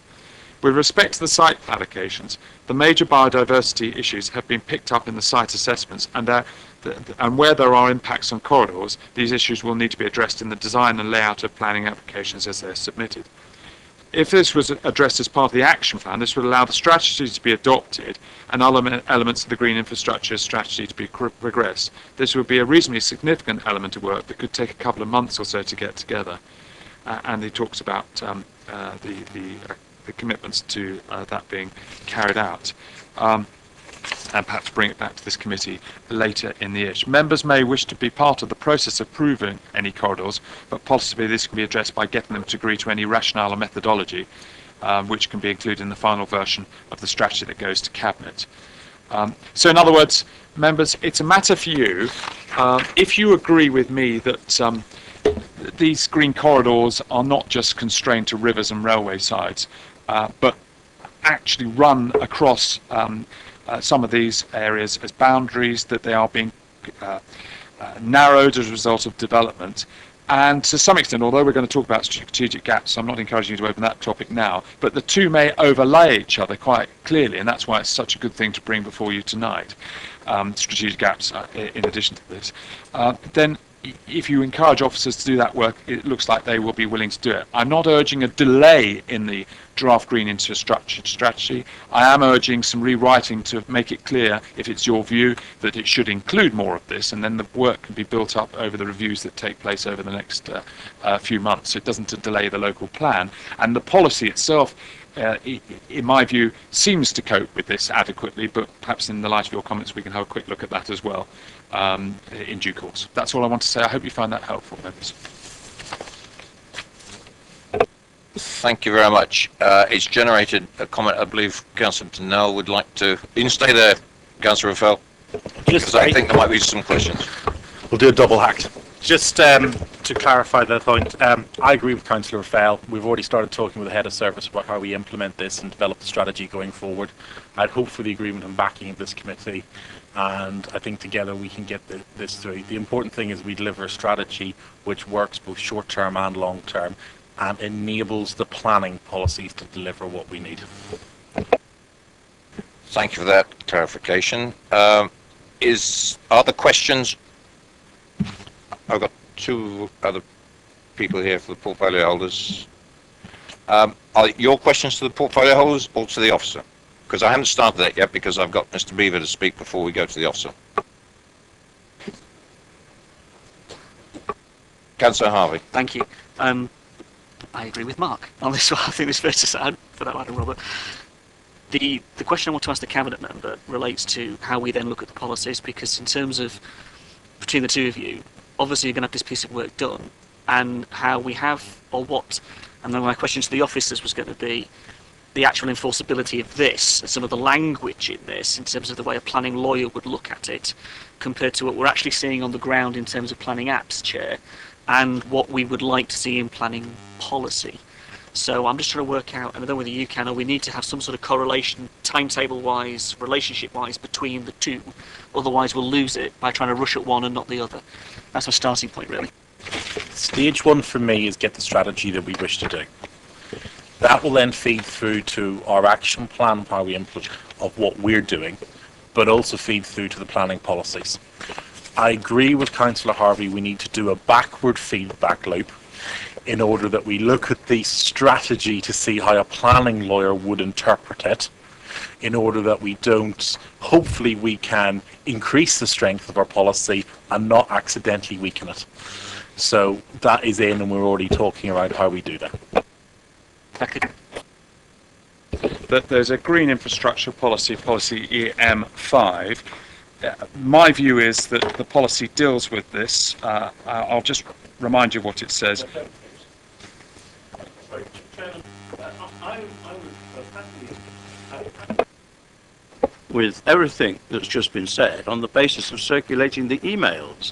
With respect to the site allocations, the major biodiversity issues have been picked up in the site assessments, and where there are impacts on corridors, these issues will need to be addressed in the design and layout of planning applications as they're submitted. If this was addressed as part of the action plan, this would allow the strategy to be adopted and elements of the green infrastructure strategy to be progressed. This would be a reasonably significant element of work that could take a couple of months or so to get together. And he talks about the commitments to that being carried out. And perhaps bring it back to this committee later in the year. Members may wish to be part of the process of approving any corridors, but possibly this can be addressed by getting them to agree to any rationale or methodology, which can be included in the final version of the strategy that goes to Cabinet. So in other words, members, it's a matter for you. If you agree with me that these green corridors are not just constrained to rivers and railway sides, but actually run across some of these areas as boundaries, that they are being narrowed as a result of development. And to some extent, although we're going to talk about strategic gaps, I'm not encouraging you to open that topic now, but the two may overlay each other quite clearly, and that's why it's such a good thing to bring before you tonight, strategic gaps in addition to this. Then if you encourage officers to do that work, it looks like they will be willing to do it. I'm not urging a delay in the draft green infrastructure strategy. I am urging some rewriting to make it clear, if it's your view, that it should include more of this, and then the work can be built up over the reviews that take place over the next few months. So it doesn't delay the local plan. And the policy itself, in my view, seems to cope with this adequately, but perhaps in the light of your comments we can have a quick look at that as well in due course. That's all I want to say. I hope you find that helpful, members. Thank you very much. It's generated a comment. I believe Councillor Donnell would like to... You can stay there, Councillor Raffel, because I think there might be some questions. We'll do a double act. Just to clarify that point, I agree with Councillor Raffel. We've already started talking with the head of service about how we implement this and develop the strategy going forward. I'd hope for the agreement and backing of this committee, and I think together we can get this through. The important thing is we deliver a strategy which works both short-term and long-term, and enables the planning policies to deliver what we need. Thank you for that clarification. Are there questions? I've got two other people here for the portfolio holders. Are your questions to the portfolio holders or to the officer? Because I haven't started that yet, because I've got Mr. Beaver to speak before we go to the officer. Councillor Harvey. Thank you. I agree with Mark on this one. I think it's fair to say, for that matter, Robert. The question I want to ask the Cabinet member relates to how we then look at the policies, because in terms of, between the two of you, obviously you're going to have this piece of work done, and how we have, or what, and then my question to the officers was going to be the actual enforceability of this, and some of the language in this, in terms of the way a planning lawyer would look at it, compared to what we're actually seeing on the ground in terms of planning apps, Chair, and what we would like to see in planning policy. So I'm just trying to work out, and I don't know whether you can, or we need to have some sort of correlation, timetable-wise, relationship-wise, between the two. Otherwise we'll lose it by trying to rush at one and not the other. That's my starting point, really. Stage one for me is get the strategy that we wish to do. That will then feed through to our action plan, how we implement of what we're doing, but also feed through to the planning policies. I agree with Councillor Harvey, we need to do a backward feedback loop in order that we look at the strategy to see how a planning lawyer would interpret it, in order that we don't, hopefully we can increase the strength of our policy and not accidentally weaken it. So that is in, and we're already talking about how we do that. That there's a green infrastructure policy, policy EM5. My view is that the policy deals with this. I'll just remind you what it says. with everything that's just been said on the basis of circulating the emails.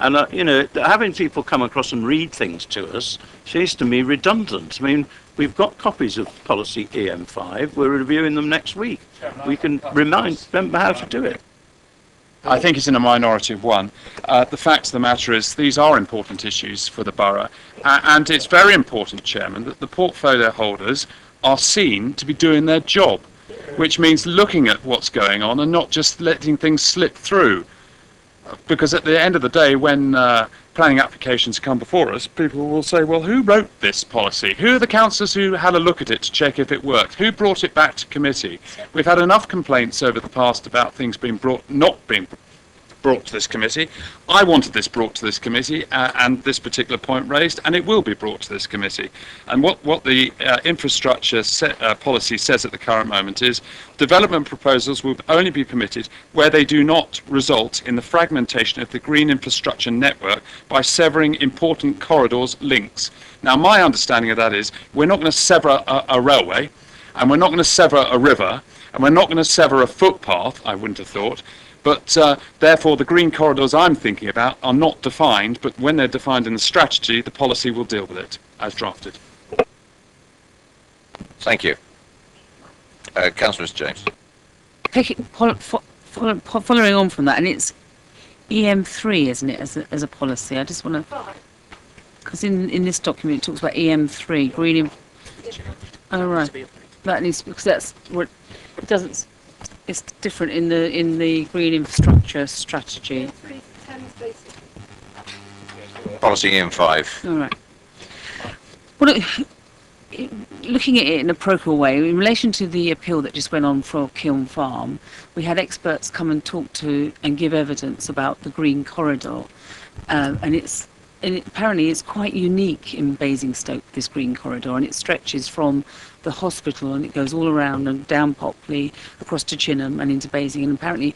And, you know, having people come across and read things to us seems to me redundant. I mean, we've got copies of policy EM5. We're reviewing them next week. We can remember how to do it. I think it's in a minority of one. The fact of the matter is these are important issues for the borough, and it's very important, Chairman, that the portfolio holders are seen to be doing their job, which means looking at what's going on and not just letting things slip through. Because at the end of the day, when planning applications come before us, people will say, well, who wrote this policy? Who are the councillors who had a look at it to check if it worked? Who brought it back to committee? We've had enough complaints over the past about things not being brought to this committee. I wanted this brought to this committee and this particular point raised, and it will be brought to this committee. And what the infrastructure policy says at the current moment is development proposals will only be permitted where they do not result in the fragmentation of the green infrastructure network by severing important corridors links. Now, my understanding of that is we're not going to sever a railway, and we're not going to sever a river, and we're not going to sever a footpath, I wouldn't have thought. But therefore, the green corridors I'm thinking about are not defined, but when they're defined in the strategy, the policy will deal with it, as drafted. Thank you. Councillor Mr. James. Following on from that, and it's EM3, isn't it, as a policy? I just want to, because in this document it talks about EM3, green. Oh right, that needs, because that's what it doesn't. It's different in the green infrastructure strategy. Policy EM5. All right. Well, looking at it in a parochial way, in relation to the appeal that just went on for Kiln Farm, we had experts come and talk to and give evidence about the green corridor, apparently it's quite unique in Basingstoke, this green corridor, and it stretches from the hospital and it goes all around and down Popley, across to Chinham and into Basing, and apparently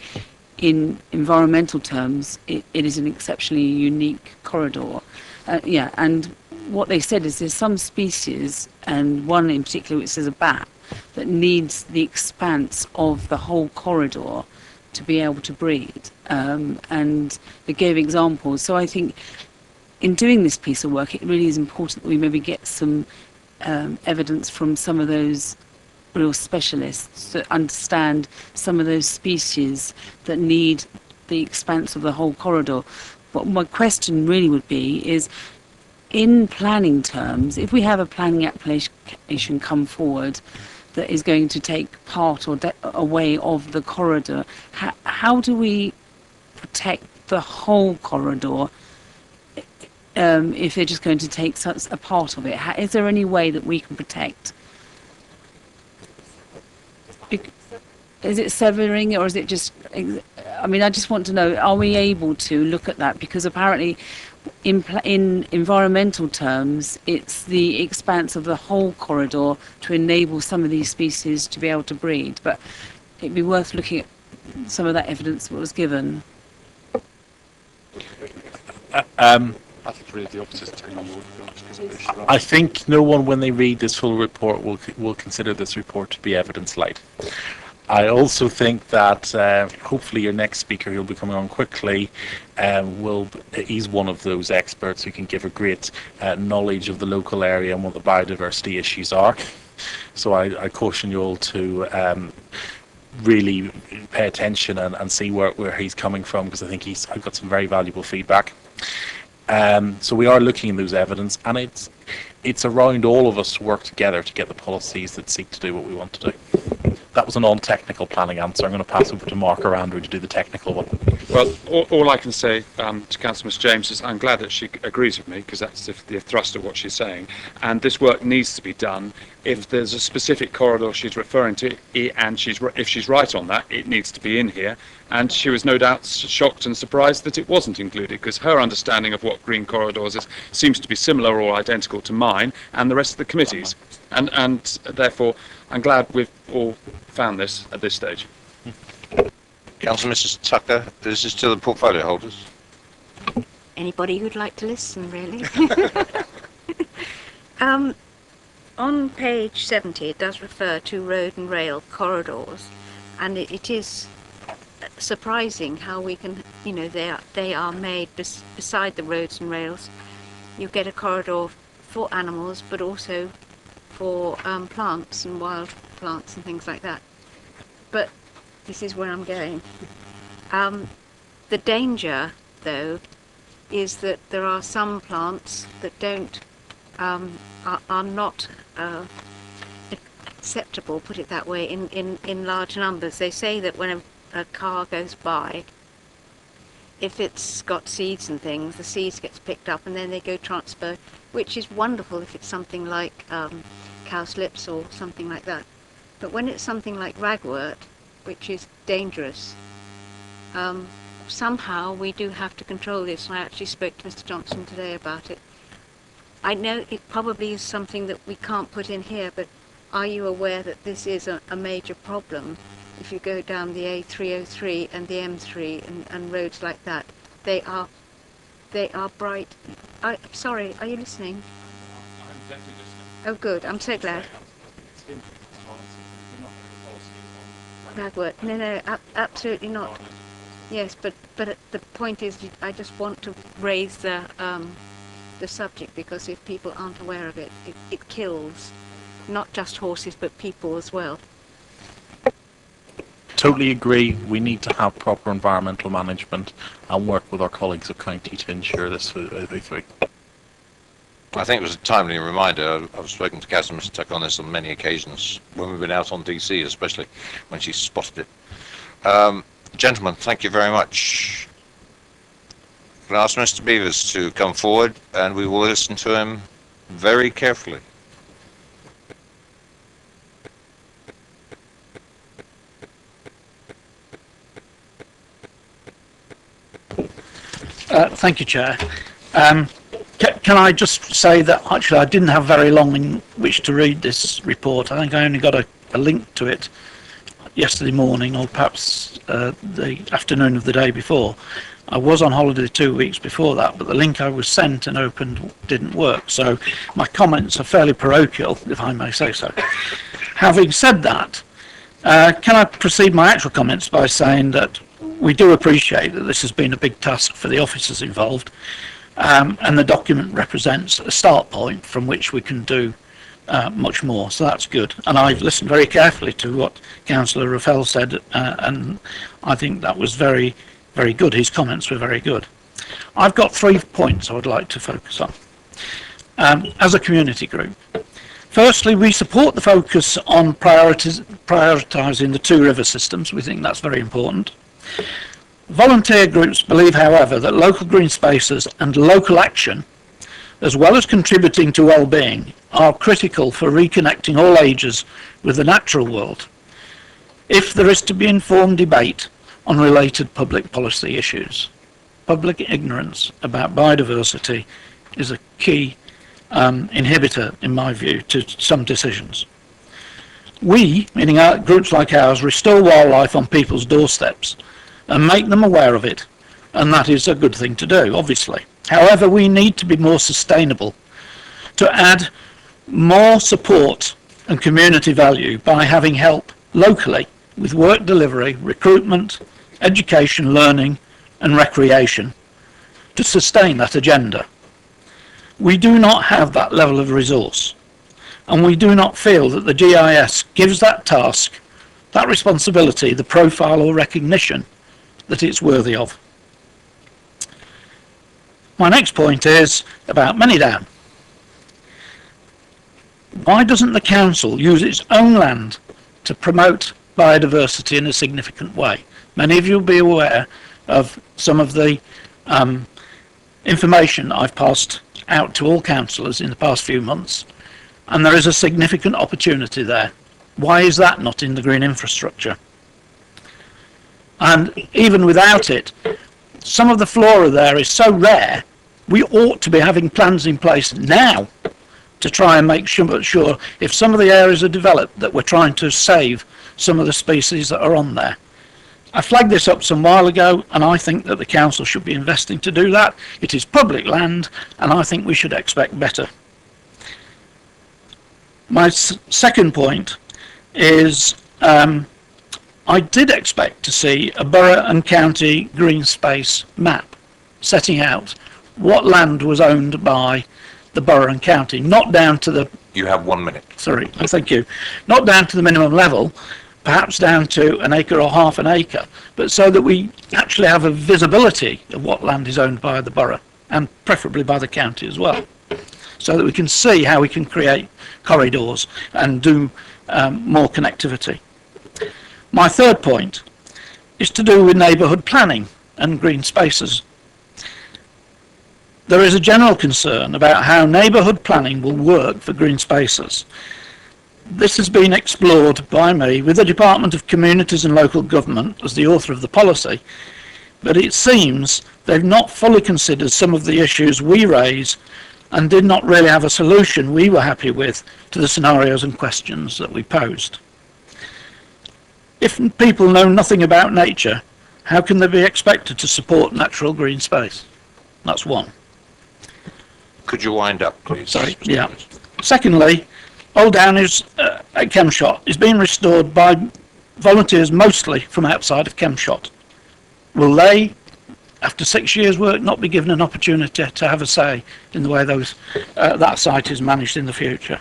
in environmental terms it is an exceptionally unique corridor. And what they said is there's some species, and one in particular which is a bat, that needs the expanse of the whole corridor to be able to breed, and they gave examples. So I think in doing this piece of work, it really is important that we maybe get some evidence from some of those real specialists that understand some of those species that need the expanse of the whole corridor. But my question really would be is, in planning terms, if we have a planning application come forward that is going to take part or away of the corridor, how do we protect the whole corridor if they're just going to take such a part of it? Is there any way that we can protect? Is it severing, or is it just... I mean, I just want to know, are we able to look at that? Because apparently in environmental terms, it's the expanse of the whole corridor to enable some of these species to be able to breed. But it'd be worth looking at some of that evidence that was given. I think really the opposite is taking on board. I think no one, when they read this full report, will consider this report to be evidence light. I also think that hopefully your next speaker, who'll be coming on quickly, he's one of those experts who can give a great knowledge of the local area and what the biodiversity issues are. So I caution you all to really pay attention and see where he's coming from, because I think I've got some very valuable feedback. So we are looking at those evidence, and it's around all of us to work together to get the policies that seek to do what we want to do. That was a non-technical planning answer. I'm going to pass over to Mark or Andrew to do the technical one. Well, all I can say to Councillor Ms James is I'm glad that she agrees with me, because that's the thrust of what she's saying. And this work needs to be done. If there's a specific corridor she's referring to, and if she's right on that, it needs to be in here. And she was no doubt shocked and surprised that it wasn't included, because her understanding of what green corridors is seems to be similar or identical to mine and the rest of the committees. And therefore, I'm glad we've all found this at this stage. Councillor Mrs Tucker, this is to the portfolio holders. Anybody who'd like to listen, really. on page 70 it does refer to road and rail corridors, and it is surprising how we can, you know, they are made beside the roads and rails. You get a corridor for animals, but also for plants and wild plants and things like that. But this is where I'm going. The danger, though, is that there are some plants that don't are not acceptable, put it that way, in large numbers. They say that when a car goes by, if it's got seeds and things, the seeds gets picked up and then they go transferred, which is wonderful if it's something like cowslips or something like that. But when it's something like ragwort, which is dangerous, somehow we do have to control this. And I actually spoke to Mr. Johnson today about it. I know it probably is something that we can't put in here, but are you aware that this is a major problem? If you go down the A303 and the M3 and roads like that, they are bright. Sorry, are you listening? I'm definitely listening. Oh, good. I'm so glad. Ragwort. No, absolutely not. Yes, but the point is, I just want to raise the subject, because if people aren't aware of it, it kills not just horses but people as well. Totally agree. We need to have proper environmental management and work with our colleagues at county to ensure this for A3. I think it was a timely reminder. I've spoken to Councillor Tuck on this on many occasions when we've been out on DC, especially when she spotted it. Gentlemen, thank you very much. Can I ask Mr. Beavers to come forward, and we will listen to him very carefully. Thank you, Chair. Can I just say that actually I didn't have very long in which to read this report. I think I only got a link to it yesterday morning, or perhaps the afternoon of the day before. I was on holiday 2 weeks before that, but the link I was sent and opened didn't work. So my comments are fairly parochial, if I may say so. Having said that, can I proceed my actual comments by saying that we do appreciate that this has been a big task for the officers involved, and the document represents a start point from which we can do much more, so that's good. And I've listened very carefully to what Councillor Raffel said, and I think that was very, very good. His comments were very good. I've got 3 points I would like to focus on as a community group. Firstly, we support the focus on prioritising the 2 river systems. We think that's very important. Volunteer groups believe, however, that local green spaces and local action, as well as contributing to well-being, are critical for reconnecting all ages with the natural world, if there is to be informed debate on related public policy issues. Public ignorance about biodiversity is a key inhibitor, in my view, to some decisions. We, meaning groups like ours, restore wildlife on people's doorsteps and make them aware of it, and that is a good thing to do, obviously. However, we need to be more sustainable, to add more support and community value by having help locally with work delivery, recruitment, education, learning and recreation to sustain that agenda. We do not have that level of resource, and we do not feel that the GIS gives that task, that responsibility, the profile or recognition that it's worthy of. My next point is about Manydown. Why doesn't the council use its own land to promote biodiversity in a significant way? Many of you will be aware of some of the information I've passed out to all councillors in the past few months, and there is a significant opportunity there. Why is that not in the green infrastructure? And even without it, some of the flora there is so rare, we ought to be having plans in place now to try and make sure if some of the areas are developed that we're trying to save some of the species that are on there. I flagged this up some while ago, and I think that the council should be investing to do that. It is public land, and I think we should expect better. My second point is I did expect to see a borough and county green space map setting out what land was owned by the borough and county, not down to the... You have 1 minute. Sorry, thank you. Not down to the minimum level, perhaps down to an acre or half an acre, but so that we actually have a visibility of what land is owned by the borough, and preferably by the county as well, so that we can see how we can create corridors and do more connectivity. My third point is to do with neighbourhood planning and green spaces. There is a general concern about how neighbourhood planning will work for green spaces. This has been explored by me with the Department of Communities and Local Government as the author of the policy, but it seems they've not fully considered some of the issues we raise and did not really have a solution we were happy with to the scenarios and questions that we posed. If people know nothing about nature, how can they be expected to support natural green space? That's one. Could you wind up, please? Sorry, yeah. Secondly, Old Downey's at Chemshot is being restored by volunteers mostly from outside of Chemshot. Will they, after 6 years' work, not be given an opportunity to have a say in the way those that site is managed in the future?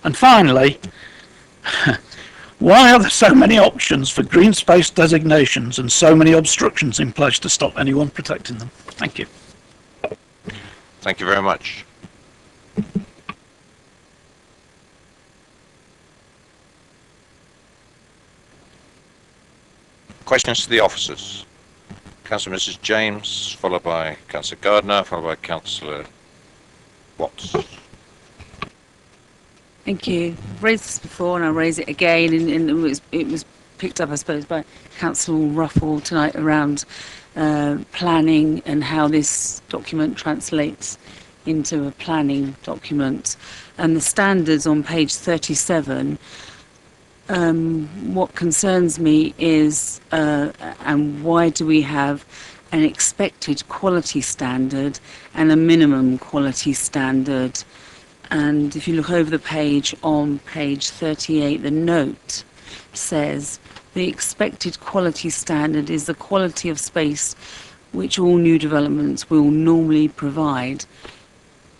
And finally, why are there so many options for green space designations and so many obstructions in place to stop anyone protecting them? Thank you. Thank you very much. Questions to the officers? Councillor Mrs. James, followed by Councillor Gardner, followed by Councillor Watts. Thank you. I've raised this before and I'll raise it again, and it was picked up, I suppose, by Councillor Ruffle tonight around planning and how this document translates into a planning document. And the standards on page 37, what concerns me is, and why do we have an expected quality standard and a minimum quality standard? And if you look over the page on page 38, the note says the expected quality standard is the quality of space which all new developments will normally provide.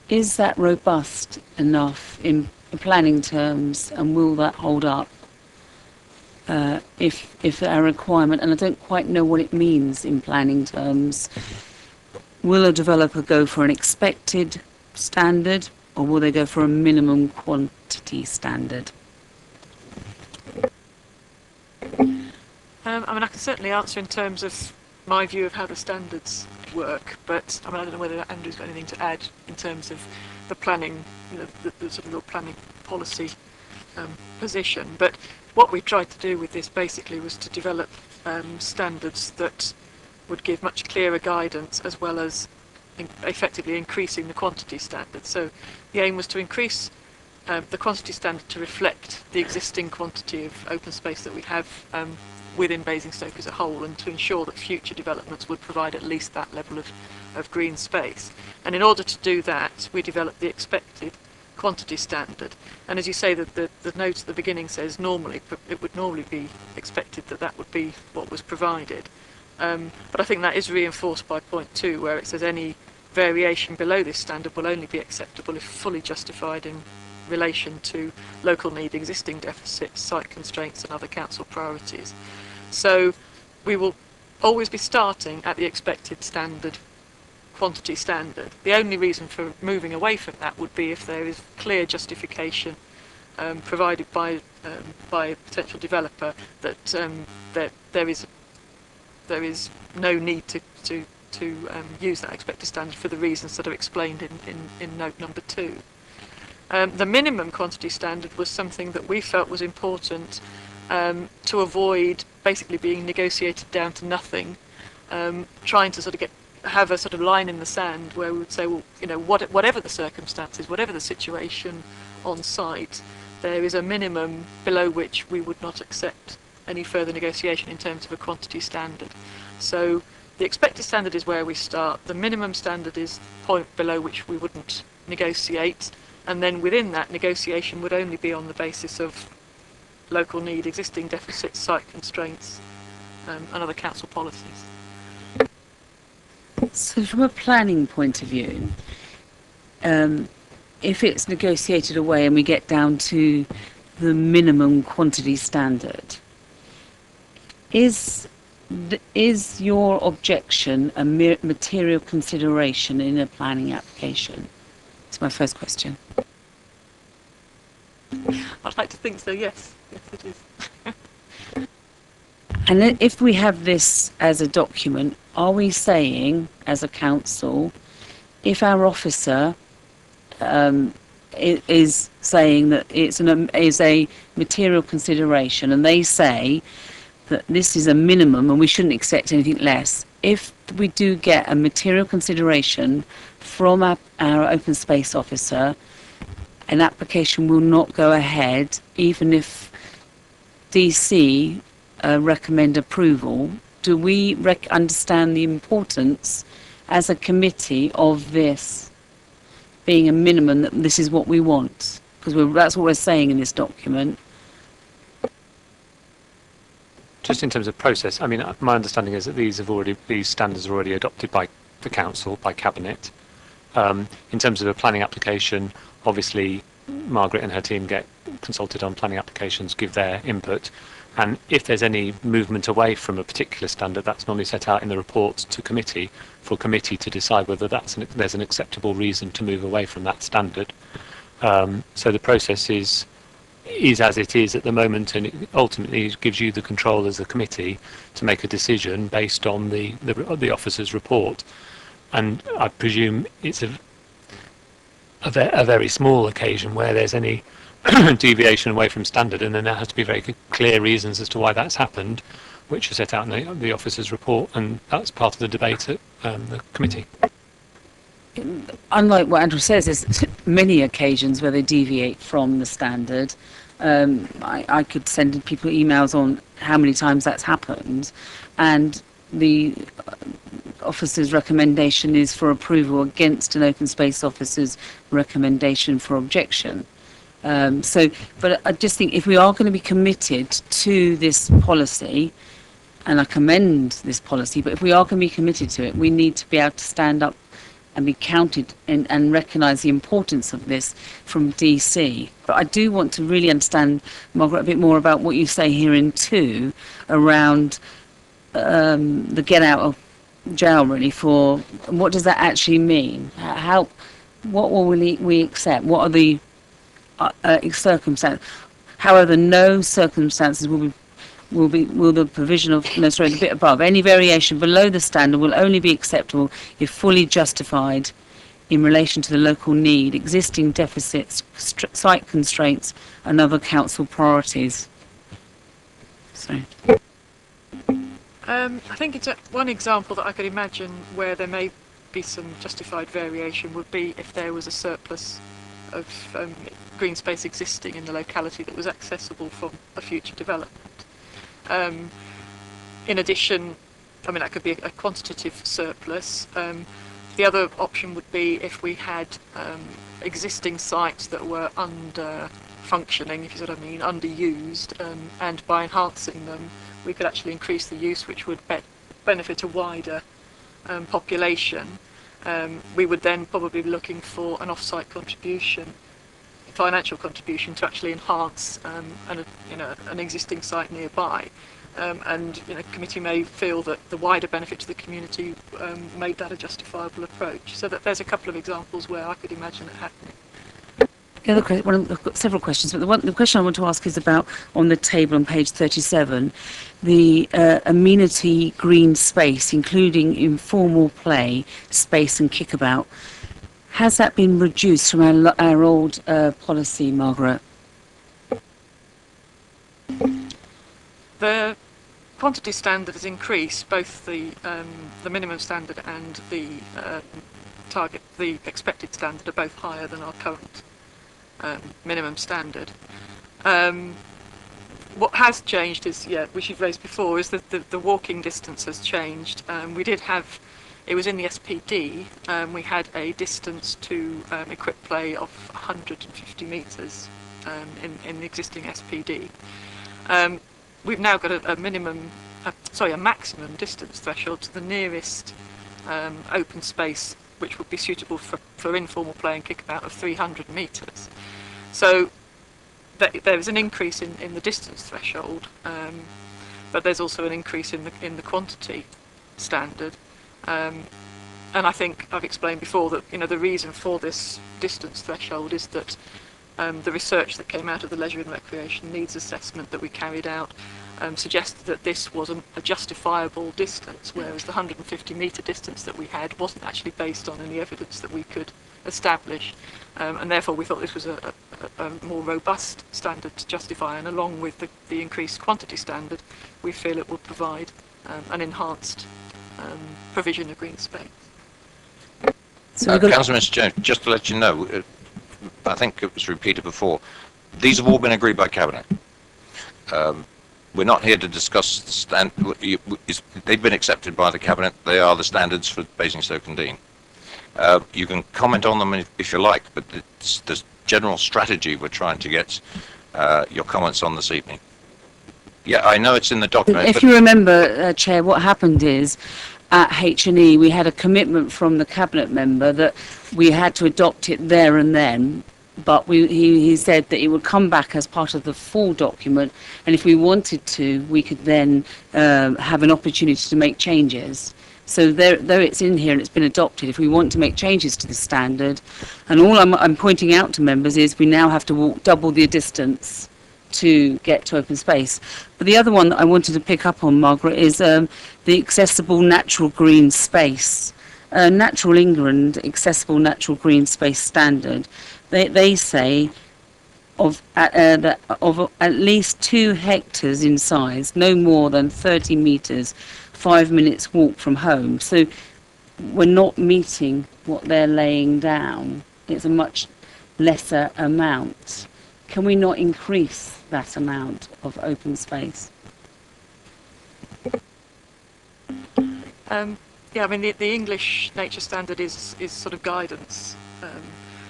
Is that robust enough in planning terms, and will that hold up if a requirement, and I don't quite know what it means in planning terms, will a developer go for an expected standard, or will they go for a minimum quantity standard? I mean, I can certainly answer in terms of my view of how the standards work, but I mean, I don't know whether Andrew's got anything to add in terms of the planning, you know, the sort of real planning policy position. But what we tried to do with this basically was to develop standards that would give much clearer guidance, as well as effectively increasing the quantity standard. So the aim was to increase the quantity standard to reflect the existing quantity of open space that we have within Basingstoke as a whole, and to ensure that future developments would provide at least that level of green space. And in order to do that, we developed the expected quantity standard. And as you say, the note at the beginning says normally, it would normally be expected that that would be what was provided. But I think that is reinforced by point 2, where it says any variation below this standard will only be acceptable if fully justified in relation to local need, existing deficits, site constraints and other council priorities. So we will always be starting at the expected standard, quantity standard. The only reason for moving away from that would be if there is clear justification provided by a potential developer that there is no need to use that expected standard for the reasons that are explained in note number 2. The minimum quantity standard was something that we felt was important to avoid basically being negotiated down to nothing, trying to sort of have a sort of line in the sand where we would say, well, you know, whatever the circumstances, whatever the situation on site, there is a minimum below which we would not accept any further negotiation in terms of a quantity standard. So the expected standard is where we start. The minimum standard is the point below which we wouldn't negotiate. and then within that, negotiation would only be on the basis of local need, existing deficits, site constraints, and other council policies. So from a planning point of view, if it's negotiated away and we get down to the minimum quantity standard, is your objection a material consideration in a planning application? That's my first question. I'd like to think so, yes. Yes, it is. And if we have this as a document, are we saying, as a council, if our officer is saying that it's is a material consideration, and they say that this is a minimum and we shouldn't accept anything less, if we do get a material consideration from our open space officer, an application will not go ahead, even if DC recommend approval? Do we understand the importance as a committee of this being a minimum, that this is what we want? Because that's what we're saying in this document. Just in terms of process, I mean, my understanding is that these standards are already adopted by the council, by cabinet. In terms of a planning application, obviously Margaret and her team get consulted on planning applications, give their input, and if there's any movement away from a particular standard, that's normally set out in the report to committee, for committee to decide whether there's an acceptable reason to move away from that standard. So the process is as it is at the moment, and it ultimately gives you the control as a committee to make a decision based on the officer's report. And I presume it's a very small occasion where there's any deviation away from standard, and then there has to be very clear reasons as to why that's happened, which are set out in the officer's report, and that's part of the debate at the committee. Unlike what Andrew says, there's many occasions where they deviate from the standard. I could send people emails on how many times that's happened, and the officer's recommendation is for approval against an open space officer's recommendation for objection. But I just think if we are going to be committed to this policy, and I commend this policy, but if we are going to be committed to it, we need to be able to stand up and be counted and recognise the importance of this from DC. But I do want to really understand, Margaret, a bit more about what you say here in 2 around the get out of jail, really, for what does that actually mean? What will we accept? What are the circumstances? However, no circumstances will the provision of, no, sorry, the bit above, any variation below the standard will only be acceptable if fully justified in relation to the local need, existing deficits, site constraints, and other council priorities. Sorry. I think it's one example that I could imagine where there may be some justified variation would be if there was a surplus of green space existing in the locality that was accessible from a future development. In addition, I mean, that could be a quantitative surplus. The other option would be if we had existing sites that were under functioning, if you see what I mean, underused, and by enhancing them, we could actually increase the use, which would benefit a wider population. We would then probably be looking for an off-site contribution, financial contribution, to actually enhance an existing site nearby. And committee may feel that the wider benefit to the community made that a justifiable approach. So that there's a couple of examples where I could imagine it happening. I've got several questions, but the question I want to ask is about, on the table on page 37, the amenity green space, including informal play space and kickabout. Has that been reduced from our old policy, Margaret? The quantity standard has increased, both the minimum standard and the target, the expected standard, are both higher than our current minimum standard. What has changed is, which you've raised before, is that the walking distance has changed. We did have it was in the SPD. We had a distance to equipped play of 150 metres in the existing SPD. We've now got a maximum distance threshold to the nearest open space which would be suitable for informal play and kickabout of 300 metres. So there is an increase in the distance threshold, but there's also an increase in the quantity standard. And I think I've explained before that the reason for this distance threshold is that the research that came out of the Leisure and Recreation Needs Assessment that we carried out suggested that this was a justifiable distance, whereas the 150 metre distance that we had wasn't actually based on any evidence that we could establish, and therefore we thought this was a more robust standard to justify, and along with the increased quantity standard, we feel it will provide an enhanced provision of green space. Councillor Mr. Jones, just to let you know, I think it was repeated before, these have all been agreed by Cabinet. We're not here to discuss the they've been accepted by the Cabinet. They are the standards for Basingstoke and Dean. You can comment on them if you like, but it's the general strategy we're trying to get your comments on this evening. Yeah, I know it's in the document. If you remember, Chair, what happened is at H&E we had a commitment from the Cabinet member that we had to adopt it there and then, but he said that it would come back as part of the full document, and if we wanted to, we could then have an opportunity to make changes. So though it's in here and it's been adopted, if we want to make changes to the standard, and all I'm pointing out to members is we now have to walk double the distance to get to open space. But the other one that I wanted to pick up on, Margaret, is the accessible natural green space. Natural England accessible natural green space standard. They say of at least 2 hectares in size, no more than 30 metres, 5 minutes walk from home. So we're not meeting what they're laying down. It's a much lesser amount. Can we not increase that amount of open space? Yeah, I mean the English nature standard is sort of guidance,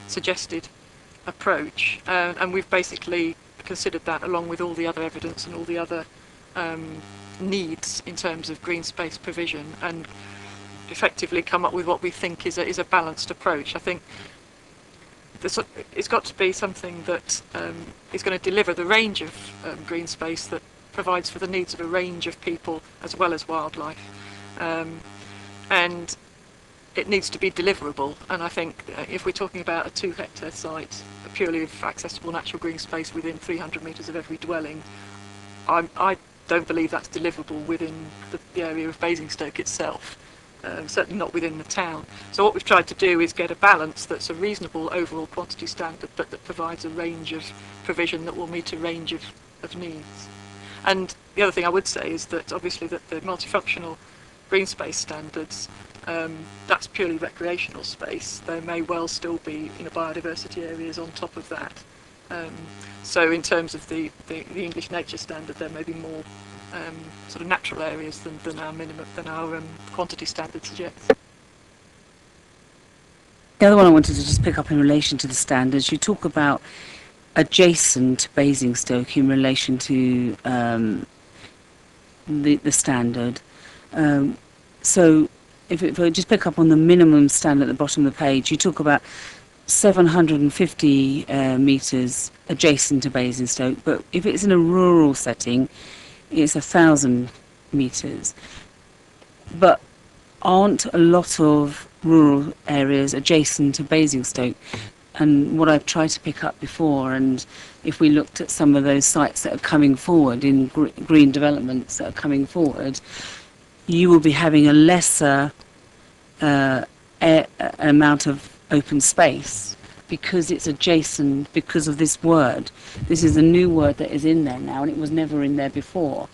suggested approach, and we've basically considered that along with all the other evidence and all the other needs in terms of green space provision, and effectively come up with what we think is a balanced approach. I think it's got to be something that is going to deliver the range of green space that provides for the needs of a range of people as well as wildlife, and it needs to be deliverable. And I think if we're talking about a 2 hectare site purely of accessible natural green space within 300 metres of every dwelling, I don't believe that's deliverable within the area of Basingstoke itself. Certainly not within the town. So what we've tried to do is get a balance that's a reasonable overall quantity standard, but that provides a range of provision that will meet a range of needs. And the other thing I would say is that obviously that the multifunctional green space standards, that's purely recreational space. There may well still be biodiversity areas on top of that. So in terms of the English nature standard, there may be more sort of natural areas than our quantity standard suggests. The other one I wanted to just pick up in relation to the standards, you talk about adjacent to Basingstoke in relation to the standard. So if I just pick up on the minimum standard at the bottom of the page, you talk about 750 metres adjacent to Basingstoke, but if it's in a rural setting, it's 1,000 metres. But aren't a lot of rural areas adjacent to Basingstoke? And what I've tried to pick up before, and if we looked at some of those sites that are coming forward in green developments that are coming forward, you will be having a lesser amount of open space because it's adjacent, because of this word. This is a new word that is in there now, and it was never in there before.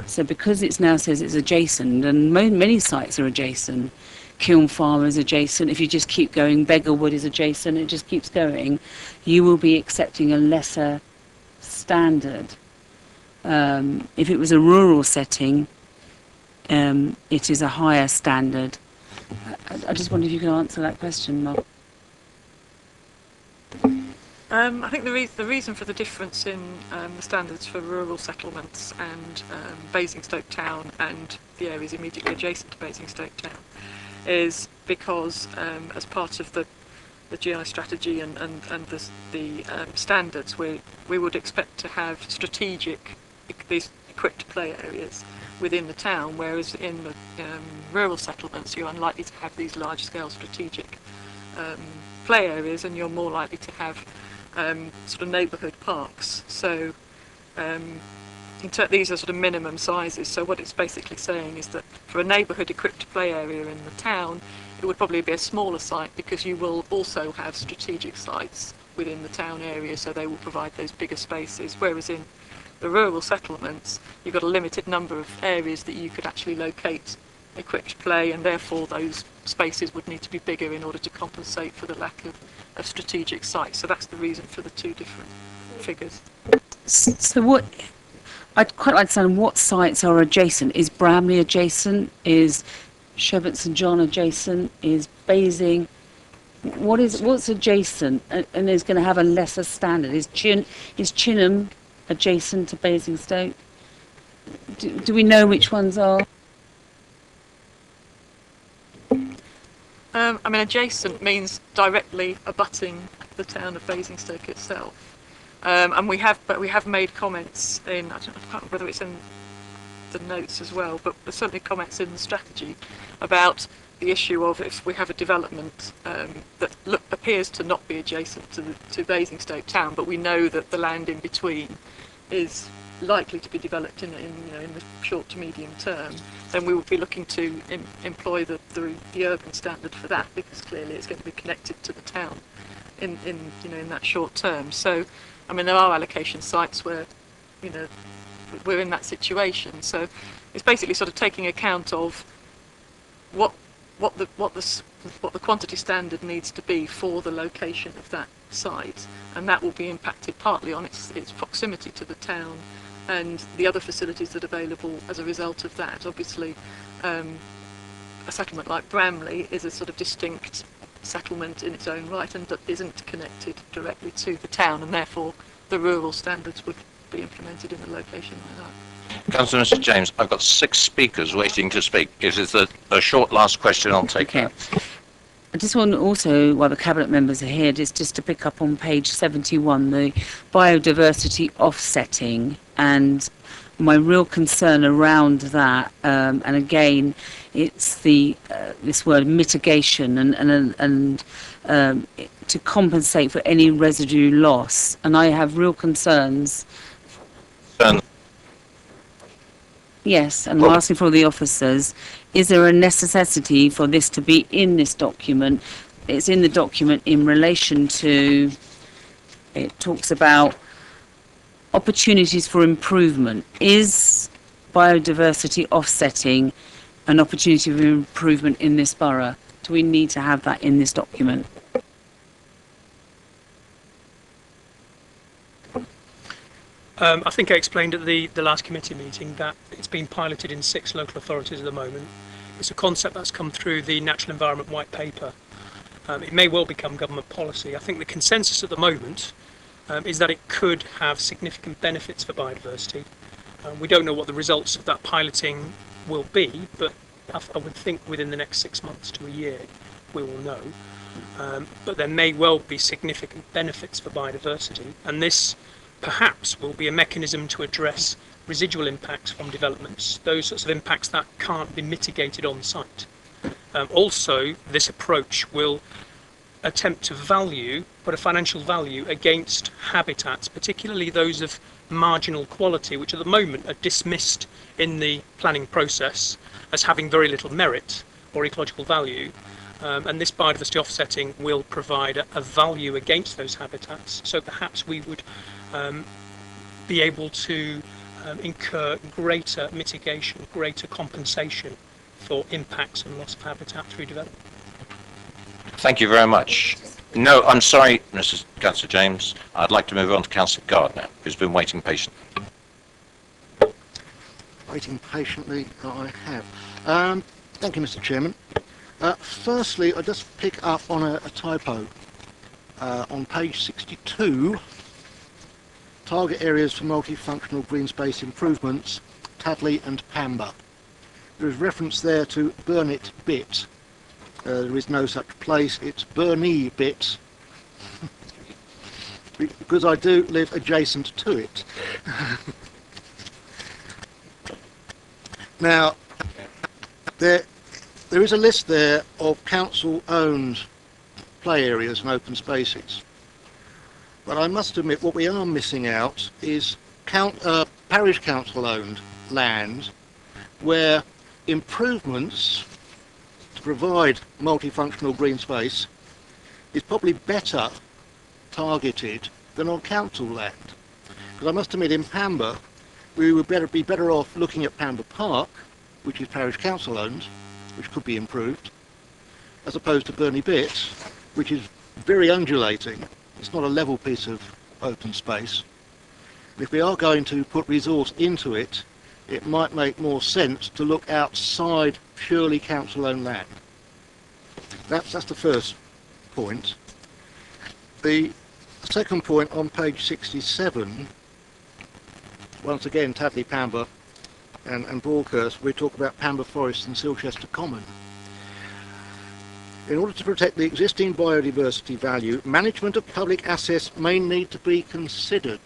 So because it now says it's adjacent, and many sites are adjacent, Kiln Farm is adjacent, if you just keep going, Beggarwood is adjacent, it just keeps going, you will be accepting a lesser standard. If it was a rural setting, it is a higher standard. I just wonder if you could answer that question, Mark. I think the reason for the difference in the standards for rural settlements and Basingstoke Town and the areas immediately adjacent to Basingstoke Town is because as part of the GI strategy and the standards, we would expect to have strategic, these equipped play areas within the town, whereas in the rural settlements you're unlikely to have these large-scale strategic play areas, and you're more likely to have sort of neighbourhood parks. So these are sort of minimum sizes. So what it's basically saying is that for a neighbourhood equipped play area in the town, it would probably be a smaller site, because you will also have strategic sites within the town area, so they will provide those bigger spaces. Whereas in the rural settlements, you've got a limited number of areas that you could actually locate equipped play, and therefore those spaces would need to be bigger in order to compensate for the lack of strategic sites. So that's the reason for the two different figures. So what, I'd quite like to understand what sites are adjacent. Is Bramley adjacent? Is Sherbet St John adjacent? Is Basing? What's adjacent and is going to have a lesser standard? Is Chinham adjacent to Basingstoke? Do we know which ones are? I mean, adjacent means directly abutting the town of Basingstoke itself, and we have made comments in, I can't remember whether it's in the notes as well, but there's certainly comments in the strategy about the issue of if we have a development that appears to not be adjacent to Basingstoke town, but we know that the land in between is likely to be developed in the short to medium term, then we would be looking to employ the urban standard for that, because clearly it's going to be connected to the town in that short term. So, I mean, there are allocation sites where we're in that situation. So it's basically sort of taking account of what the quantity standard needs to be for the location of that site, and that will be impacted partly on its proximity to the town and the other facilities that are available as a result of that. Obviously, a settlement like Bramley is a sort of distinct settlement in its own right, and that isn't connected directly to the town, and therefore the rural standards would be implemented in a location like that. Councillor Mr James, I've got 6 speakers waiting to speak. If it's a short last question, I'll take that. I just want also, while the Cabinet members are here, just to pick up on page 71, the biodiversity offsetting, and my real concern around that, and again, it's the this word mitigation and to compensate for any residue loss, and I have real concerns. Yes, and I'm asking for the officers, is there a necessity for this to be in this document? It's in the document in relation to, it talks about opportunities for improvement. Is biodiversity offsetting an opportunity for improvement in this borough? Do we need to have that in this document? I think I explained at the last committee meeting that it's been piloted in 6 local authorities at the moment. It's a concept that's come through the Natural Environment White Paper. It may well become government policy. I think the consensus at the moment is that it could have significant benefits for biodiversity. We don't know what the results of that piloting will be, but I would think within the next 6 months to a year we will know. But there may well be significant benefits for biodiversity, and this perhaps will be a mechanism to address residual impacts from developments, those sorts of impacts that can't be mitigated on site. Also, this approach will attempt to put a financial value against habitats, particularly those of marginal quality, which at the moment are dismissed in the planning process as having very little merit or ecological value. And this biodiversity offsetting will provide a value against those habitats, so perhaps we would be able to incur greater mitigation, greater compensation for impacts and loss of habitat through development. Thank you very much. No, I'm sorry, Councillor James. I'd like to move on to Councillor Gardner, who's been waiting patiently. Waiting patiently, I have. Thank you, Mr. Chairman. Firstly, I just pick up on a typo. On page 62, target areas for multifunctional green space improvements, Tadley and Pamba. There is reference there to Burnett Bit. There is no such place, it's Burney Bit, because I do live adjacent to it. Now, there is a list there of council-owned play areas and open spaces. But I must admit, what we are missing out is parish council-owned land where improvements to provide multifunctional green space is probably better targeted than on council land. Because I must admit, in Pamba, we would be better off looking at Pamba Park, which is parish council owned, which could be improved, as opposed to Burney Bit, which is very undulating. It's not a level piece of open space. If we are going to put resource into it, it might make more sense to look outside purely council-owned land. That's the first point. The second point on page 67, once again Tadley, Pamba and Broadhurst, we talk about Pamba Forest and Silchester Common. In order to protect the existing biodiversity value, management of public assets may need to be considered.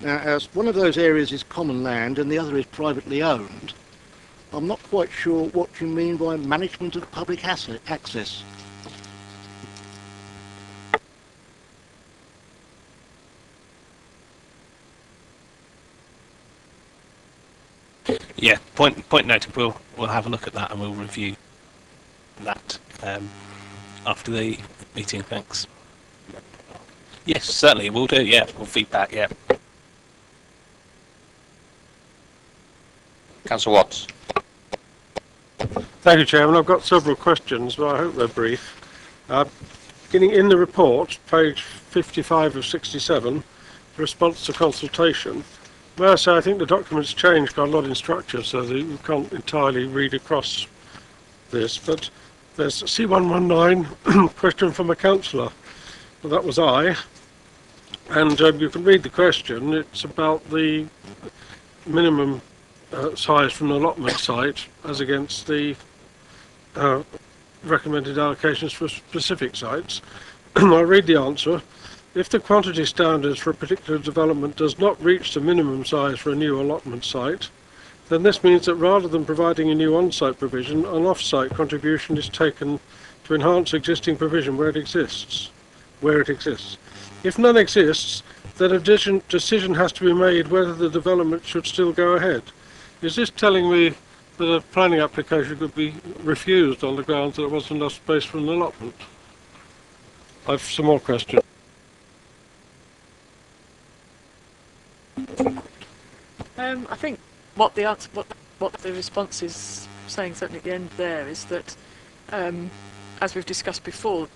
Now, as one of those areas is common land and the other is privately owned, I'm not quite sure what you mean by management of public access. Yeah, point noted. We'll have a look at that and we'll review that after the meeting. Thanks. Yes, certainly we'll do. Yeah, we'll feedback. Yeah. Councillor Watts. Thank you, Chairman. I've got several questions, but I hope they're brief. Beginning in the report, page 55 of 67, response to consultation. May I say, I think the document's changed quite a lot in structure, so that you can't entirely read across this, but there's C119, question from a councillor. Well, that was I, and you can read the question. It's about the minimum size from the allotment site as against the recommended allocations for specific sites. I'll read the answer. If the quantity standards for a particular development does not reach the minimum size for a new allotment site, then this means that rather than providing a new on-site provision, an off-site contribution is taken to enhance existing provision where it exists. If none exists, then a decision has to be made whether the development should still go ahead. Is this telling me that a planning application could be refused on the grounds that there wasn't enough space for an allotment? I've some more questions. I think what the answer, what the response is saying, certainly at the end there, is that, as we've discussed before,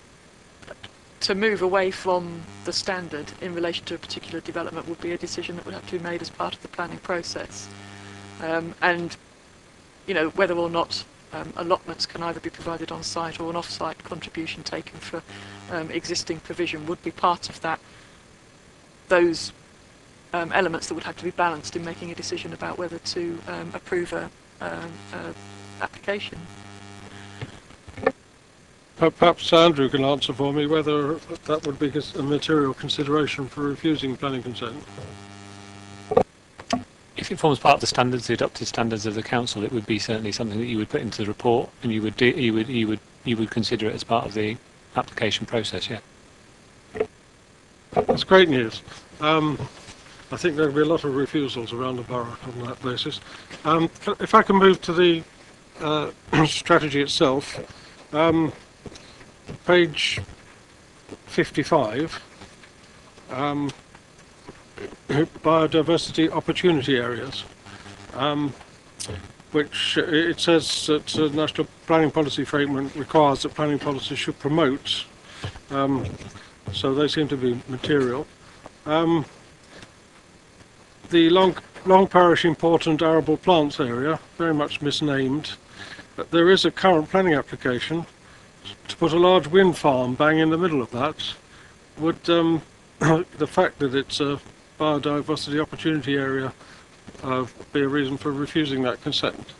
to move away from the standard in relation to a particular development would be a decision that would have to be made as part of the planning process. And, you know, whether or not allotments can either be provided on site or an off-site contribution taken for existing provision would be part of that. Those elements that would have to be balanced in making a decision about whether to approve a application. Perhaps Andrew can answer for me whether that would be a material consideration for refusing planning consent. If it forms part of the standards, the adopted standards of the council, it would be certainly something that you would put into the report, and you would consider it as part of the application process. Yeah. That's great news. I think there'll be a lot of refusals around the borough on that basis. If I can move to the strategy itself, page 55, biodiversity opportunity areas, which it says that the National Planning Policy Framework requires that planning policy should promote, so they seem to be material. The Long Parish Important Arable Plants area, very much misnamed, but there is a current planning application to put a large wind farm bang in the middle of that, would the fact that it's a biodiversity opportunity area be a reason for refusing that consent?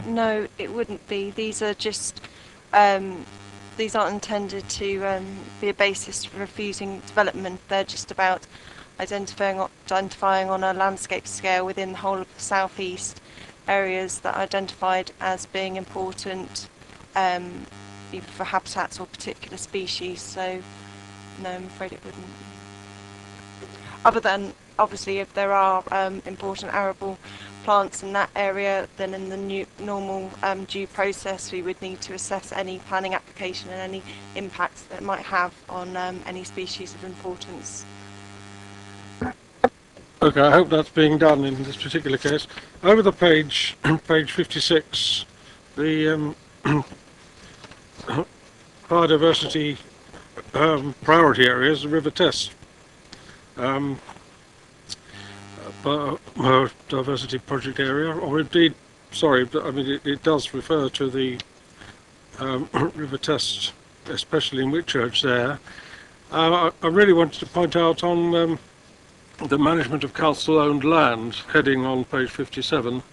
No, it wouldn't be. These are just, these aren't intended to be a basis for refusing development. They're just about identifying on a landscape scale within the whole of the southeast areas that are identified as being important, either for habitats or particular species. So, no, I'm afraid it wouldn't. Other than, obviously, if there are important arable plants in that area, then in the normal due process we would need to assess any planning application and any impacts that it might have on any species of importance. Okay, I hope that's being done in this particular case. Over the page, page 56, the biodiversity priority areas, the River Tess. Diversity project area, or indeed, sorry, I mean it does refer to the River Test, especially in Whitchurch there. I really wanted to point out on the management of council-owned land, heading on page 57,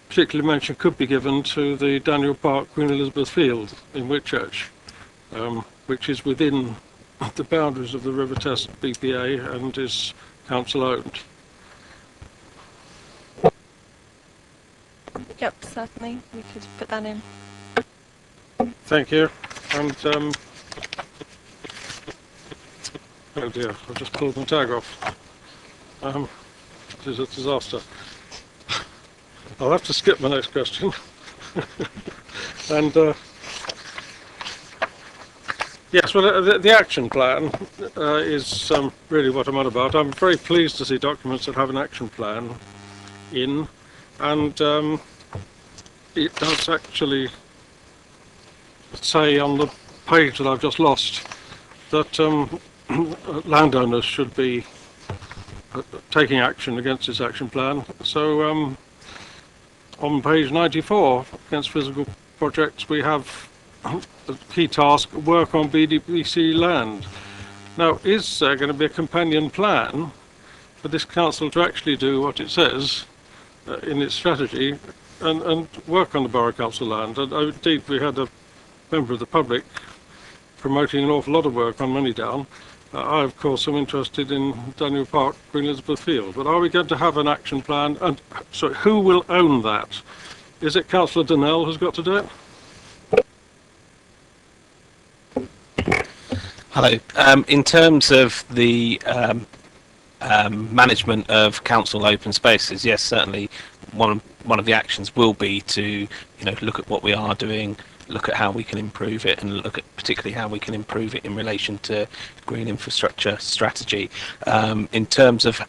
particular mention could be given to the Daniel Park Queen Elizabeth Field in Whitchurch, which is within the boundaries of the River Test BPA and is council-owned. Yep, certainly, we could put that in. Thank you. And oh dear, I've just pulled my tag off. This is a disaster. I'll have to skip my next question. And yes, well, the action plan is really what I'm on about. I'm very pleased to see documents that have an action plan in, and it does actually say on the page that I've just lost that landowners should be taking action against this action plan. So on page 94, against physical projects, we have the key task, work on BDBC land. Now, is there going to be a companion plan for this council to actually do what it says in its strategy and work on the borough council land? And indeed, we had a member of the public promoting an awful lot of work on Moneydown. I, of course, am interested in Daniel Park, Queen Elizabeth Field. But are we going to have an action plan? And so, who will own that? Is it Councillor Donnell who's got to do it? Hello. In terms of the management of council open spaces, yes, certainly one of the actions will be to look at what we are doing, look at how we can improve it, and look at particularly how we can improve it in relation to green infrastructure strategy. In terms of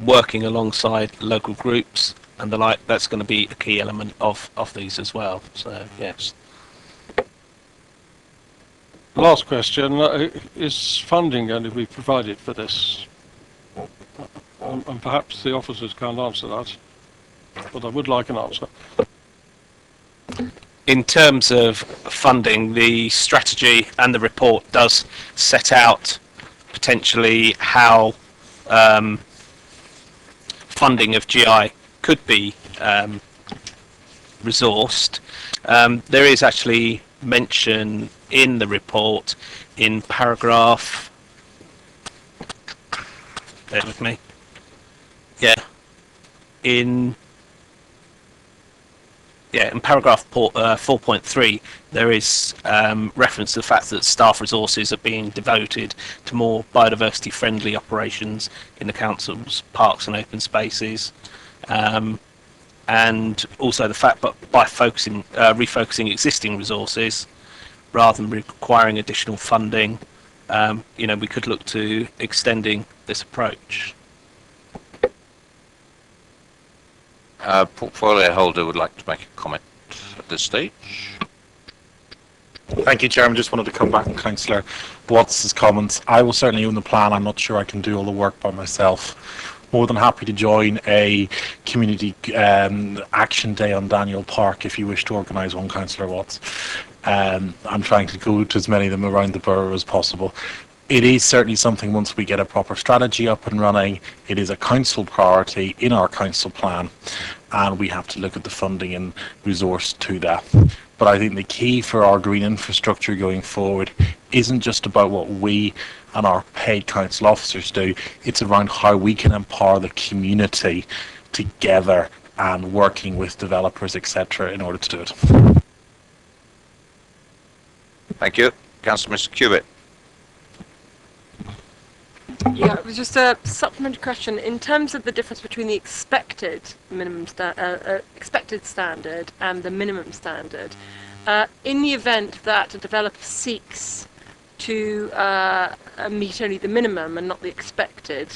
working alongside local groups and the like, that's going to be a key element of these as well. So yes. Last question, is funding going to be provided for this? And perhaps the officers can't answer that, but I would like an answer. In terms of funding, the strategy and the report does set out potentially how funding of GI could be resourced. There is actually mention in the report in paragraph, bear with me, in paragraph 4.3 there is reference to the fact that staff resources are being devoted to more biodiversity friendly operations in the council's parks and open spaces, and also the fact that by refocusing existing resources rather than requiring additional funding, we could look to extending this approach. Portfolio holder would like to make a comment at this stage. Thank you, Chairman. Just wanted to come back on Councillor Watts' comments. I will certainly own the plan. I'm not sure I can do all the work by myself. More than happy to join a community action day on Daniel Park if you wish to organise one, Councillor Watts. I'm trying to go to as many of them around the borough as possible. It is certainly something, once we get a proper strategy up and running, it is a council priority in our council plan, and we have to look at the funding and resource to that. But I think the key for our green infrastructure going forward isn't just about what we and our paid council officers do, it's around how we can empower the community together and working with developers, etc., in order to do it. Thank you. Councillor Mr. Cubitt. Yeah, it was just a supplementary question. In terms of the difference between the expected expected standard and the minimum standard, in the event that a developer seeks to meet only the minimum and not the expected,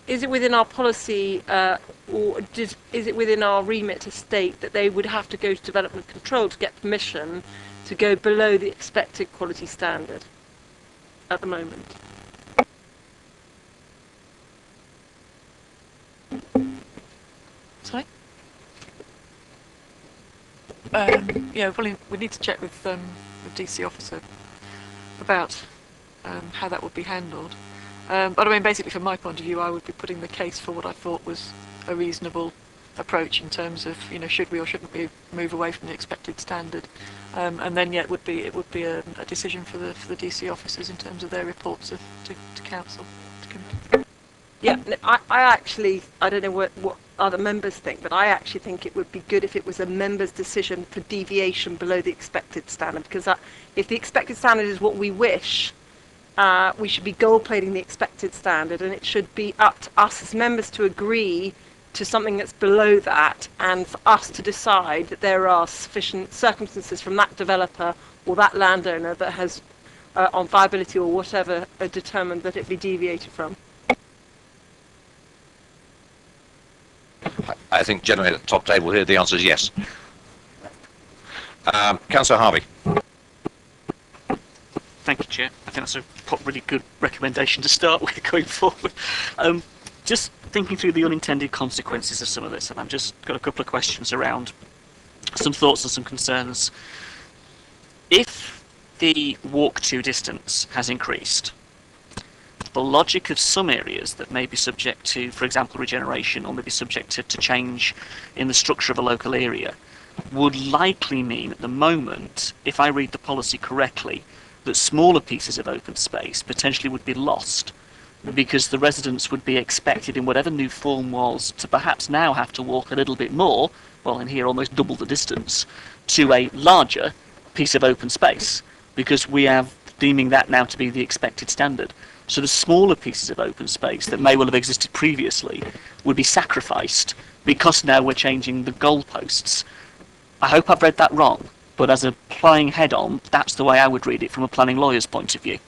is it within our policy or is it within our remit to state that they would have to go to development control to get permission to go below the expected quality standard at the moment? Sorry? Yeah, well, we need to check with the DC officer about how that would be handled. But I mean, basically, from my point of view, I would be putting the case for what I thought was a reasonable approach in terms of, you know, should we or shouldn't we move away from the expected standard, and then it would be a decision for the DC officers in terms of their reports to council. Yeah, I don't know what other members think, but I actually think it would be good if it was a member's decision for deviation below the expected standard, because if the expected standard is what we wish, we should be gold plating the expected standard, and it should be up to us as members to agree to something that's below that, and for us to decide that there are sufficient circumstances from that developer or that landowner that has, on viability or whatever, determined that it be deviated from. I think generally at the top table here, the answer is yes. Councillor Harvey. Thank you, Chair. I think that's a really good recommendation to start with going forward. Just thinking through the unintended consequences of some of this, and I've just got a couple of questions around some thoughts and some concerns. If the walk-to distance has increased, the logic of some areas that may be subject to, for example, regeneration, or maybe subject to change in the structure of a local area, would likely mean at the moment, if I read the policy correctly, that smaller pieces of open space potentially would be lost, because the residents would be expected, in whatever new form was, to perhaps now have to walk a little bit more, well, in here almost double the distance, to a larger piece of open space, because we are deeming that now to be the expected standard. So the smaller pieces of open space that may well have existed previously would be sacrificed because now we're changing the goalposts. I hope I've read that wrong, but as a playing head-on, that's the way I would read it from a planning lawyer's point of view.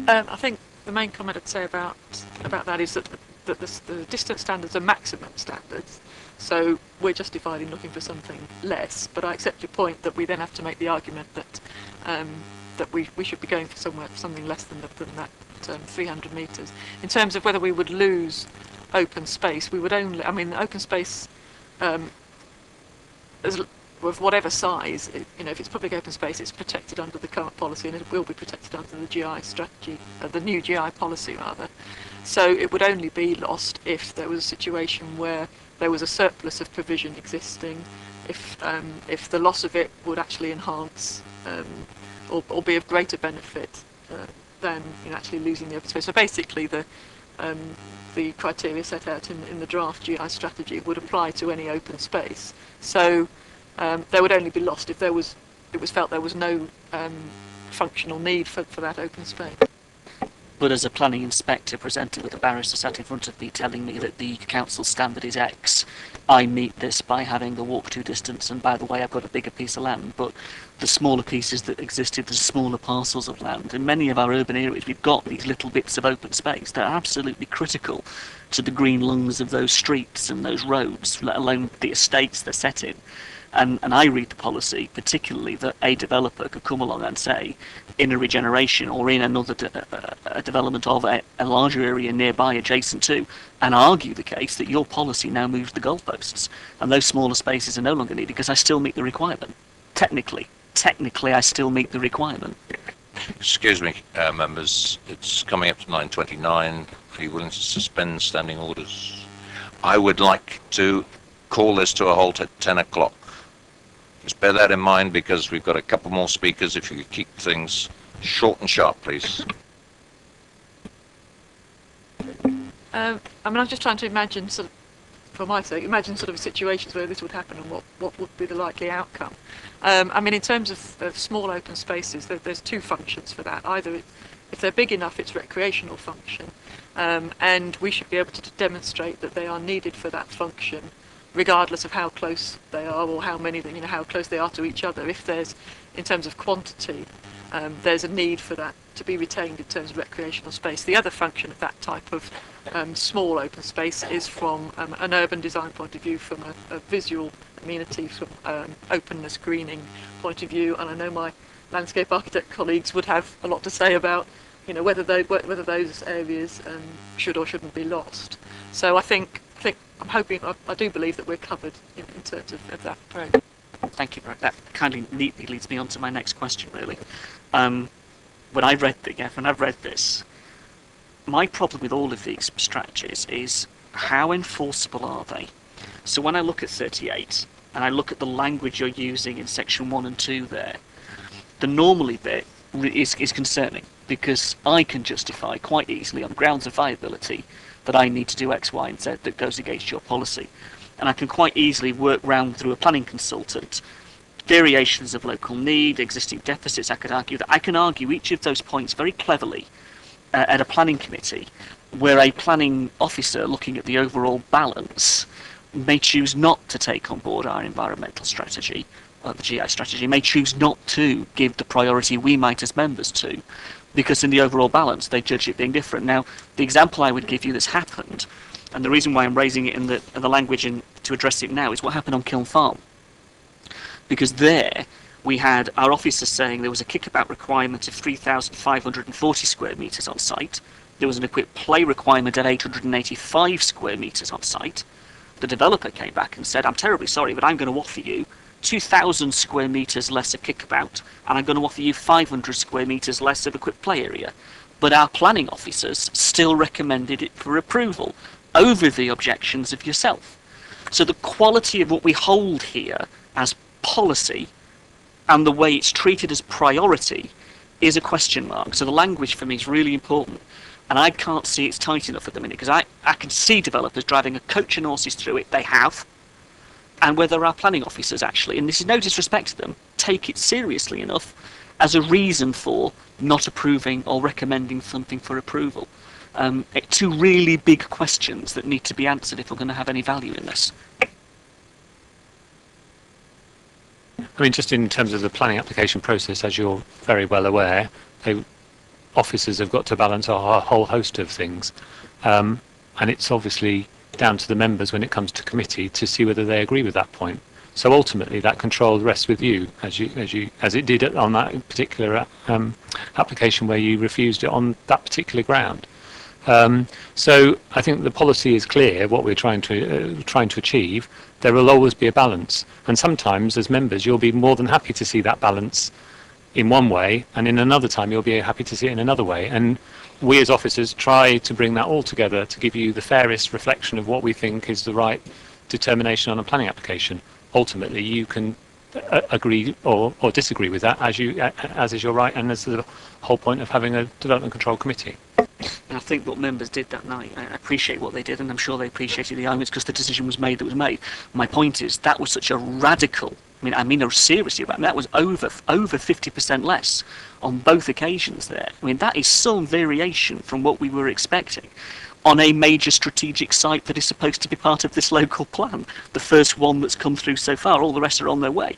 I think the main comment I'd say about that is that the distance standards are maximum standards, so we're justified in looking for something less. But I accept your point that we then have to make the argument that that we should be going for something less than that 300 metres. In terms of whether we would lose open space, we would only. I mean, open space. Of whatever size, if it's public open space, it's protected under the current policy, and it will be protected under the GI strategy, the new GI policy rather. So it would only be lost if there was a situation where there was a surplus of provision existing, if the loss of it would actually enhance or be of greater benefit than actually losing the open space. So basically, the criteria set out in the draft GI strategy would apply to any open space. So they would only be lost if it was felt there was no functional need for that open space. But as a planning inspector presented with a barrister sat in front of me telling me that the council standard is X, I meet this by having a walk-to distance, and by the way, I've got a bigger piece of land, but the smaller pieces that existed, the smaller parcels of land. In many of our urban areas, we've got these little bits of open space that are absolutely critical to the green lungs of those streets and those roads, let alone the estates they're set in. And I read the policy, particularly that a developer could come along and say, in a regeneration or in another a development of a larger area nearby adjacent to, and argue the case that your policy now moves the goalposts, and those smaller spaces are no longer needed because I still meet the requirement. Technically, I still meet the requirement. Excuse me, members, it's coming up to 9:29. Are you willing to suspend standing orders? I would like to call this to a halt at 10 o'clock. Just bear that in mind because we've got a couple more speakers. If you could keep things short and sharp, please. I mean, I'm just trying to imagine, sort of, for my sake, imagine sort of situations where this would happen and what would be the likely outcome. I mean, in terms of small open spaces, there's two functions for that. Either if they're big enough, it's recreational function, and we should be able to demonstrate that they are needed for that function, regardless of how close they are or how many, how close they are to each other. If there's, in terms of quantity, there's a need for that to be retained in terms of recreational space. The other function of that type of small open space is from an urban design point of view, from a visual amenity, from openness, greening point of view. And I know my landscape architect colleagues would have a lot to say about, whether those areas should or shouldn't be lost. So I think I'm hoping, I do believe that we're covered in terms of that approach. Thank you, Brett. That kind of neatly leads me on to my next question, really. When I've read this, my problem with all of these strategies is how enforceable are they? So when I look at 38 and I look at the language you're using in section 1 and 2 there, the normally bit is concerning because I can justify quite easily on grounds of viability that I need to do X, Y, and Z that goes against your policy. And I can quite easily work round through a planning consultant variations of local need, existing deficits. I can argue each of those points very cleverly at a planning committee, where a planning officer looking at the overall balance may choose not to take on board our environmental strategy, or the GI strategy, may choose not to give the priority we might as members to, because in the overall balance they judge it being different. Now, the example I would give you that's happened, and the reason why I'm raising it in the language to address it now, is what happened on Kiln Farm. Because there we had our officers saying there was a kickabout requirement of 3,540 square metres on site. There was an equipped play requirement at 885 square metres on site. The developer came back and said, I'm terribly sorry, but I'm going to offer you 2,000 square metres less of kickabout, and I'm going to offer you 500 square metres less of equipped play area. But our planning officers still recommended it for approval over the objections of yourself. So the quality of what we hold here as policy and the way it's treated as priority is a question mark. So the language for me is really important, and I can't see it's tight enough at the minute, because I can see developers driving a coach and horses through it. They have. And whether our planning officers actually, and this is no disrespect to them, take it seriously enough as a reason for not approving or recommending something for approval. Two really big questions that need to be answered if we're going to have any value in this. I mean, just in terms of the planning application process, as you're very well aware, officers have got to balance a whole host of things. And it's obviously down to the members when it comes to committee to see whether they agree with that point. So ultimately, that control rests with you, as it did on that particular application where you refused it on that particular ground. So I think the policy is clear. What we're trying to achieve. There will always be a balance, and sometimes, as members, you'll be more than happy to see that balance in one way, and in another time, you'll be happy to see it in another way. And we, as officers, try to bring that all together to give you the fairest reflection of what we think is the right determination on a planning application. Ultimately, you can agree or disagree with that as is your right, and as the whole point of having a development control committee. And I think what members did that night, I appreciate what they did, and I'm sure they appreciated the arguments because the decision was made that was made. My point is, that was such a radical, I mean seriously about it, that was over 50% less on both occasions there. I mean, that is some variation from what we were expecting on a major strategic site that is supposed to be part of this local plan. The first one that's come through so far, all the rest are on their way.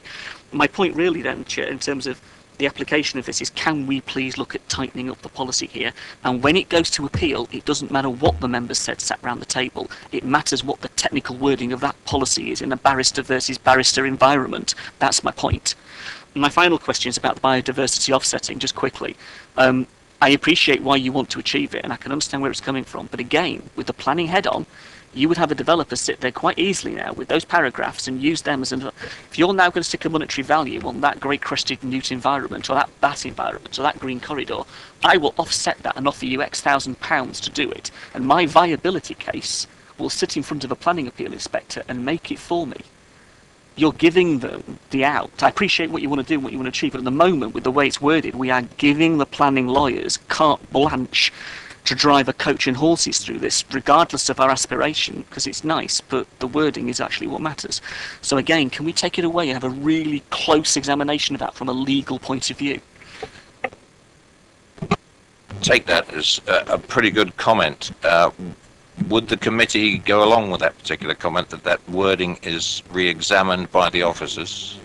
My point really then, Chair, in terms of the application of this is, can we please look at tightening up the policy here? And when it goes to appeal, it doesn't matter what the members said sat round the table. It matters what the technical wording of that policy is in a barrister versus barrister environment. That's my point. My final question is about the biodiversity offsetting, just quickly. I appreciate why you want to achieve it, and I can understand where it's coming from. But again, with the planning head on, you would have a developer sit there quite easily now with those paragraphs and use them as an... If you're now going to stick a monetary value on that great crested newt environment, or that environment, or that green corridor, I will offset that and offer you X £1,000s to do it. And my viability case will sit in front of a planning appeal inspector and make it for me. You're giving them the out. I appreciate what you want to do and what you want to achieve, but at the moment, with the way it's worded, we are giving the planning lawyers carte blanche to drive a coach and horses through this, regardless of our aspiration, because it's nice, but the wording is actually what matters. So again, can we take it away and have a really close examination of that from a legal point of view? Take that as a pretty good comment. Would the committee go along with that particular comment, that that wording is re-examined by the officers?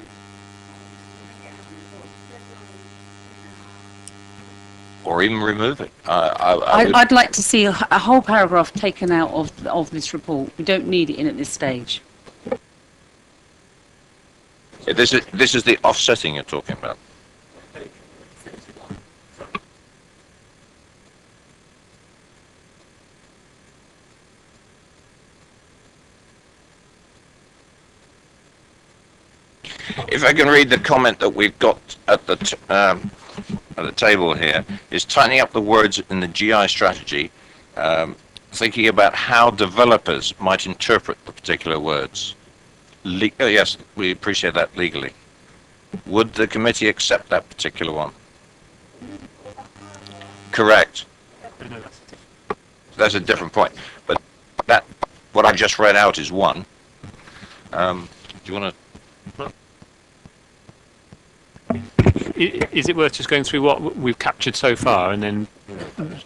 Or even remove it? I'd like to see a whole paragraph taken out of this report. We don't need it in at this stage. This is the offsetting you're talking about. If I can read the comment that we've got at the table here, is tightening up the words in the GI strategy, thinking about how developers might interpret the particular words. Yes, we appreciate that legally. Would the committee accept that particular one? Correct. That's a different point. But that, what I just read out is one. Do you want to... Is it worth just going through what we've captured so far and then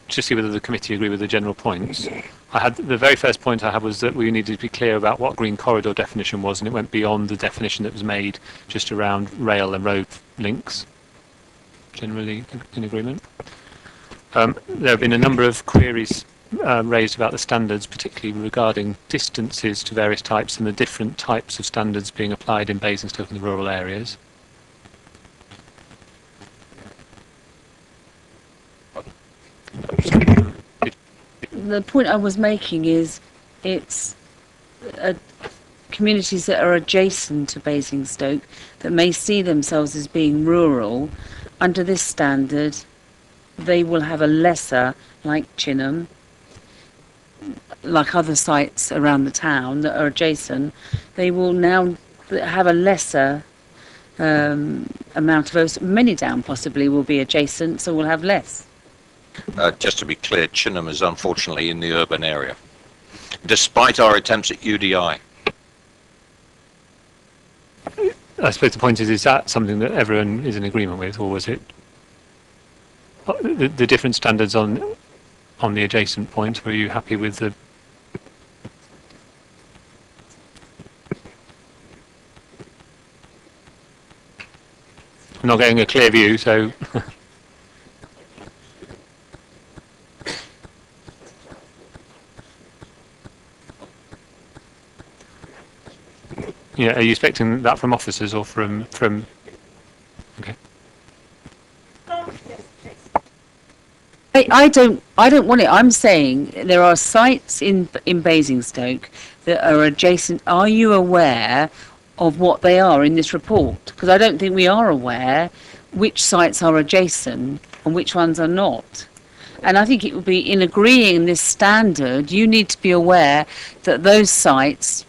to see whether the committee agree with the general points? The very first point I had was that we needed to be clear about what green corridor definition was, and it went beyond the definition that was made just around rail and road links. Generally in agreement. There have been a number of queries raised about the standards, particularly regarding distances to various types and the different types of standards being applied in Basingstoke and the rural areas. The point I was making is it's communities that are adjacent to Basingstoke that may see themselves as being rural. Under this standard, they will have a lesser, like Chinham, like other sites around the town that are adjacent, they will now have a lesser amount of votes. Manydown possibly will be adjacent, so we'll have less. Just to be clear, Chinham is unfortunately in the urban area, despite our attempts at UDI. I suppose the point is that something that everyone is in agreement with, or was it the different standards on the adjacent point? Were you happy with the... I'm not getting a clear view, so... Yeah, are you expecting that from officers or from... Okay. I don't want it. I'm saying there are sites in Basingstoke that are adjacent. Are you aware of what they are in this report? Because I don't think we are aware which sites are adjacent and which ones are not. And I think it would be, in agreeing this standard, you need to be aware that those sites,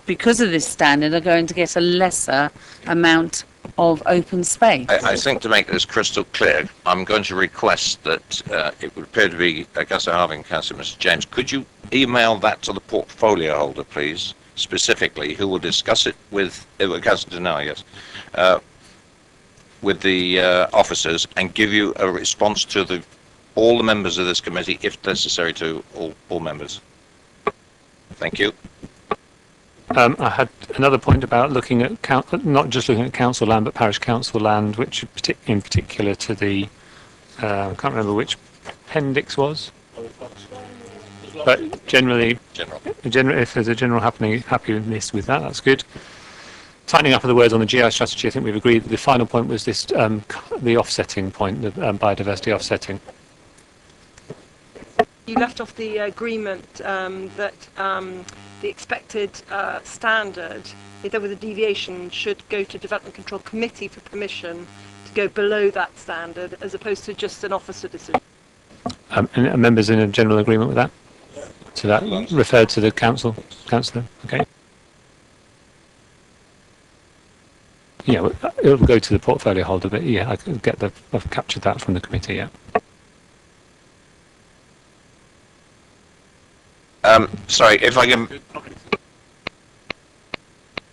because of this standard, are going to get a lesser amount of open space. I think to make this crystal clear, I'm going to request that it would appear to be Augusta Harving Councillor, Mr. James. Could you email that to the portfolio holder, please, specifically, who will discuss it with Augusta Denali, yes, with the officers, and give you a response to all the members of this committee, if necessary, to all members. Thank you. I had another point about looking at not just looking at council land, but parish council land, which in particular to the I can't remember which appendix was, but generally, if there's a general happiness with that, that's good. Tightening up of the words on the GI strategy, I think we've agreed. The final point was this the offsetting point, the biodiversity offsetting. You left off the agreement that the expected standard, if there was a deviation, should go to Development Control Committee for permission to go below that standard, as opposed to just an officer decision. And are members in a general agreement with that? So that referred to the councillor? Okay. Yeah, it'll go to the portfolio holder, but yeah, I've captured that from the committee, yeah. Sorry, if I can...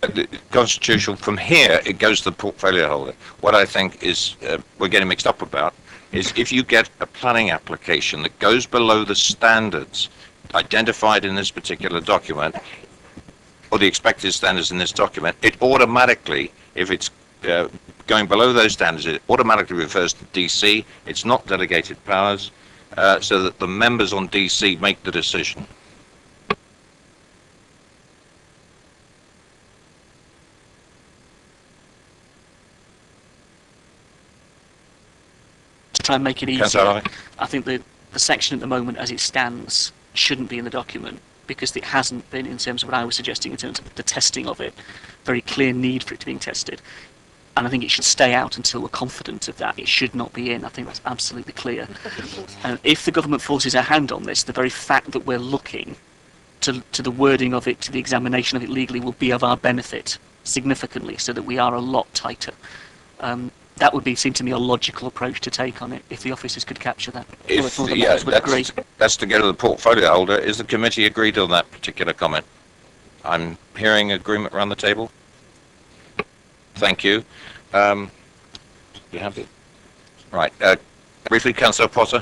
The constitutional, from here, it goes to the portfolio holder. What I think is, we're getting mixed up about, is if you get a planning application that goes below the standards identified in this particular document, or the expected standards in this document, it automatically, if it's going below those standards, it automatically refers to DC. It's not delegated powers, so that the members on DC make the decision. To try and make it Councillor easier, Harvey? I think the section at the moment as it stands shouldn't be in the document, because it hasn't been, in terms of what I was suggesting in terms of the testing of it, very clear need for it to be tested. And I think it should stay out until we're confident of that. It should not be in. I think that's absolutely clear. And if the government forces a hand on this, the very fact that we're looking to the wording of it, to the examination of it legally, will be of our benefit significantly, so that we are a lot tighter. That would seem to me a logical approach to take on it, if the officers could capture that. That's to go to the portfolio holder. Is the committee agreed on that particular comment? I'm hearing agreement around the table. Thank you. You have it. Right. Briefly, Councillor Potter.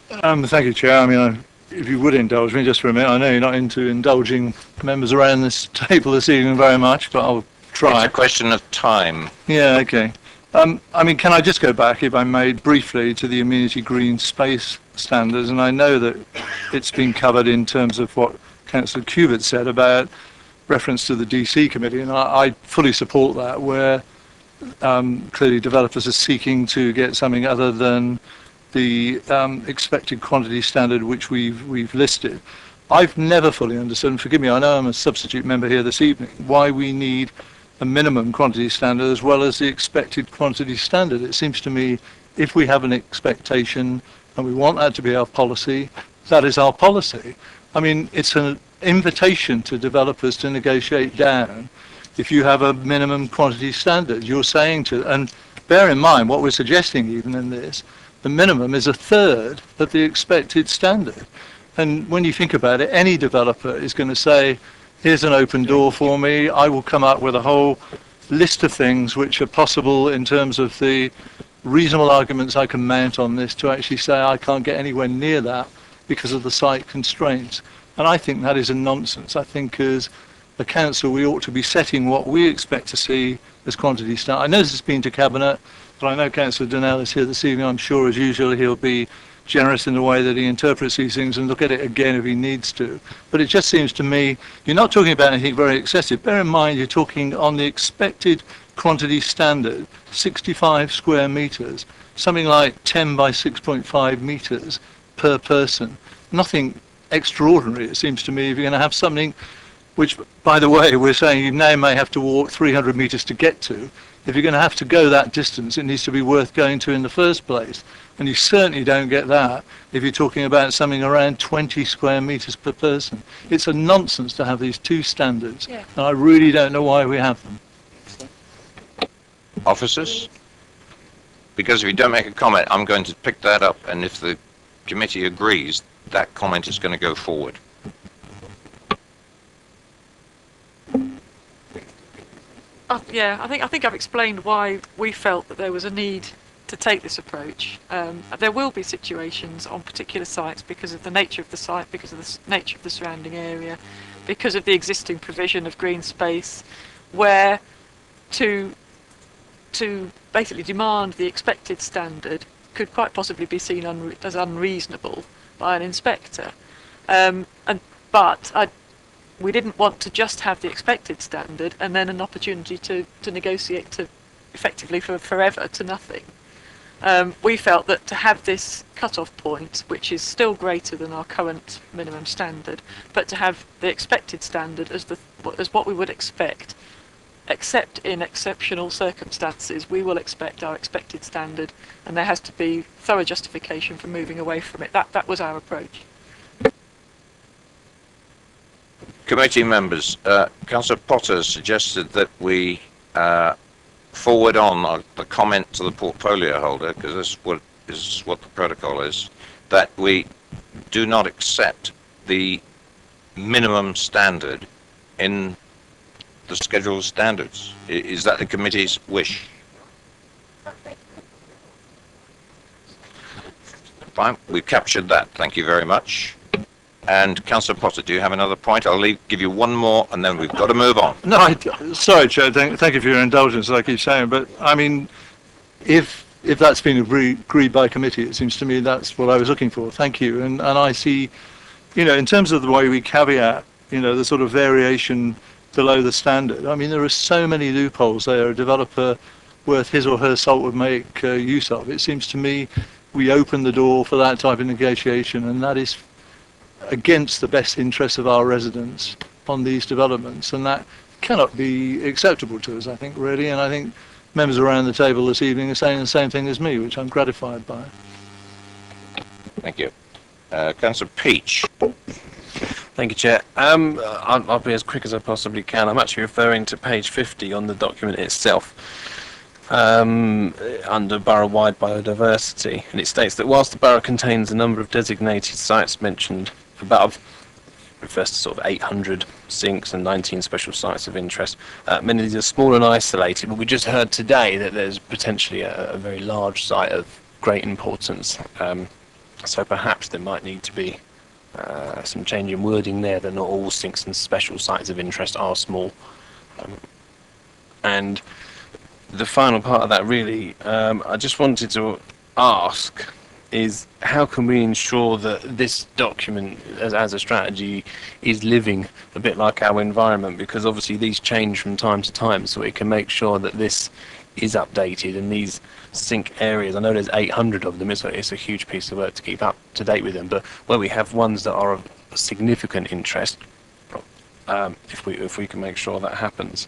Thank you, Chair. I mean, if you would indulge me just for a minute, I know you're not into indulging members around this table this evening very much, but I'll try. It's a question of time. Yeah, okay. I mean, can I just go back, if I may, briefly to the amenity green space standards? And I know that it's been covered in terms of what Councillor Cubitt said about reference to the DC committee, and I fully support that, where clearly developers are seeking to get something other than the expected quantity standard which we've listed. I've never fully understood, and forgive me, I know I'm a substitute member here this evening, why we need a minimum quantity standard as well as the expected quantity standard. It seems to me, if we have an expectation and we want that to be our policy, that is our policy. I mean, it's an invitation to developers to negotiate down if you have a minimum quantity standard. You're saying to, and bear in mind what we're suggesting even in this, the minimum is a third of the expected standard. And when you think about it, any developer is going to say, here's an open door for me, I will come up with a whole list of things which are possible in terms of the reasonable arguments I can mount on this to actually say I can't get anywhere near that because of the site constraints. And I think that is a nonsense. I think as a council we ought to be setting what we expect to see as quantity standard. I know this has been to Cabinet, but I know Councillor Donnell is here this evening. I'm sure as usual he'll be generous in the way that he interprets these things and look at it again if he needs to. But it just seems to me, you're not talking about anything very excessive. Bear in mind you're talking on the expected quantity standard, 65 square metres, something like 10 by 6.5 metres per person. Nothing extraordinary, it seems to me, if you're going to have something which, by the way, we're saying you now may have to walk 300 metres to get to. If you're going to have to go that distance, it needs to be worth going to in the first place. And you certainly don't get that if you're talking about something around 20 square metres per person. It's a nonsense to have these two standards, and I really don't know why we have them. Officers? Because if you don't make a comment, I'm going to pick that up, and if the committee agrees, that comment is going to go forward. Yeah, I think I've explained why we felt that there was a need to take this approach. There will be situations on particular sites because of the nature of the site, because of the nature of the surrounding area, because of the existing provision of green space, where to basically demand the expected standard could quite possibly be seen as unreasonable by an inspector. But we didn't want to just have the expected standard and then an opportunity to negotiate to effectively for forever to nothing. We felt that to have this cut-off point, which is still greater than our current minimum standard, but to have the expected standard as what we would expect, except in exceptional circumstances, we will expect our expected standard, and there has to be thorough justification for moving away from it. That was our approach. Committee members, Councillor Potter suggested that we forward on the comment to the portfolio holder, because this is what the protocol is, that we do not accept the minimum standard in the schedule of standards. Is that the committee's wish? Fine, we've captured that. Thank you very much. And Councillor Potter, do you have another point? I'll give you one more, and then we've got to move on. No, sorry, Chair. Thank you for your indulgence, like I keep saying. But I mean, if that's been agreed by committee, it seems to me that's what I was looking for. Thank you. And I see, in terms of the way we caveat, the sort of variation below the standard. I mean, there are so many loopholes there a developer worth his or her salt would make use of. It seems to me we open the door for that type of negotiation, and that is against the best interests of our residents on these developments, and that cannot be acceptable to us, I think, really. And I think members around the table this evening are saying the same thing as me, which I'm gratified by. Thank you. Councillor Peach. Thank you, Chair. I'll be as quick as I possibly can. I'm actually referring to page 50 on the document itself, under borough-wide biodiversity, and it states that whilst the borough contains a number of designated sites mentioned above, refers to sort of 800 sinks and 19 special sites of interest. Many of these are small and isolated, but we just heard today that there's potentially a very large site of great importance. So perhaps there might need to be some change in wording there, that not all sinks and special sites of interest are small. And the final part of that, really, I just wanted to ask, is how can we ensure that this document as a strategy is living a bit like our environment, because obviously these change from time to time, so we can make sure that this is updated, and these sink areas, I know there's 800 of them, it's a huge piece of work to keep up to date with them, but where we have ones that are of significant interest, if we can make sure that happens.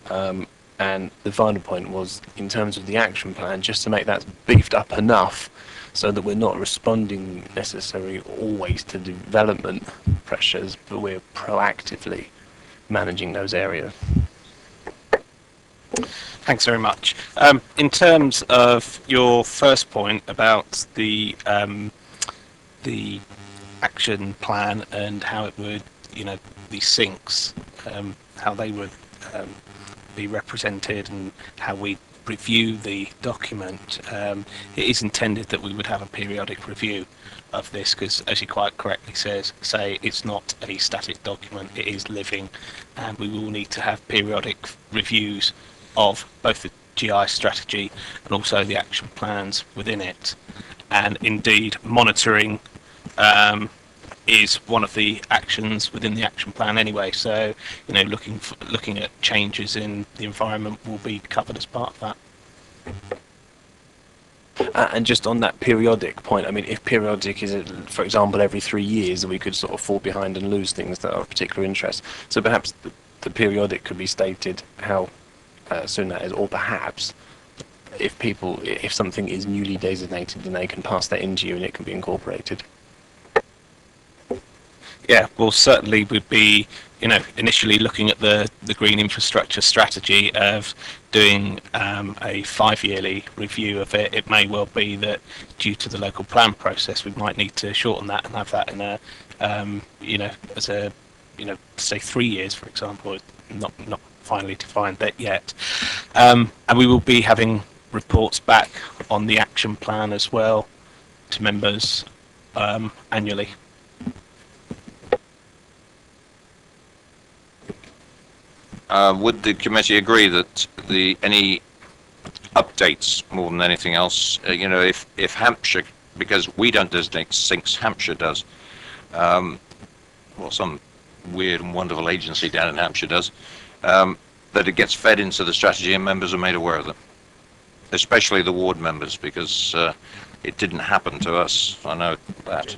And the final point was, in terms of the action plan, just to make that beefed up enough so that we're not responding necessarily always to development pressures, but we're proactively managing those areas. Thanks very much. In terms of your first point about the action plan and how it would, the sinks, how they would be represented and how we review the document, it is intended that we would have a periodic review of this, because as you quite correctly say, it's not a static document, it is living, and we will need to have periodic reviews of both the GI strategy and also the action plans within it. And indeed, monitoring is one of the actions within the action plan anyway, so looking at changes in the environment will be covered as part of that. And just on that periodic point, I mean, if periodic is, for example, every 3 years, we could sort of fall behind and lose things that are of particular interest. So perhaps the periodic could be stated how soon that is, or perhaps if something is newly designated, then they can pass that into you and it can be incorporated. Yeah, well, certainly we'd be, initially looking at the green infrastructure strategy of doing a 5-yearly review of it. It may well be that due to the local plan process, we might need to shorten that and have that in a, as a, say 3 years, for example. Not finally defined that yet. And we will be having reports back on the action plan as well to members annually. Would the committee agree that any updates more than anything else, if Hampshire, because we don't designate sinks, Hampshire does, or some weird and wonderful agency down in Hampshire does, that it gets fed into the strategy and members are made aware of them, especially the ward members, because it didn't happen to us. I know that.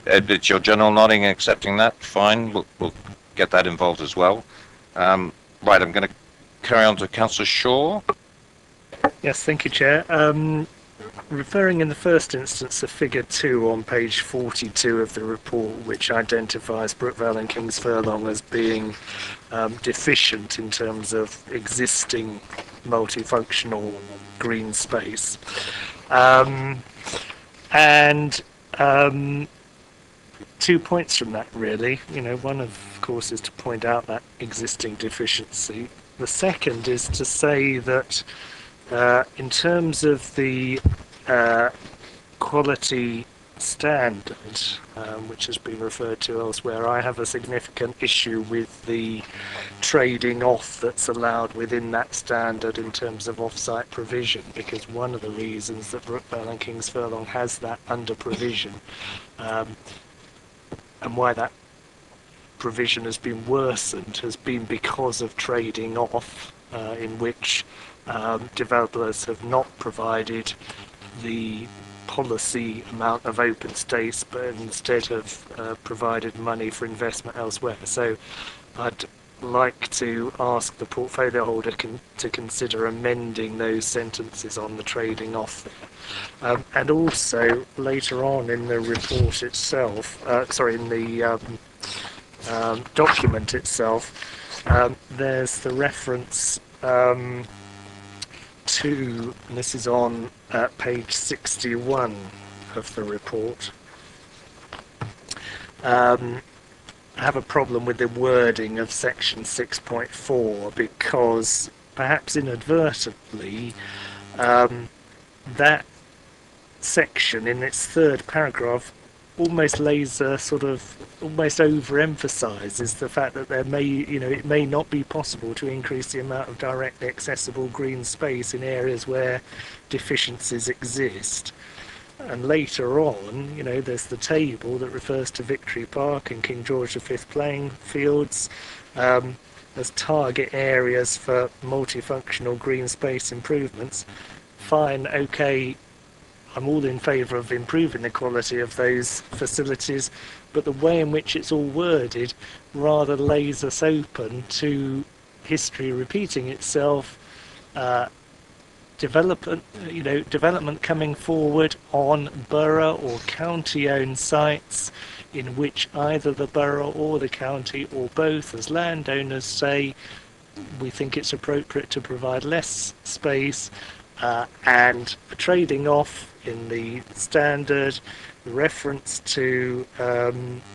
It's your general nodding and accepting that. Fine, we'll get that involved as well. Right, I'm going to carry on to Councillor Shaw. Yes, thank you, Chair. Referring in the first instance to figure 2 on page 42 of the report, which identifies Brookvale and Kings Furlong as being deficient in terms of existing multifunctional green space. And 2 points from that, really. One, of course, is to point out that existing deficiency. The second is to say that in terms of the quality standard, which has been referred to elsewhere, I have a significant issue with the trading off that's allowed within that standard in terms of off-site provision, because one of the reasons that Brookvale and Kings Furlong has that under provision, and why that provision has been worsened, has been because of trading off, in which developers have not provided the policy amount of open space, but instead have provided money for investment elsewhere. So I'd like to ask the portfolio holder to consider amending those sentences on the trading off. And also later on in the report itself, in the document itself, there's the reference to, and this is on page 61 of the report. I have a problem with the wording of section 6.4 because perhaps inadvertently that section in its third paragraph almost lays a almost overemphasizes the fact that it may not be possible to increase the amount of directly accessible green space in areas where deficiencies exist. And later on, there's the table that refers to Victory Park and King George V playing fields as target areas for multifunctional green space improvements. Fine, okay, I'm all in favour of improving the quality of those facilities, but the way in which it's all worded rather lays us open to history repeating itself, development coming forward on borough or county-owned sites in which either the borough or the county or both as landowners say we think it's appropriate to provide less space, and trading off in the standard reference to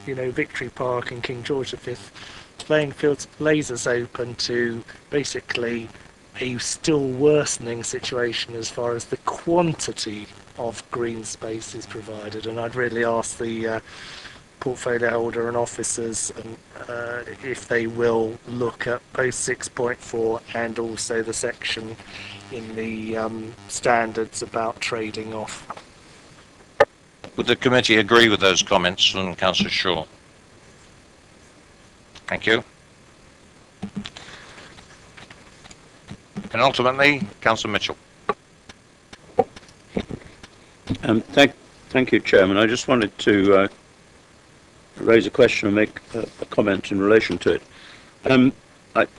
Victory Park and King George V playing fields lays us open to basically a still worsening situation as far as the quantity of green space is provided. And I'd really ask the portfolio holder and officers if they will look at both 6.4 and also the section in the standards about trading off. Would the committee agree with those comments from Councillor Shaw? Thank you. And ultimately, Councillor Mitchell. Thank you, Chairman. I just wanted to raise a question and make a comment in relation to it.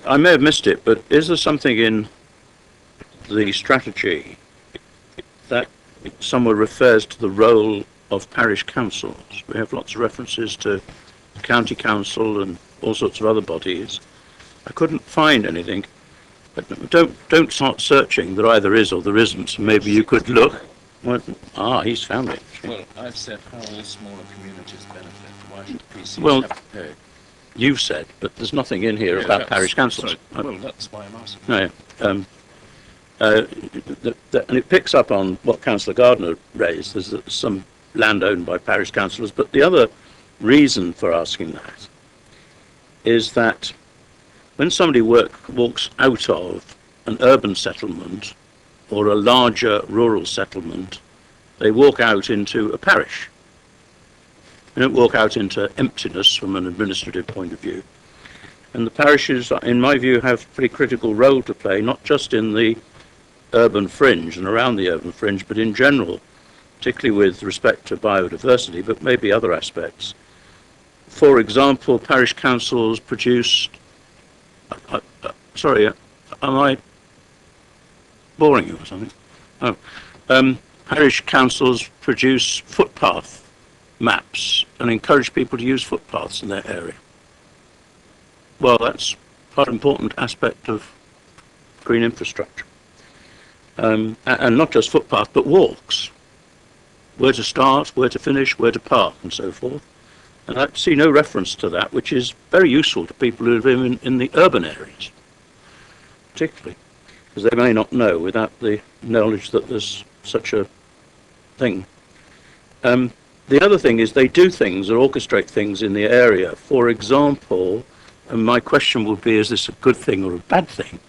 I may have missed it, but is there something in the strategy that somewhere refers to the role of parish councils? We have lots of references to county council and all sorts of other bodies. I couldn't find anything. But don't start searching. There either is or there isn't. Maybe you could look. He's found it. Well, I've said how all smaller communities benefit. Why should PCs Well, have to pay? You've said, but there's nothing in here about parish councils. Sorry. Well, that's why I'm asking. No, yeah. And it picks up on what Councillor Gardner raised. There's some land owned by parish councillors, but the other reason for asking that is that when somebody walks out of an urban settlement or a larger rural settlement, they walk out into a parish. They don't walk out into emptiness from an administrative point of view. And the parishes, in my view, have a pretty critical role to play, not just in the urban fringe and around the urban fringe, but in general, particularly with respect to biodiversity, but maybe other aspects. For example, parish councils produce... sorry, am I boring you or something? Oh. Parish councils produce footpath maps and encourage people to use footpaths in their area. Well, that's quite an important aspect of green infrastructure. And not just footpaths, but walks. Where to start, where to finish, where to park, and so forth. And I see no reference to that, which is very useful to people who live in the urban areas, particularly, because they may not know without the knowledge that there's such a thing. The other thing is they do things or orchestrate things in the area. For example, and my question would be, is this a good thing or a bad thing?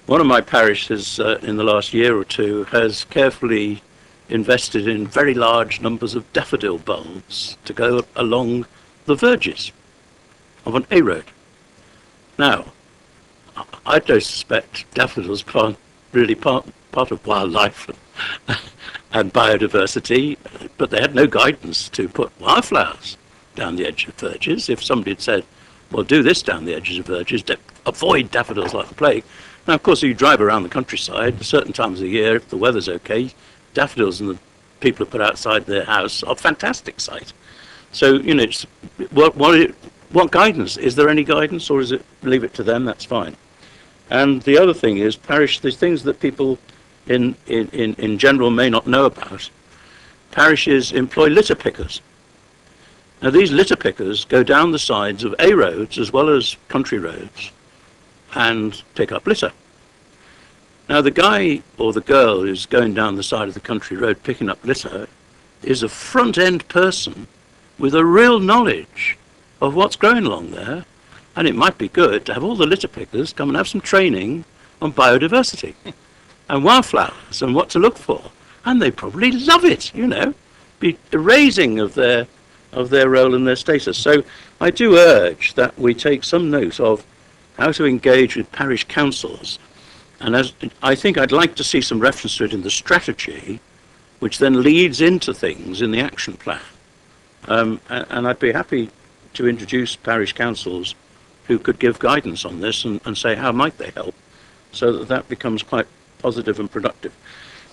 One of my parishes in the last year or two has carefully invested in very large numbers of daffodil bulbs to go along the verges of an A road. Now, I don't suspect daffodils aren't really part of wildlife and biodiversity, but they had no guidance to put wildflowers down the edge of verges. If somebody had said, well, do this down the edges of verges, avoid daffodils like the plague. Now, of course, if you drive around the countryside, at certain times of the year, if the weather's okay, daffodils and the people who put outside their house are a fantastic sight. So, you know, it's, what guidance? Is there any guidance, or is it leave it to them? That's fine. And the other thing is, there's things that people in general may not know about. Parishes employ litter pickers. Now, these litter pickers go down the sides of A roads as well as country roads and pick up litter. Now, the guy or the girl who's going down the side of the country road picking up litter is a front-end person with a real knowledge of what's growing along there, and it might be good to have all the litter pickers come and have some training on biodiversity and wildflowers and what to look for, and they probably love it, you know, be raising of their role and their status. So I do urge that we take some note of how to engage with parish councils. And as I think I'd like to see some reference to it in the strategy, which then leads into things in the action plan. And I'd be happy to introduce parish councils who could give guidance on this and say how might they help, so that that becomes quite positive and productive.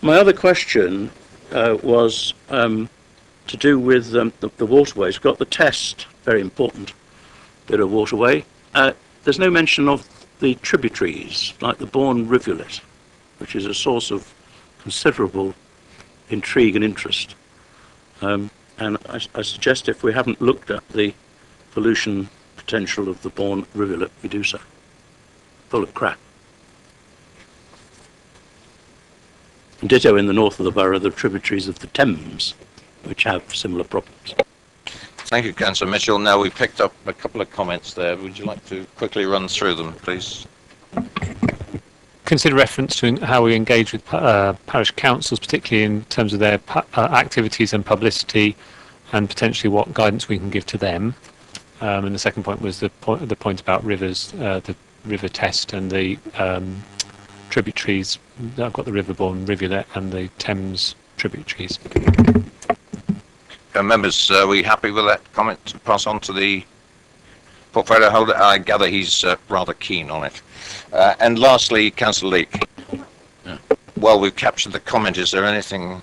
My other question was to do with the waterways. We've got the test, very important bit of waterway. There's no mention of the tributaries, like the Bourne rivulet, which is a source of considerable intrigue and interest. And I suggest if we haven't looked at the pollution potential of the Bourne rivulet, we do so. Full of crap. And ditto in the north of the borough, the tributaries of the Thames, which have similar problems. Thank you, Councillor Mitchell. Now, we've picked up a couple of comments there. Would you like to quickly run through them, please? Consider reference to how we engage with parish councils, particularly in terms of their activities and publicity, and potentially what guidance we can give to them. And the second point was the point about rivers, the river test and the tributaries. I've got the Riverbourne rivulet and the Thames tributaries. Members, are we happy with that comment to pass on to the portfolio holder? I gather he's rather keen on it. And lastly, Councillor Leake. Yeah. Well, we've captured the comment. Is there anything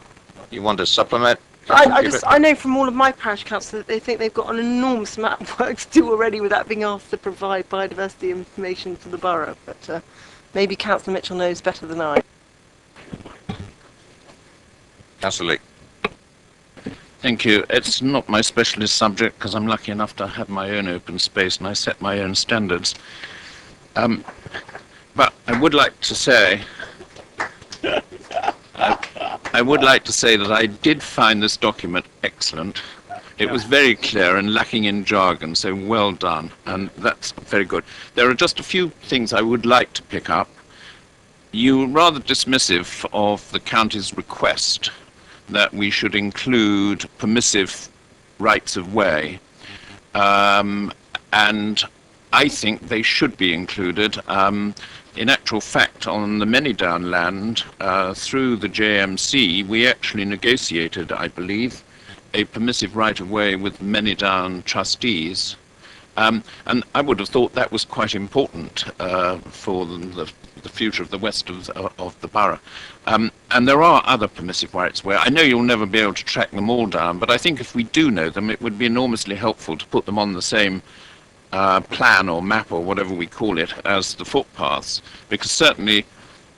you want to supplement? I know from all of my parish councils that they think they've got an enormous amount of work to do already without being asked to provide biodiversity information to the borough. But maybe Councillor Mitchell knows better than I. Councillor Leake. Thank you. It's not my specialist subject because I'm lucky enough to have my own open space and I set my own standards. But I would like to say, I would like to say that I did find this document excellent It was very clear and lacking in jargon, so well done, and that's very good. There are just a few things I would like to pick up. You were rather dismissive of the county's request that we should include permissive rights of way, and I think they should be included. In actual fact, on the Manydown land, through the JMC, we actually negotiated, I believe, a permissive right-of-way with Manydown trustees. And I would have thought that was quite important for the future of the west of the borough. And there are other permissive rights where I know you'll never be able to track them all down, but I think if we do know them, it would be enormously helpful to put them on the same plan or map or whatever we call it as the footpaths, because certainly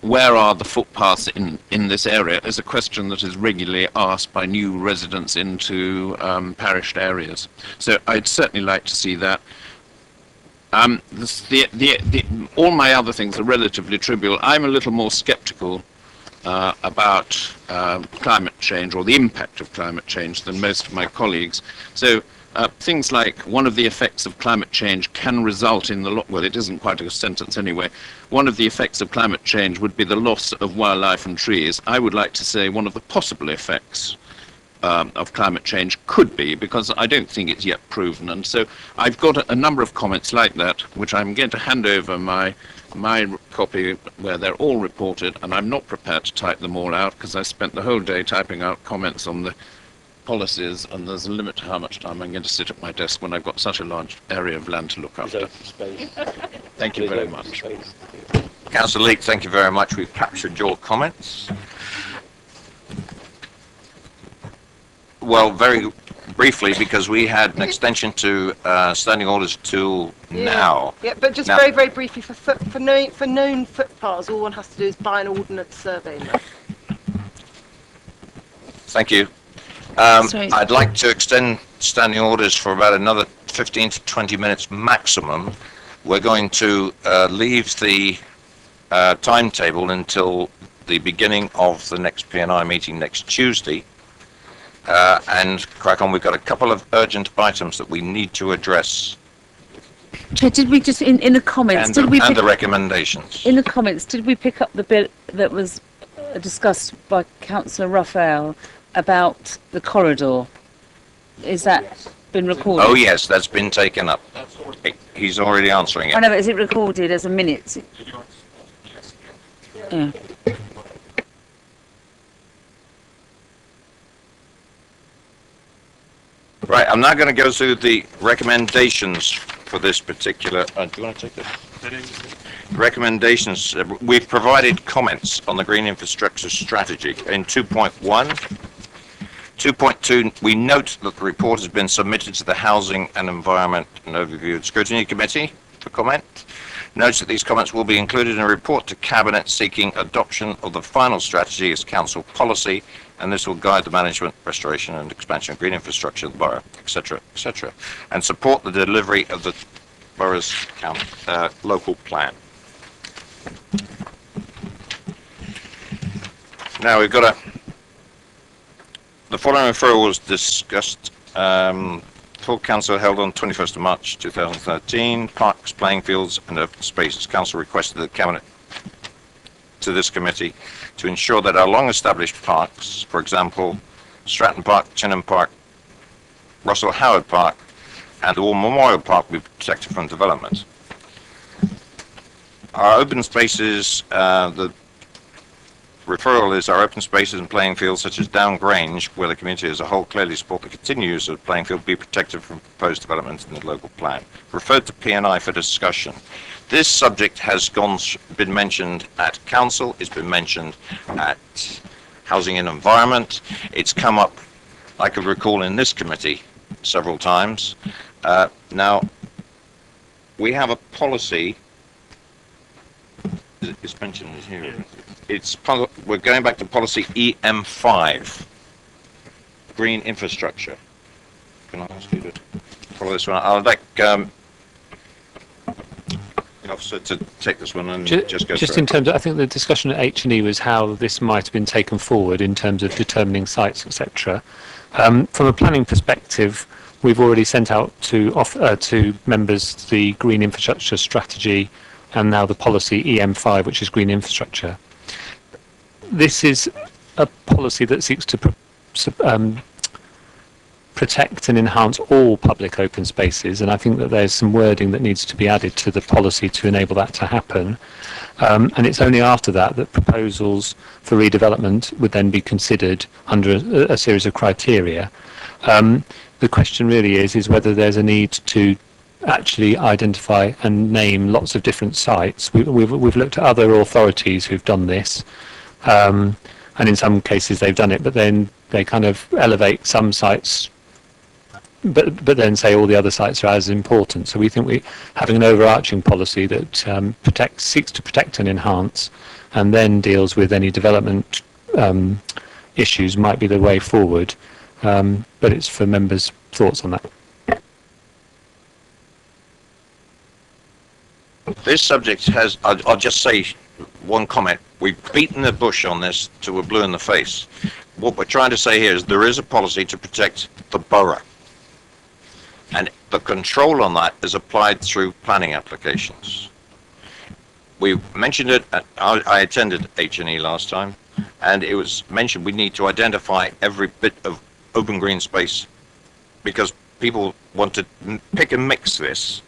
where are the footpaths in this area is a question that is regularly asked by new residents into parished areas. So I'd certainly like to see that. All my other things are relatively trivial. I'm a little more sceptical about climate change or the impact of climate change than most of my colleagues. So things like one of the effects of climate change can result in well, it isn't quite a sentence anyway. One of the effects of climate change would be the loss of wildlife and trees. I would like to say one of the possible effects of climate change could be, because I don't think it's yet proven. And so I've got a number of comments like that, which I'm going to hand over my copy where they're all reported, and I'm not prepared to type them all out because I spent the whole day typing out comments on the policies, and there's a limit to how much time I'm going to sit at my desk when I've got such a large area of land to look after. Thank you very much. Councillor Leake, thank you very much. We've captured your comments. Well, very briefly, because we had an extension to standing orders till now. Yeah, but just Now- very, very briefly, for known footpaths, all one has to do is buy an ordnance survey. Thank you. Sorry. I'd like to extend standing orders for about another 15 to 20 minutes maximum. We're going to leave the timetable until the beginning of the next P&I meeting next Tuesday. And crack on. We've got a couple of urgent items that we need to address, Chair, did we just, in the comments, and, did we and pick, the recommendations. in the comments, did we pick up the bit that was discussed by Councillor Raphael about the corridor? Is that been recorded? Oh yes, that's been taken up. He's already answering I it. know, but is it recorded as a minute? Yeah. Right, I'm now going to go through the recommendations for this particular. Do you want to take this? Recommendations. We've provided comments on the green infrastructure strategy in 2.1. 2.2, we note that the report has been submitted to the Housing and Environment and Overview and Scrutiny Committee for comment. Notes that these comments will be included in a report to Cabinet seeking adoption of the final strategy as council policy, and this will guide the management, restoration and expansion of green infrastructure of the borough, etc., etc., and support the delivery of the borough's local plan. Now we've got the following referral was discussed. Full council held on 21st of March 2013. Parks, playing fields and open spaces. Council requested the Cabinet to this committee to ensure that our long-established parks, for example, Stratton Park, Chinham Park, Russell Howard Park, and the War Memorial Park, be protected from development. Our open spaces, the referral is our open spaces and playing fields such as Down Grange, where the community as a whole clearly support the continued use of the playing field, be protected from proposed developments in the local plan. Referred to P&I for discussion. This subject has been mentioned at council, it's been mentioned at Housing and Environment, it's come up, I could recall, in this committee several times. Now, we have a policy, it's mentioned here, we're going back to policy EM5, green infrastructure. Can I ask you to follow this one? I'd like the officer to take this one and just go Just through in it. terms of, I think the discussion at H&E was how this might have been taken forward in terms of determining sites, etc. From a planning perspective, we've already sent out to members the green infrastructure strategy and now the policy EM5, which is green infrastructure. This is a policy that seeks to protect and enhance all public open spaces, and I think that there's some wording that needs to be added to the policy to enable that to happen. And it's only after that that proposals for redevelopment would then be considered under a series of criteria. The question really is whether there's a need to actually identify and name lots of different sites. We've looked at other authorities who've done this, and in some cases they've done it, but then they kind of elevate some sites, but then say all the other sites are as important. So we think having an overarching policy that seeks to protect and enhance, and then deals with any development issues might be the way forward. But it's for members' thoughts on that. This subject has, I'll just say one comment. We've beaten the bush on this till we're blue in the face. What we're trying to say here is there is a policy to protect the borough. And the control on that is applied through planning applications. We mentioned it, I attended H&E last time, and it was mentioned we need to identify every bit of open green space because people want to pick and mix this.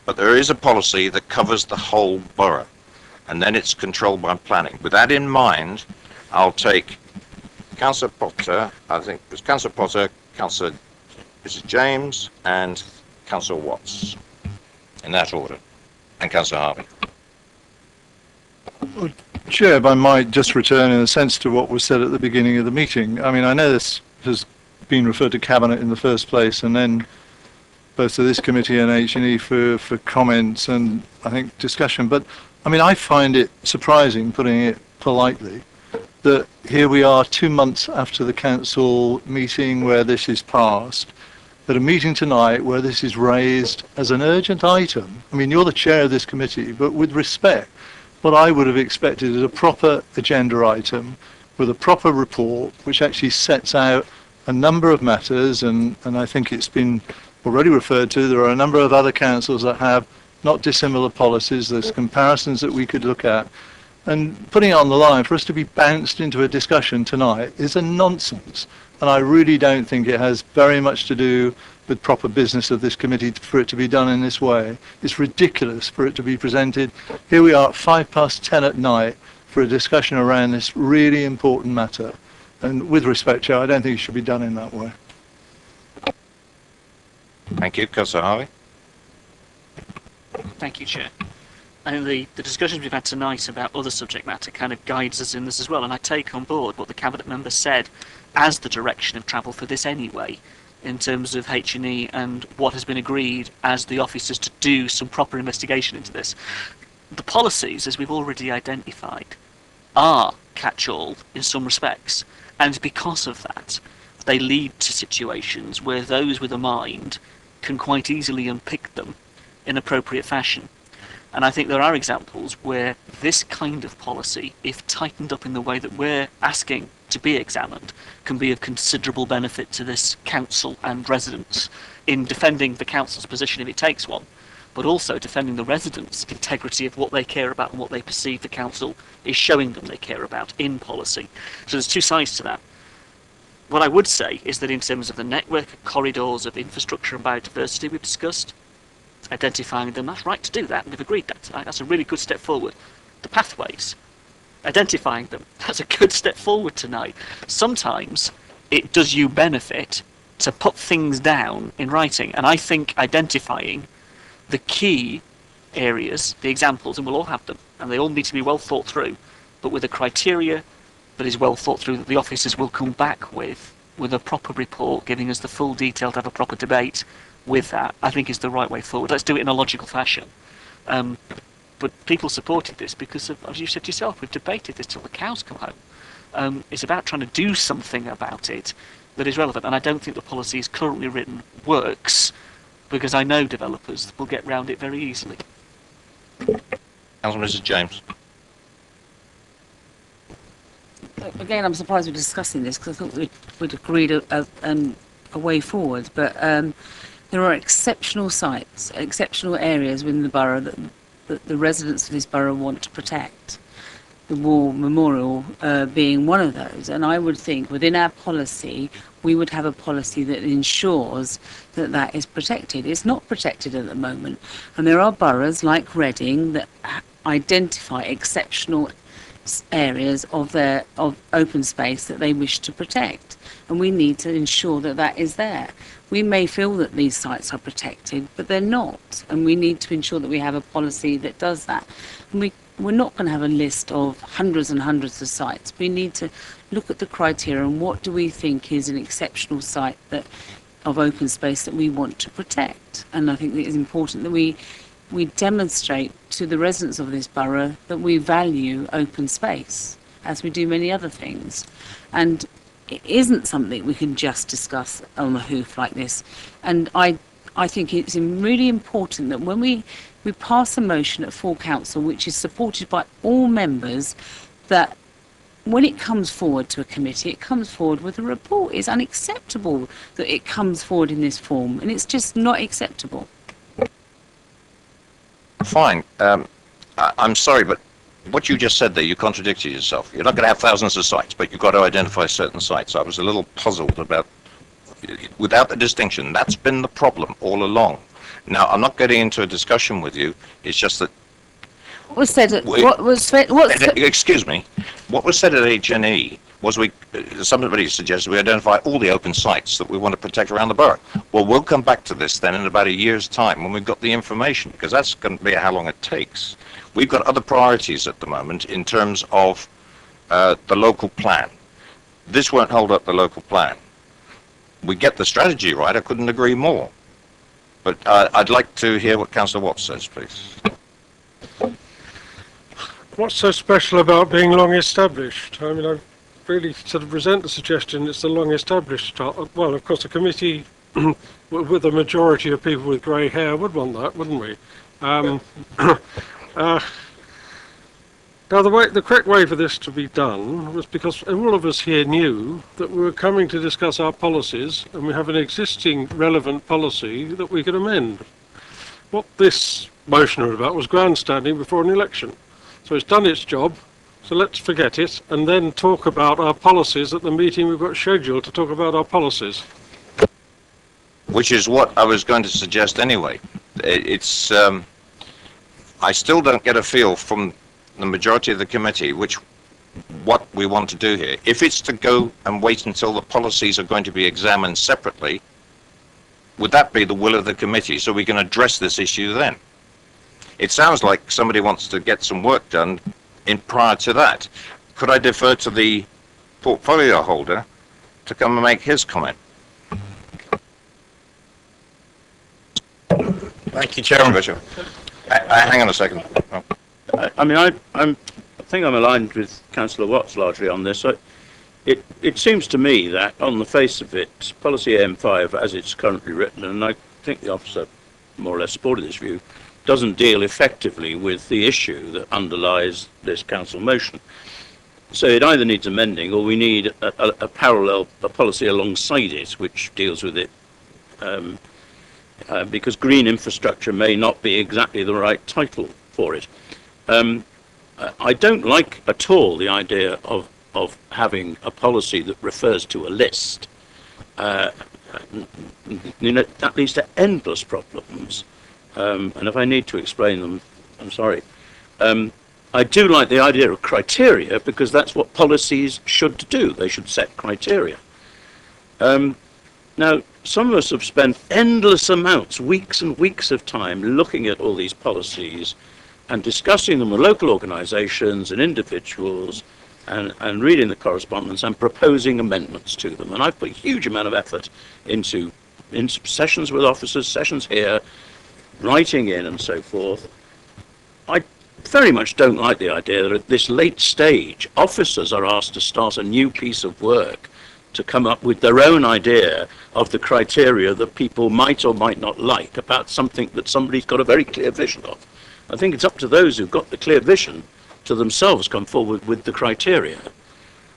But there is a policy that covers the whole borough, and then it's controlled by planning. With that in mind, I'll take Councillor Potter, I think it was Councillor Potter, Councillor James, and Councillor Watts, in that order, and Councillor Harvey. Chair, if I might just return in a sense to what was said at the beginning of the meeting. I mean, I know this has been referred to Cabinet in the first place, and then both to this committee and H&E for comments and, I think, discussion. But, I mean, I find it surprising, putting it politely, that here we are 2 months after the council meeting where this is passed, at a meeting tonight where this is raised as an urgent item. I mean, you're the chair of this committee, but with respect, what I would have expected is a proper agenda item with a proper report which actually sets out a number of matters, and I think it's been already referred to. There are a number of other councils that have not dissimilar policies. There's comparisons that we could look at. And putting it on the line for us to be bounced into a discussion tonight is a nonsense. And I really don't think it has very much to do with proper business of this committee for it to be done in this way. It's ridiculous for it to be presented. Here we are at 10:05 at night for a discussion around this really important matter. And with respect, Chair, I don't think it should be done in that way. Thank you. Councillor Harvey. Thank you, Chair. I think the discussions we've had tonight about other subject matter kind of guides us in this as well, and I take on board what the Cabinet member said as the direction of travel for this anyway, in terms of H&E and what has been agreed as the officers to do some proper investigation into this. The policies, as we've already identified, are catch-all in some respects, and because of that, they lead to situations where those with a mind can quite easily unpick them in appropriate fashion. And I think there are examples where this kind of policy, if tightened up in the way that we're asking to be examined, can be of considerable benefit to this council and residents in defending the council's position if it takes one, but also defending the residents' integrity of what they care about and what they perceive the council is showing them they care about in policy. So there's two sides to that. What I would say is that in terms of the network of corridors of infrastructure and biodiversity we've discussed, identifying them, that's right to do that, and we've agreed that. That's a really good step forward. The pathways, identifying them, that's a good step forward tonight. Sometimes it does you benefit to put things down in writing, and I think identifying the key areas, the examples, and we'll all have them, and they all need to be well thought through, but with a criteria that is well thought through that the officers will come back with a proper report giving us the full detail to have a proper debate with that, I think is the right way forward. Let's do it in a logical fashion. But people supported this because of, as you said yourself, we've debated this till the cows come home. It's about trying to do something about it that is relevant, and I don't think the policy as currently written works, because I know developers will get round it very easily. Councillor Mrs. James. again, I'm surprised we're discussing this because I thought we'd agreed a way forward. But there are exceptional sites, exceptional areas within the borough that the residents of this borough want to protect. The War Memorial being one of those. And I would think within our policy, we would have a policy that ensures that that is protected. It's not protected at the moment. And there are boroughs like Reading that identify exceptional areas of open space that they wish to protect, and we need to ensure that that is there. We may feel that these sites are protected, but they're not, and we need to ensure that we have a policy that does that. And we're not going to have a list of hundreds and hundreds of sites. We need to look at the criteria and what do we think is an exceptional site of open space that we want to protect. And I think it is important that we demonstrate to the residents of this borough that we value open space, as we do many other things. And it isn't something we can just discuss on a hoof like this. And I think it's really important that when we pass a motion at full council, which is supported by all members, that when it comes forward to a committee, it comes forward with a report. It's unacceptable that it comes forward in this form, and it's just not acceptable. Fine. I'm sorry, but what you just said there, you contradicted yourself. You're not going to have thousands of sites, but you've got to identify certain sites. I was a little puzzled about, without the distinction, that's been the problem all along. Now, I'm not getting into a discussion with you. It's just that... What was said at... Excuse me. What was said at HNE was somebody suggested we identify all the open sites that we want to protect around the borough. Well, we'll come back to this then in about a year's time when we've got the information, because that's going to be how long it takes. We've got other priorities at the moment in terms of the local plan. This won't hold up the local plan. We get the strategy right, I couldn't agree more. But I'd like to hear what Councillor Watts says, please. What's so special about being long established? I mean, I really sort of resent the suggestion it's the long established. Well, of course, a committee with a majority of people with grey hair would want that, wouldn't we? Now, the correct way for this to be done was because all of us here knew that we were coming to discuss our policies, and we have an existing relevant policy that we could amend. What this motion was about was grandstanding before an election. So it's done its job, so let's forget it, and then talk about our policies at the meeting we've got scheduled to talk about our policies. Which is what I was going to suggest anyway. It's... I still don't get a feel from the majority of the committee what we want to do here. If it's to go and wait until the policies are going to be examined separately, would that be the will of the committee so we can address this issue then? It sounds like somebody wants to get some work done prior to that. Could I defer to the portfolio holder to come and make his comment? Thank you, Chairman. Hang on a second. Oh. I think I'm aligned with Councillor Watts largely on this. It seems to me that on the face of it, policy AM5 as it's currently written, and I think the officer more or less supported this view, doesn't deal effectively with the issue that underlies this council motion. So it either needs amending, or we need a parallel policy alongside it which deals with it, because green infrastructure may not be exactly the right title for it. I don't like at all the idea of having a policy that refers to a list. That leads to endless problems. And if I need to explain them, I'm sorry. I do like the idea of criteria, because that's what policies should do. They should set criteria. Now, some of us have spent endless amounts, weeks and weeks of time, looking at all these policies and discussing them with local organisations and individuals, and reading the correspondence and proposing amendments to them. And I've put a huge amount of effort into sessions with officers, sessions here, writing in and so forth. I very much don't like the idea that at this late stage officers are asked to start a new piece of work to come up with their own idea of the criteria that people might or might not like about something that somebody's got a very clear vision of. I think it's up to those who've got the clear vision to themselves come forward with the criteria.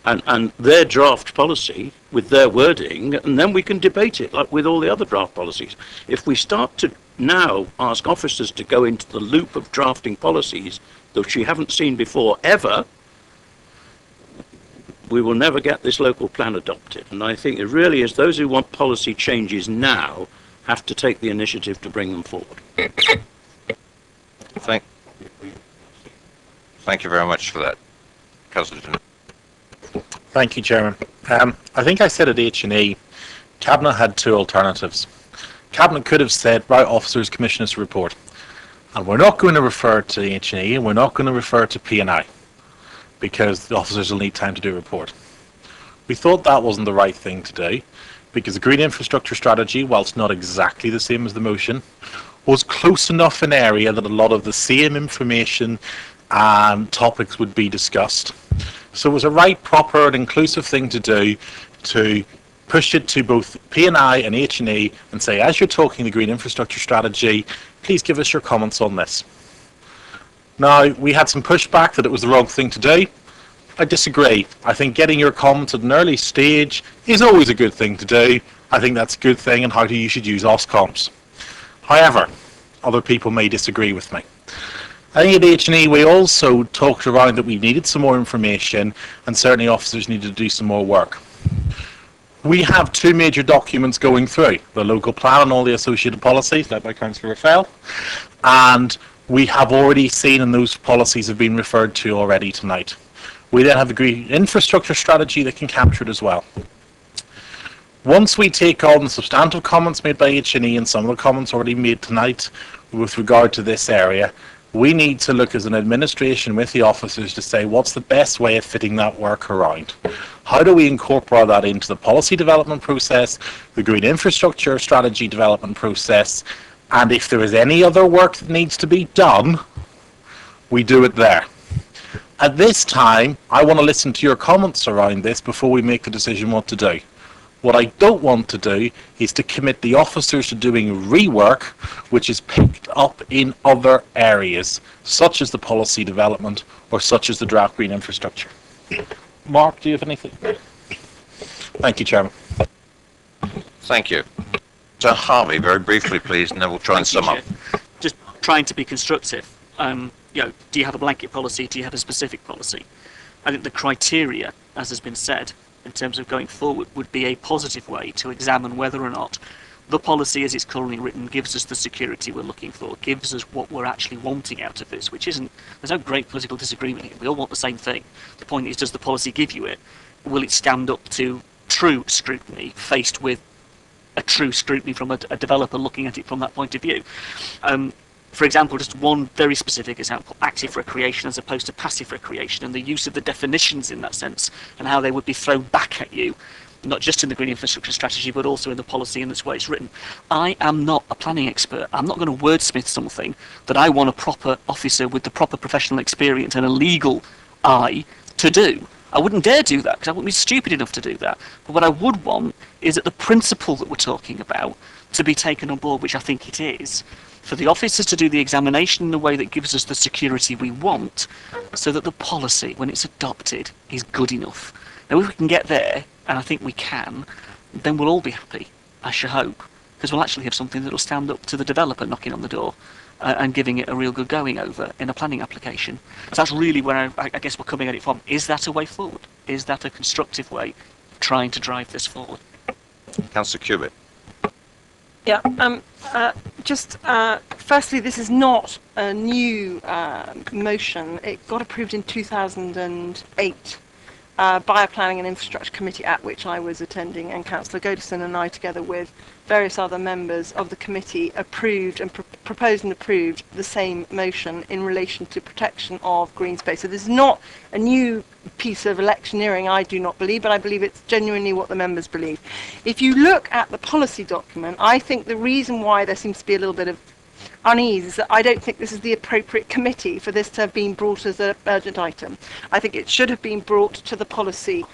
and their draft policy with their wording, and then we can debate it like with all the other draft policies. If we start to now ask officers to go into the loop of drafting policies that you haven't seen before ever, we will never get this local plan adopted. And I think it really is those who want policy changes now have to take the initiative to bring them forward. Thank you very much for that, Councillor. Thank you, Chairman. I think I said at H&E, Cabinet had two alternatives. Cabinet could have said, right, officers, commission us a report. And we're not going to refer to H&E, and we're not going to refer to P&I, because the officers will need time to do a report. We thought that wasn't the right thing to do, because the Green Infrastructure Strategy, whilst not exactly the same as the motion, was close enough in area that a lot of the same information and topics would be discussed. So it was a right, proper and inclusive thing to do, to push it to both P&I and H&E and say, as you're talking the Green Infrastructure Strategy, please give us your comments on this. Now, we had some pushback that it was the wrong thing to do. I disagree. I think getting your comments at an early stage is always a good thing to do. I think that's a good thing and how you should use Ofcoms. However, other people may disagree with me. I think at H&E we also talked around that we needed some more information and certainly officers needed to do some more work. We have two major documents going through, the local plan and all the associated policies, led by Councillor Raphael, and we have already seen, and those policies have been referred to already tonight. We then have the Green Infrastructure Strategy that can capture it as well. Once we take on the substantive comments made by H&E and some of the comments already made tonight with regard to this area, we need to look as an administration with the officers to say what's the best way of fitting that work around. How do we incorporate that into the policy development process, the Green Infrastructure Strategy development process, and if there is any other work that needs to be done, we do it there. At this time, I want to listen to your comments around this before we make the decision what to do. What I don't want to do is to commit the officers to doing rework which is picked up in other areas, such as the policy development or such as the draft Green Infrastructure. Mark, do you have anything? Thank you, Chairman. Thank you. So Harvey, very briefly, please, and then we'll try and sum up. Just trying to be constructive. Do you have a blanket policy? Do you have a specific policy? I think the criteria, as has been said, in terms of going forward, would be a positive way to examine whether or not the policy as it's currently written gives us the security we're looking for, gives us what we're actually wanting out of this, which isn't, there's no great political disagreement here. We all want the same thing. The point is, does the policy give you it? Will it stand up to true scrutiny, faced with a true scrutiny from a developer looking at it from that point of view? For example, just one very specific example, active recreation as opposed to passive recreation, and the use of the definitions in that sense, and how they would be thrown back at you, not just in the Green Infrastructure Strategy, but also in the policy and its way it's written. I am not a planning expert. I'm not going to wordsmith something that I want a proper officer with the proper professional experience and a legal eye to do. I wouldn't dare do that, because I wouldn't be stupid enough to do that. But what I would want is that the principle that we're talking about to be taken on board, which I think it is, for the officers to do the examination in a way that gives us the security we want, so that the policy, when it's adopted, is good enough. Now, if we can get there, and I think we can, then we'll all be happy, I should hope, because we'll actually have something that will stand up to the developer knocking on the door and giving it a real good going over in a planning application. So that's really where I guess we're coming at it from. Is that a way forward? Is that a constructive way of trying to drive this forward? Councillor Cubitt. Yeah, firstly, this is not a new motion. It got approved in 2008 by a Planning and Infrastructure Committee at which I was attending, and Councillor Godison and I, together with various other members of the committee, approved and proposed and approved the same motion in relation to protection of green space. So this is not a new piece of electioneering, I do not believe, but I believe it's genuinely what the members believe. If you look at the policy document, I think the reason why there seems to be a little bit of unease is that I don't think this is the appropriate committee for this to have been brought as an urgent item. I think it should have been brought to the policy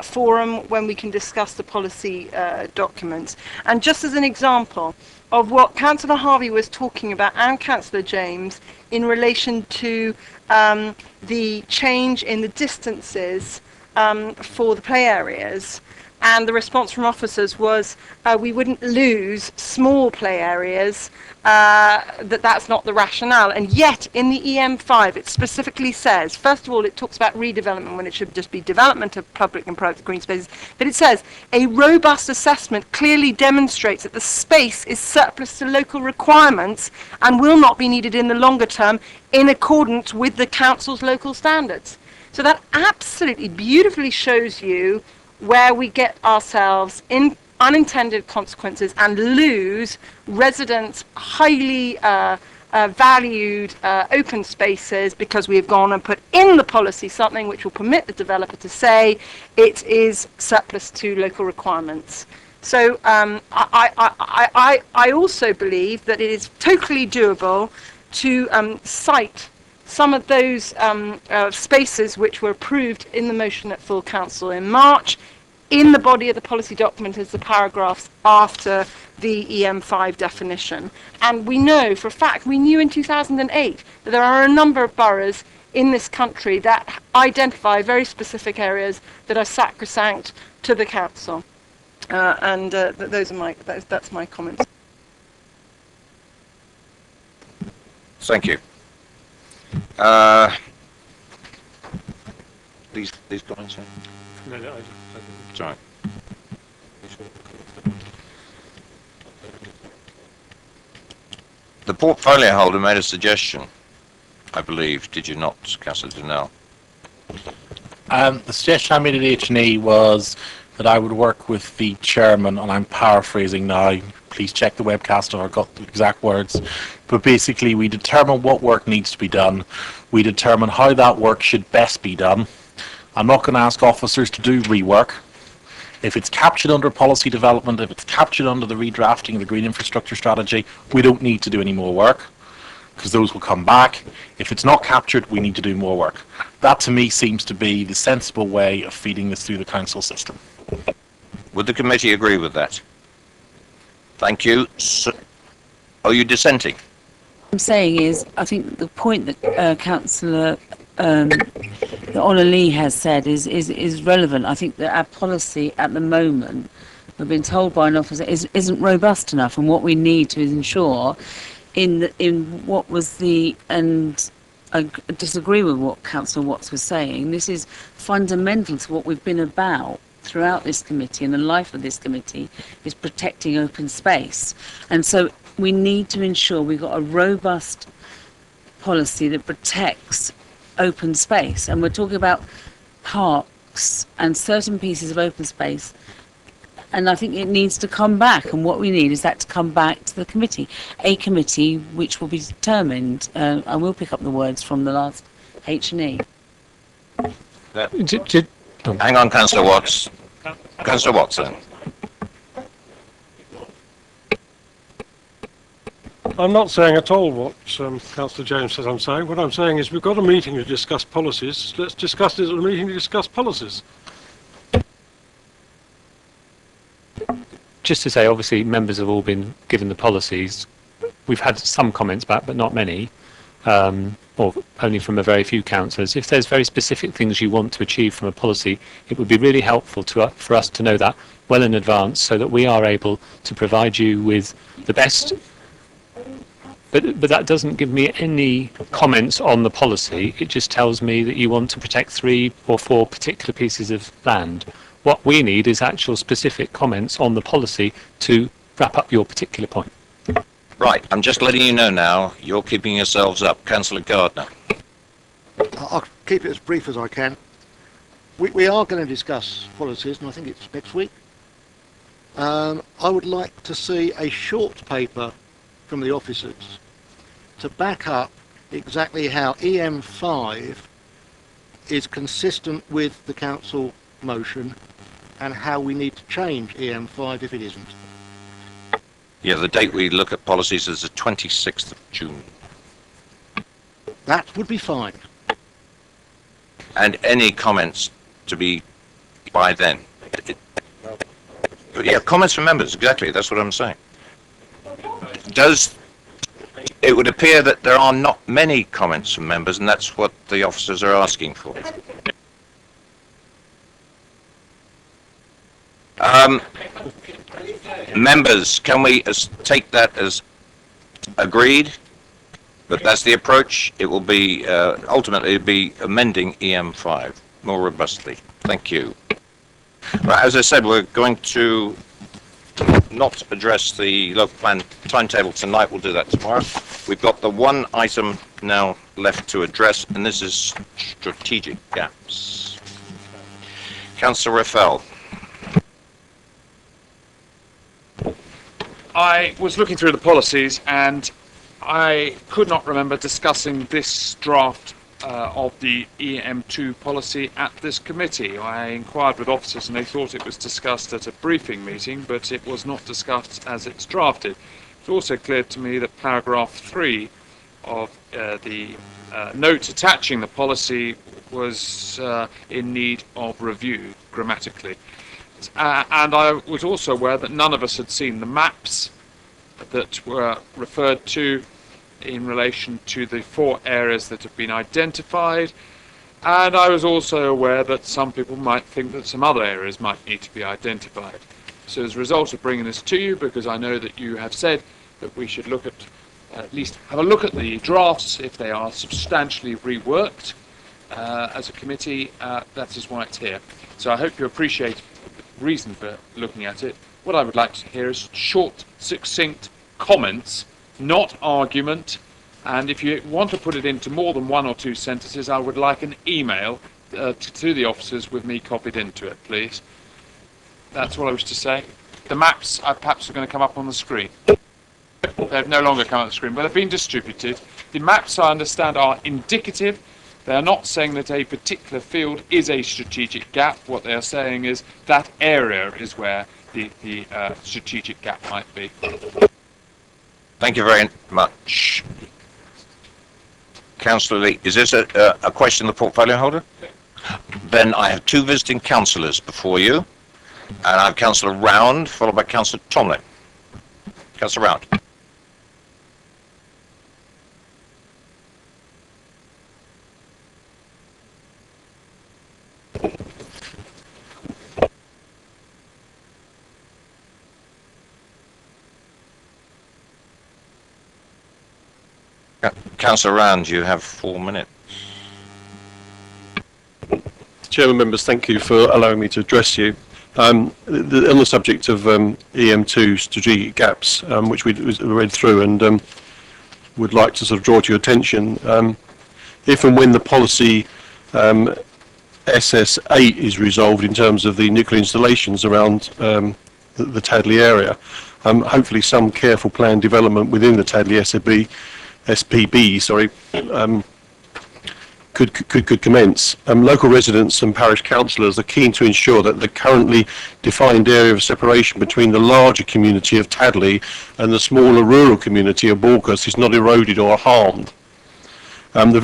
forum when we can discuss the policy documents. And just as an example of what Councillor Harvey was talking about, and Councillor James, in relation to the change in the distances for the play areas. And the response from officers was we wouldn't lose small play areas, that's not the rationale. And yet in the EM5 it specifically says, first of all it talks about redevelopment when it should just be development of public and private green spaces, but it says a robust assessment clearly demonstrates that the space is surplus to local requirements and will not be needed in the longer term in accordance with the council's local standards. So that absolutely beautifully shows you where we get ourselves in unintended consequences and lose residents' highly valued open spaces because we've gone and put in the policy something which will permit the developer to say it is surplus to local requirements. So I also believe that it is totally doable to cite some of those spaces which were approved in the motion at full council in March in the body of the policy document as the paragraphs after the EM5 definition. And we know for a fact, we knew in 2008 that there are a number of boroughs in this country that identify very specific areas that are sacrosanct to the council. Those are that's my comments. Thank you. These comments? No, Sorry. The portfolio holder made a suggestion, I believe, did you not, Councillor Donnell? The suggestion I made at H&E was that I would work with the chairman, and I'm paraphrasing now, please check the webcast if I've got the exact words, but basically we determine what work needs to be done, we determine how that work should best be done. I'm not going to ask officers to do rework. If it's captured under policy development, if it's captured under the redrafting of the green infrastructure strategy, we don't need to do any more work, because those will come back. If it's not captured, we need to do more work. That to me seems to be the sensible way of feeding this through the council system. Would the committee agree with that? Thank you. Are you dissenting? What I'm saying is, I think the point that Councillor that Ola Lee has said is relevant. I think that our policy at the moment, we've been told by an officer, isn't robust enough, and what we need to ensure in what was and I disagree with what Councillor Watts was saying. This is fundamental to what we've been about throughout this committee, and the life of this committee is protecting open space. And so we need to ensure we've got a robust policy that protects open space, and we're talking about parks and certain pieces of open space, and I think it needs to come back, and what we need is that to come back to the committee, a committee which will be determined. I will pick up the words from the last H&E. Hang on, Councillor Watts. Councillor Watts, then. I'm not saying at all what Councillor James says I'm saying. What I'm saying is we've got a meeting to discuss policies. Let's discuss it at a meeting to discuss policies. Just to say, obviously, members have all been given the policies. We've had some comments back, but not many, or only from a very few councillors. If there's very specific things you want to achieve from a policy, it would be really helpful for us to know that well in advance, so that we are able to provide you with the best. But that doesn't give me any comments on the policy. It just tells me that you want to protect 3 or 4 particular pieces of land. What we need is actual specific comments on the policy to wrap up your particular point. Right, I'm just letting you know now, you're keeping yourselves up. Councillor Gardner. I'll keep it as brief as I can. We are going to discuss policies, and I think it's next week. I would like to see a short paper from the officers to back up exactly how EM5 is consistent with the council motion and how we need to change EM5 if it isn't. Yeah, the date we look at policies is the 26th of June. That would be fine. And any comments to be by then. Yeah, comments from members, exactly, that's what I'm saying. It would appear that there are not many comments from members, and that's what the officers are asking for. Members, can we take that as agreed? But that's the approach. It will be, ultimately, it'll be amending EM5 more robustly. Thank you. Right, as I said, we're going to not address the local plan timetable tonight. We'll do that tomorrow. We've got the one item now left to address, and this is strategic gaps. Councillor Raffel. I was looking through the policies and I could not remember discussing this draft of the EM2 policy at this committee. I inquired with officers and they thought it was discussed at a briefing meeting, but it was not discussed as it's drafted. It's also clear to me that paragraph 3 of the note attaching the policy was in need of review grammatically. And I was also aware that none of us had seen the maps that were referred to in relation to the 4 areas that have been identified, and I was also aware that some people might think that some other areas might need to be identified. So as a result of bringing this to you, because I know that you have said that we should look at least have a look at the drafts if they are substantially reworked as a committee, that is why it's here. So I hope you appreciate the reason for looking at it. What I would like to hear is short, succinct comments, not argument, and if you want to put it into more than 1 or 2 sentences, I would like an email to the officers with me copied into it, please. That's what I wish to say. The maps perhaps are going to come up on the screen. They've no longer come up on the screen, but they've been distributed. The maps, I understand, are indicative. They are not saying that a particular field is a strategic gap. What they are saying is that area is where the strategic gap might be. Thank you very much. Councillor Lee, is this a question of the portfolio holder? Then I have 2 visiting councillors before you, and I have Councillor Round, followed by Councillor Tomlin. Councillor Round. Councillor Round, you have 4 minutes. Chairman, members, thank you for allowing me to address you. On the subject of EM2 strategic gaps, which we read through and would like to sort of draw to your attention, if and when the policy SS8 is resolved in terms of the nuclear installations around the Tadley area, hopefully some careful plan development within the Tadley SPB, could commence. Local residents and parish councillors are keen to ensure that the currently defined area of separation between the larger community of Tadley and the smaller rural community of Borkus is not eroded or harmed. The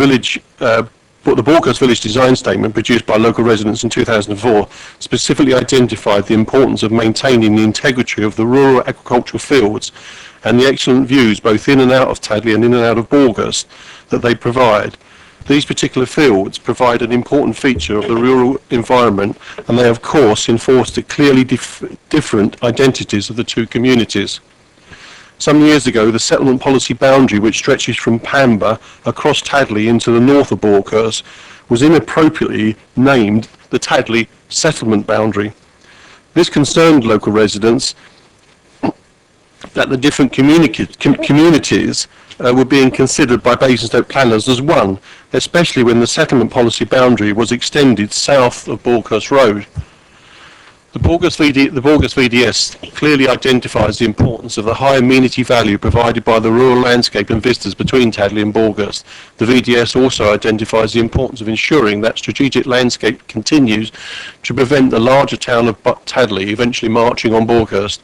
Borkus Village Design Statement, produced by local residents in 2004, specifically identified the importance of maintaining the integrity of the rural agricultural fields and the excellent views both in and out of Tadley and in and out of Borgus that they provide. These particular fields provide an important feature of the rural environment, and they of course enforce the clearly different identities of the 2 communities. Some years ago, the settlement policy boundary, which stretches from Pamba across Tadley into the north of Borkus, was inappropriately named the Tadley settlement boundary. This concerned local residents that the different communities were being considered by Basingstoke planners as one, especially when the settlement policy boundary was extended south of Borkus Road. The Borkus VDS clearly identifies the importance of the high amenity value provided by the rural landscape and vistas between Tadley and Borkus. The VDS also identifies the importance of ensuring that strategic landscape continues to prevent the larger town of Tadley eventually marching on Borkus.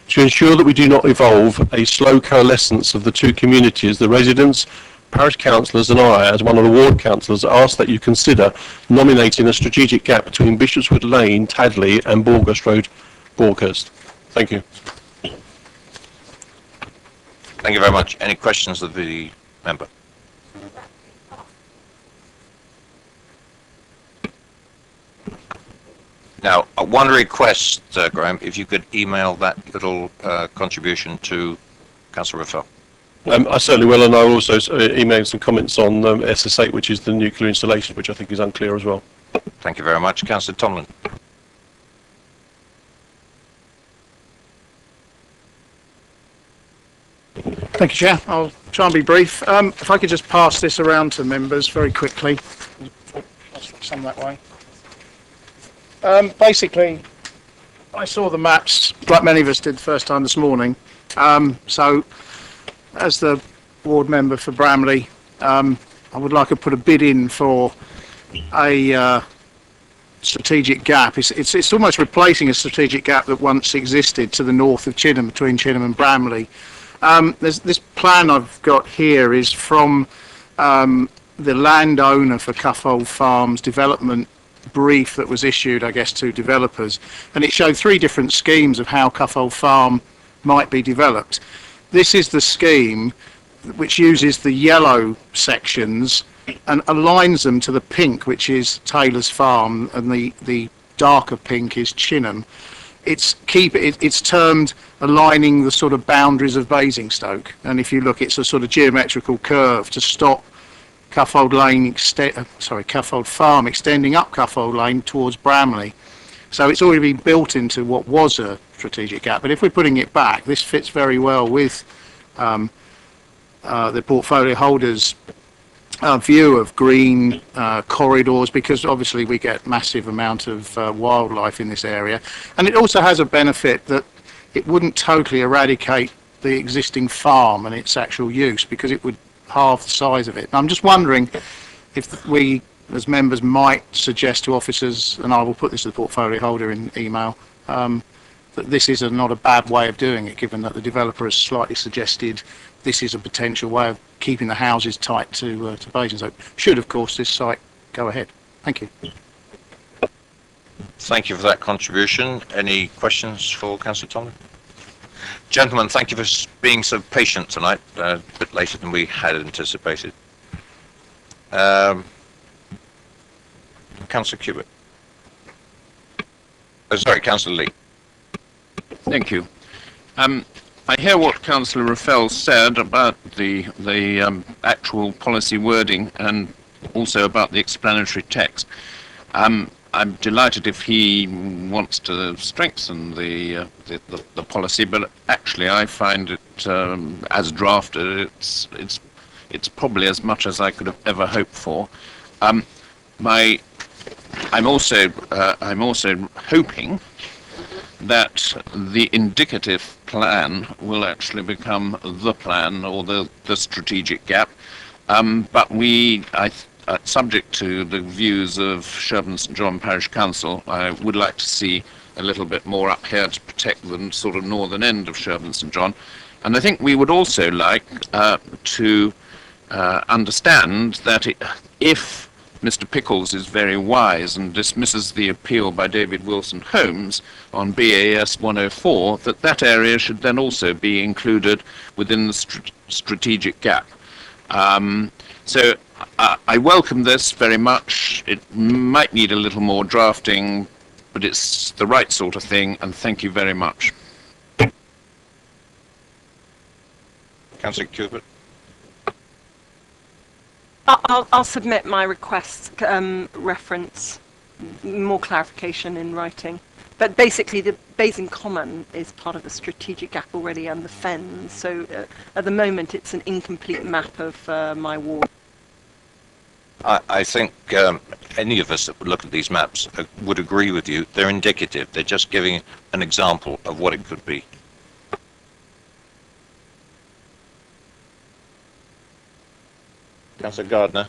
To ensure that we do not evolve a slow coalescence of the 2 communities, the residents, parish councillors and I, as one of the ward councillors, ask that you consider nominating a strategic gap between Bishopswood Lane, Tadley and Borgus Road, Borkhurst. Thank you. Thank you very much. Any questions of the member? Now, one request, Graham, if you could email that little contribution to Councillor Raffel. I certainly will, and I'll also email some comments on SS8, which is the nuclear installation, which I think is unclear as well. Thank you very much. Councillor Tomlin. Thank you, Chair. I'll try and be brief. If I could just pass this around to members very quickly. Some that way. Basically, I saw the maps, like many of us did the first time this morning. So, as the ward member for Bramley, I would like to put a bid in for a strategic gap. It's almost replacing a strategic gap that once existed to the north of Chinham, between Chinham and Bramley. This plan I've got here is from the landowner for Cuffold Farms development brief that was issued, I guess, to developers, and it showed 3 different schemes of how Cuffold Farm might be developed. This is the scheme which uses the yellow sections and aligns them to the pink, which is Taylor's Farm, and the darker pink is Chinham. It's termed aligning the sort of boundaries of Basingstoke, and if you look, it's a sort of geometrical curve to stop Cuffold Farm extending up Cuffold Lane towards Bramley. So it's already been built into what was a strategic gap, but if we're putting it back, this fits very well with the portfolio holders' view of green corridors, because obviously we get massive amount of wildlife in this area, and it also has a benefit that it wouldn't totally eradicate the existing farm and its actual use, because it would halve the size of it. And I'm just wondering if we as members might suggest to officers, and I will put this to the portfolio holder in email, that this is not a bad way of doing it, given that the developer has slightly suggested this is a potential way of keeping the houses tight to Basingstoke. Should, of course, this site go ahead. Thank you. Thank you for that contribution. Any questions for Councillor Tomlin? Gentlemen, thank you for being so patient tonight, a bit later than we had anticipated. Councillor Cubitt. Oh, sorry, Councillor Lee. Thank you. I hear what Councillor Raffel said about the actual policy wording and also about the explanatory text. I'm delighted if he wants to strengthen the policy, but actually I find it as drafted, it's probably as much as I could have ever hoped for. I'm also hoping that the indicative plan will actually become the plan or the strategic gap, but subject to the views of Sherburn St John Parish Council, I would like to see a little bit more up here to protect the sort of northern end of Sherburn St John. And I think we would also like to understand that if Mr Pickles is very wise and dismisses the appeal by David Wilson Holmes on BAS 104, that area should then also be included within the strategic gap. So I welcome this very much. It might need a little more drafting, but it's the right sort of thing, and thank you very much. Councillor Cubitt. I'll submit my request reference, more clarification in writing. But basically, the Basing Common is part of the strategic gap already, and the Fens. So at the moment, it's an incomplete map of my ward. I think any of us that would look at these maps would agree with you. They're indicative. They're just giving an example of what it could be. Councillor Gardner.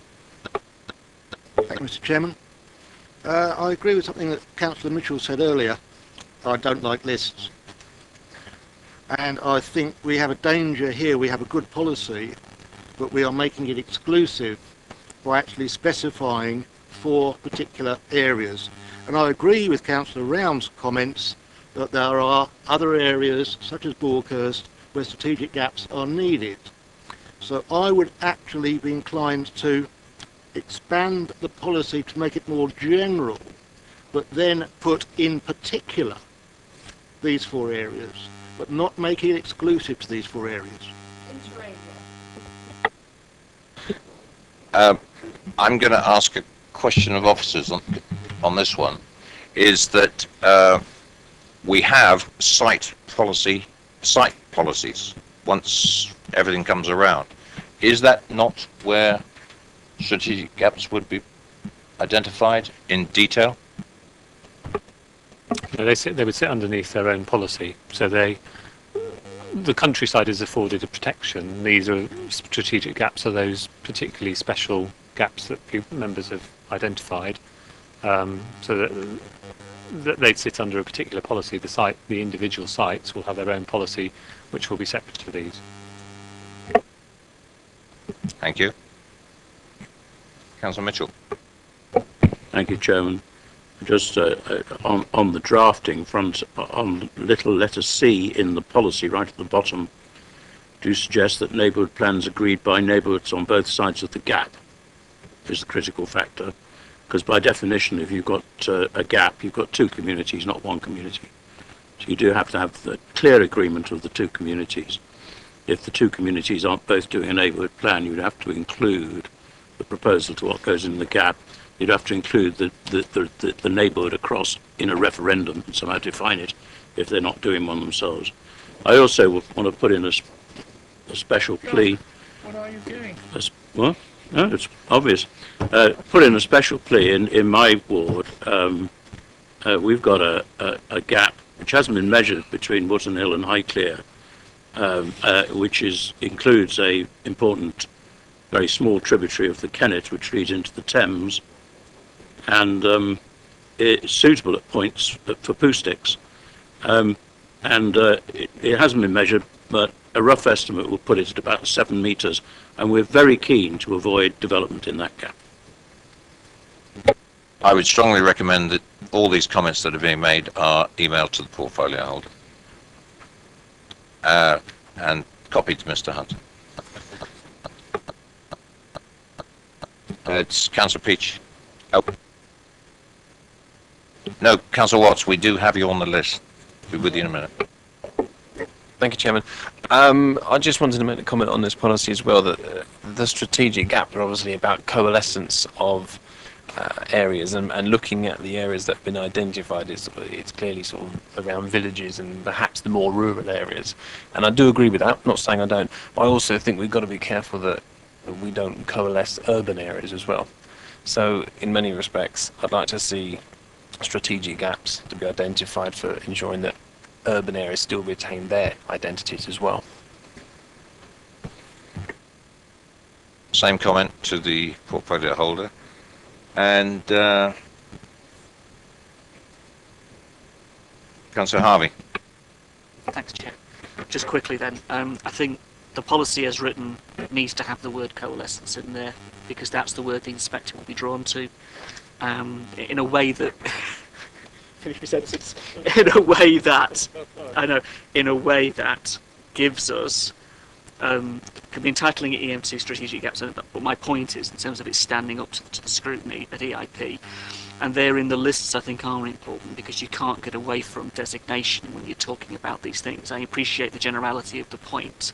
Thank you, Mr Chairman. I agree with something that Councillor Mitchell said earlier. I don't like lists. And I think we have a danger here. We have a good policy, but we are making it exclusive by actually specifying 4 particular areas. And I agree with Councillor Round's comments that there are other areas, such as Borkhurst, where strategic gaps are needed. So I would actually be inclined to expand the policy to make it more general but then put in particular these 4 areas, but not make it exclusive to these 4 areas. I'm going to ask a question of officers on this one. Is that we have site policies once everything comes around. Is that not where strategic gaps would be identified in detail? No, they would sit underneath their own policy. So the countryside is afforded a protection. These are strategic gaps, are those particularly special gaps that members have identified. So that they'd sit under a particular policy. The individual sites will have their own policy, which will be separate to these. Thank you. Councillor Mitchell. Thank you, Chairman. Just on the drafting front, on little letter C in the policy right at the bottom, do suggest that neighbourhood plans agreed by neighbourhoods on both sides of the gap is the critical factor. Because by definition, if you've got a gap, you've got 2 communities, not 1 community. So you do have to have the clear agreement of the 2 communities. If the 2 communities aren't both doing a neighbourhood plan, you'd have to include the proposal to what goes in the gap. You'd have to include the neighbourhood across in a referendum and somehow define it if they're not doing one themselves. I also want to put in a special plea. What are you doing? What? No, it's obvious. Put in a special plea in my ward. We've got a gap which hasn't been measured between Wootton Hill and Highclere, which includes a important, very small tributary of the Kennet, which leads into the Thames, and it's suitable at points for poo sticks. It hasn't been measured, but a rough estimate will put it at about 7 metres, and we're very keen to avoid development in that gap. I would strongly recommend that all these comments that are being made are emailed to the portfolio holder and copied to Mr. Hunter. It's Councillor Peach. Oh. No, Councillor Watts, we do have you on the list. Be with you in a minute. Thank you, Chairman. I just wanted to make a comment on this policy as well, that the strategic gap are obviously about coalescence of areas, and looking at the areas that have been identified, it's clearly sort of around villages and perhaps the more rural areas. And I do agree with that, not saying I don't. But I also think we've got to be careful that we don't coalesce urban areas as well. So in many respects, I'd like to see strategic gaps to be identified for ensuring that urban areas still retain their identities as well. Same comment to the portfolio holder. And Councillor Harvey. Thanks, Chair. Just quickly then, I think the policy as written needs to have the word coalescence in there, because that's the word the inspector will be drawn to, in a way that finish my sentence. In a way that gives us can be entitling it EM2 strategic gaps, but my point is in terms of it standing up to the scrutiny at EIP, and they're in the lists I think are important, because you can't get away from designation when you're talking about these things. I appreciate the generality of the point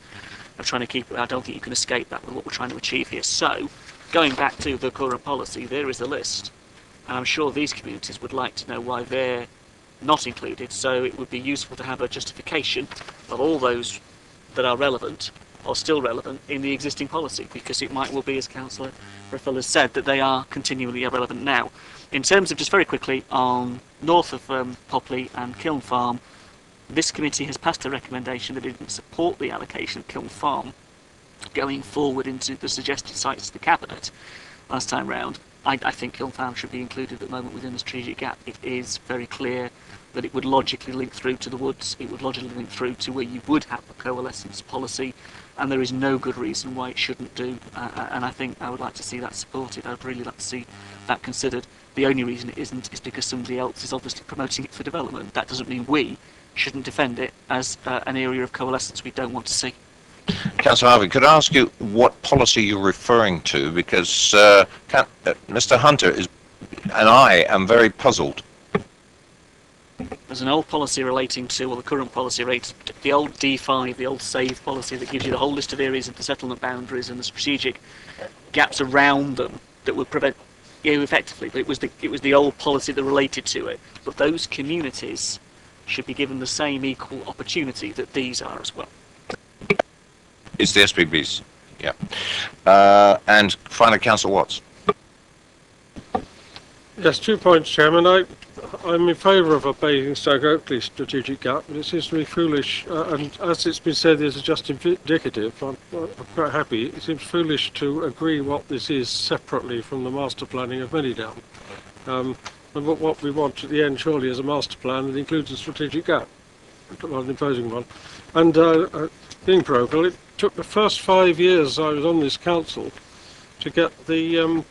of trying to keep it. I don't think you can escape that with what we're trying to achieve here. So going back to the current policy, there is a list, and I'm sure these communities would like to know why they're not included, so it would be useful to have a justification of all those that are relevant or still relevant in the existing policy, because it might well be, as Councillor Riffel has said, that they are continually irrelevant now. In terms of, just very quickly, on north of Popley and Kiln Farm, this committee has passed a recommendation that it didn't support the allocation of Kiln Farm going forward into the suggested sites of the Cabinet last time round. I think Kiln Farm should be included at the moment within the strategic gap. It is very clear that it would logically link through to the woods, it would logically link through to where you would have a coalescence policy, and there is no good reason why it shouldn't do, and I think I would like to see that supported. I would really like to see that considered. The only reason it isn't is because somebody else is obviously promoting it for development. That doesn't mean we shouldn't defend it as an area of coalescence we don't want to see. Councillor Harvey, could I ask you what policy you're referring to? Because Mr. Hunter and I am very puzzled There's an old policy relating to, or the current policy relating to the old D5, the old SAVE policy that gives you the whole list of areas of the settlement boundaries and the strategic gaps around them that would prevent you effectively. But it was the old policy that related to it. But those communities should be given the same equal opportunity that these are as well. It's the SPBs, yeah. And finally, Councillor Watts. Yes, 2 points, Chairman. I'm in favour of a Basingstoke-Oakley strategic gap, but it seems to me foolish, and as it's been said, this is just indicative. I'm quite happy. It seems foolish to agree what this is separately from the master planning of Manydown. And what we want at the end, surely, is a master plan that includes a strategic gap, not an imposing one. And being parochial, it took the first 5 years I was on this council to get the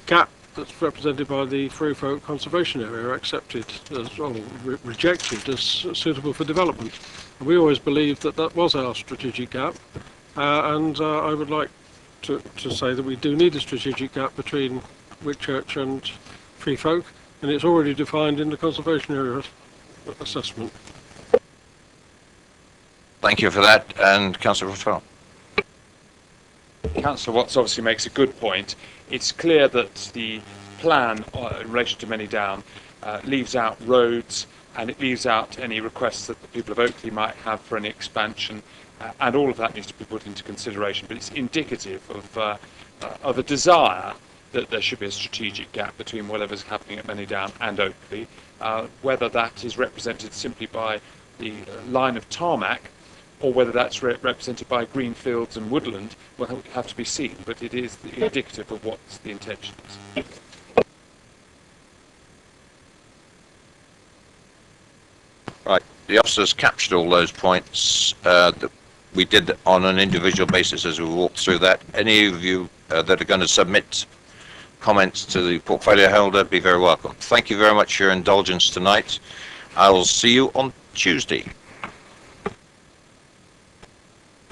gap that's represented by the Free Folk Conservation Area accepted as, well, rejected as suitable for development. And we always believed that that was our strategic gap, and I would like to say that we do need a strategic gap between Whitchurch and Free Folk, and it's already defined in the Conservation Area assessment. Thank you for that. And Councillor Raffel. Councillor Watts obviously makes a good point. It's clear that the plan in relation to Manydown leaves out roads, and it leaves out any requests that the people of Oakley might have for any expansion, and all of that needs to be put into consideration. But it's indicative of a desire that there should be a strategic gap between whatever's happening at Manydown and Oakley. Whether that is represented simply by the line of tarmac, or whether that's represented by green fields and woodland, will have to be seen, but it is indicative of what the intention is. Right, the officers captured all those points that we did on an individual basis as we walked through that. Any of you that are going to submit comments to the portfolio holder, be very welcome. Thank you very much for your indulgence tonight. I will see you on Tuesday.